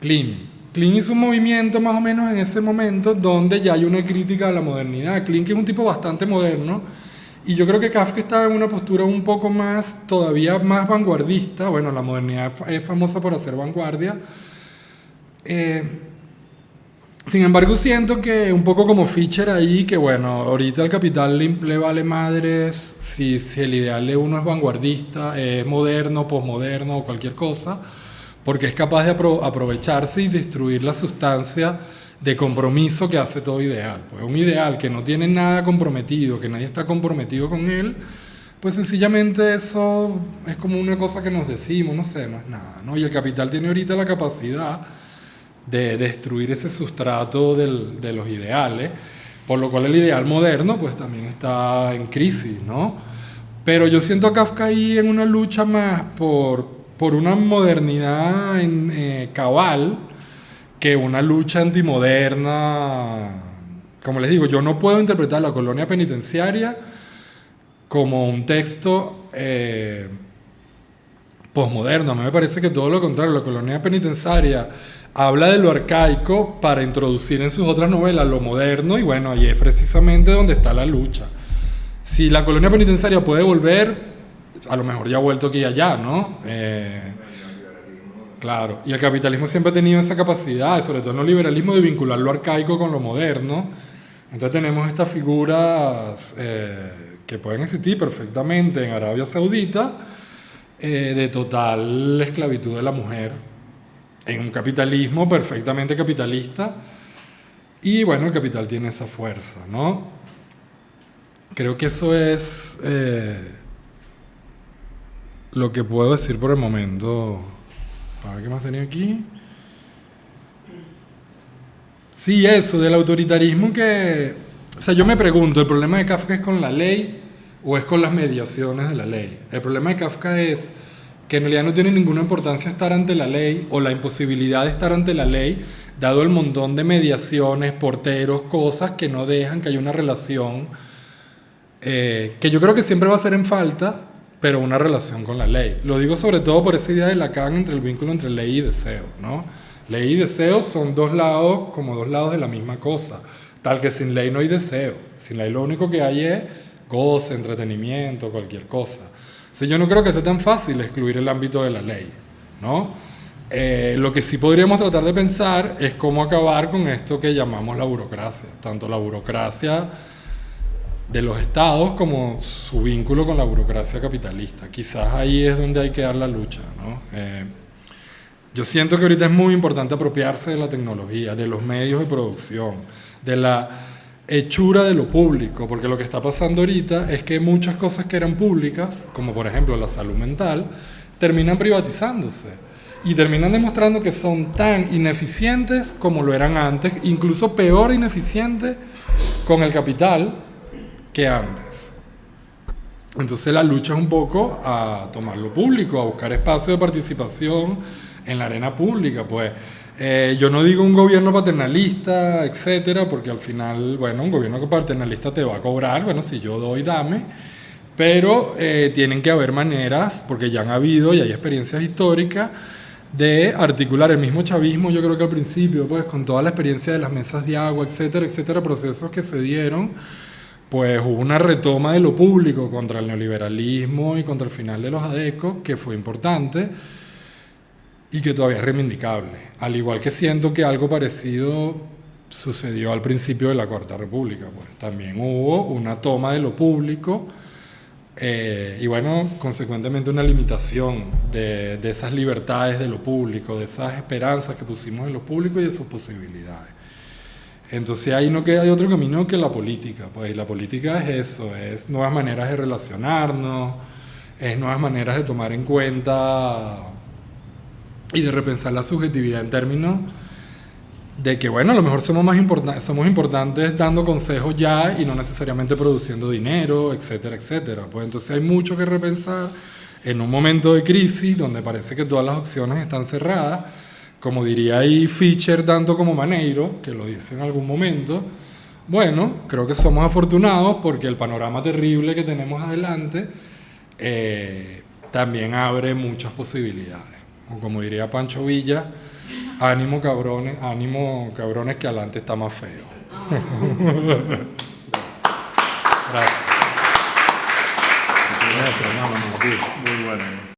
Klim. Klim hizo un movimiento más o menos en ese momento donde ya hay una crítica a la modernidad. Klim, que es un tipo bastante moderno, y yo creo que Kafka estaba en una postura un poco más, todavía más vanguardista. Bueno, la modernidad es famosa por hacer vanguardia. Sin embargo, siento que un poco como Fischer ahí, que bueno, ahorita al capital le vale madres si el ideal de uno es vanguardista, es moderno, posmoderno o cualquier cosa, porque es capaz de aprovecharse y destruir la sustancia de compromiso que hace todo ideal. Pues un ideal que no tiene nada comprometido, que nadie está comprometido con él, pues sencillamente eso es como una cosa que nos decimos, no sé, no es nada, ¿no? Y el capital tiene ahorita la capacidad de destruir ese sustrato de los ideales, por lo cual el ideal moderno pues también está en crisis, ¿no? Pero yo siento a Kafka ahí en una lucha más por una modernidad cabal, que una lucha antimoderna. Como les digo, yo no puedo interpretar La colonia penitenciaria como un texto posmoderno. A mí me parece que todo lo contrario. La colonia penitenciaria habla de lo arcaico para introducir en sus otras novelas lo moderno, y bueno, ahí es precisamente donde está la lucha. Si La colonia penitenciaria puede volver, a lo mejor ya ha vuelto aquí y allá, ¿no? Claro, y el capitalismo siempre ha tenido esa capacidad, sobre todo en el liberalismo, de vincular lo arcaico con lo moderno. Entonces tenemos estas figuras que pueden existir perfectamente en Arabia Saudita, de total esclavitud de la mujer, en un capitalismo perfectamente capitalista. Y bueno, el capital tiene esa fuerza, ¿no? Creo que eso es lo que puedo decir por el momento. A ver, ¿qué más tenía aquí? Sí, eso, del autoritarismo que... O sea, yo me pregunto, ¿el problema de Kafka es con la ley o es con las mediaciones de la ley? El problema de Kafka es que en realidad no tiene ninguna importancia estar ante la ley o la imposibilidad de estar ante la ley, dado el montón de mediaciones, porteros, cosas que no dejan que haya una relación que yo creo que siempre va a ser en falta, pero una relación con la ley. Lo digo sobre todo por esa idea de Lacan entre el vínculo entre ley y deseo, ¿no? Ley y deseo son dos lados, como dos lados de la misma cosa. Tal que sin ley no hay deseo. Sin ley lo único que hay es goce, entretenimiento, cualquier cosa. O sea, yo no creo que sea tan fácil excluir el ámbito de la ley, ¿no? Lo que sí podríamos tratar de pensar es cómo acabar con esto que llamamos la burocracia. Tanto la burocracia de los estados como su vínculo con la burocracia capitalista. Quizás ahí es donde hay que dar la lucha, ¿no? Yo siento que ahorita es muy importante apropiarse de la tecnología, de los medios de producción, de la hechura de lo público, porque lo que está pasando ahorita es que muchas cosas que eran públicas, como por ejemplo la salud mental, terminan privatizándose y terminan demostrando que son tan ineficientes como lo eran antes, incluso peor ineficientes con el capital que antes. Entonces la lucha es un poco a tomar lo público, a buscar espacios de participación en la arena pública. Pues yo no digo un gobierno paternalista, etcétera, porque al final, bueno, un gobierno paternalista te va a cobrar, bueno, si yo doy, dame, pero tienen que haber maneras, porque ya han habido y hay experiencias históricas de articular el mismo chavismo. Yo creo que al principio, pues con toda la experiencia de las mesas de agua, etcétera, etcétera, procesos que se dieron, pues hubo una retoma de lo público contra el neoliberalismo y contra el final de los adecos, que fue importante y que todavía es reivindicable. Al igual que siento que algo parecido sucedió al principio de la Cuarta República. Pues también hubo una toma de lo público y bueno, consecuentemente una limitación de esas libertades de lo público, de esas esperanzas que pusimos en lo público y de sus posibilidades. Entonces ahí no queda de otro camino que la política, pues, y la política es eso, es nuevas maneras de relacionarnos, es nuevas maneras de tomar en cuenta y de repensar la subjetividad en términos de que, bueno, a lo mejor somos importantes dando consejos ya y no necesariamente produciendo dinero, etcétera, etcétera. Pues entonces hay mucho que repensar en un momento de crisis donde parece que todas las opciones están cerradas, como diría ahí Fischer tanto como Maneiro, que lo dice en algún momento. Bueno, creo que somos afortunados porque el panorama terrible que tenemos adelante también abre muchas posibilidades. O como diría Pancho Villa, ánimo cabrones que adelante está más feo. Gracias. Muy bueno.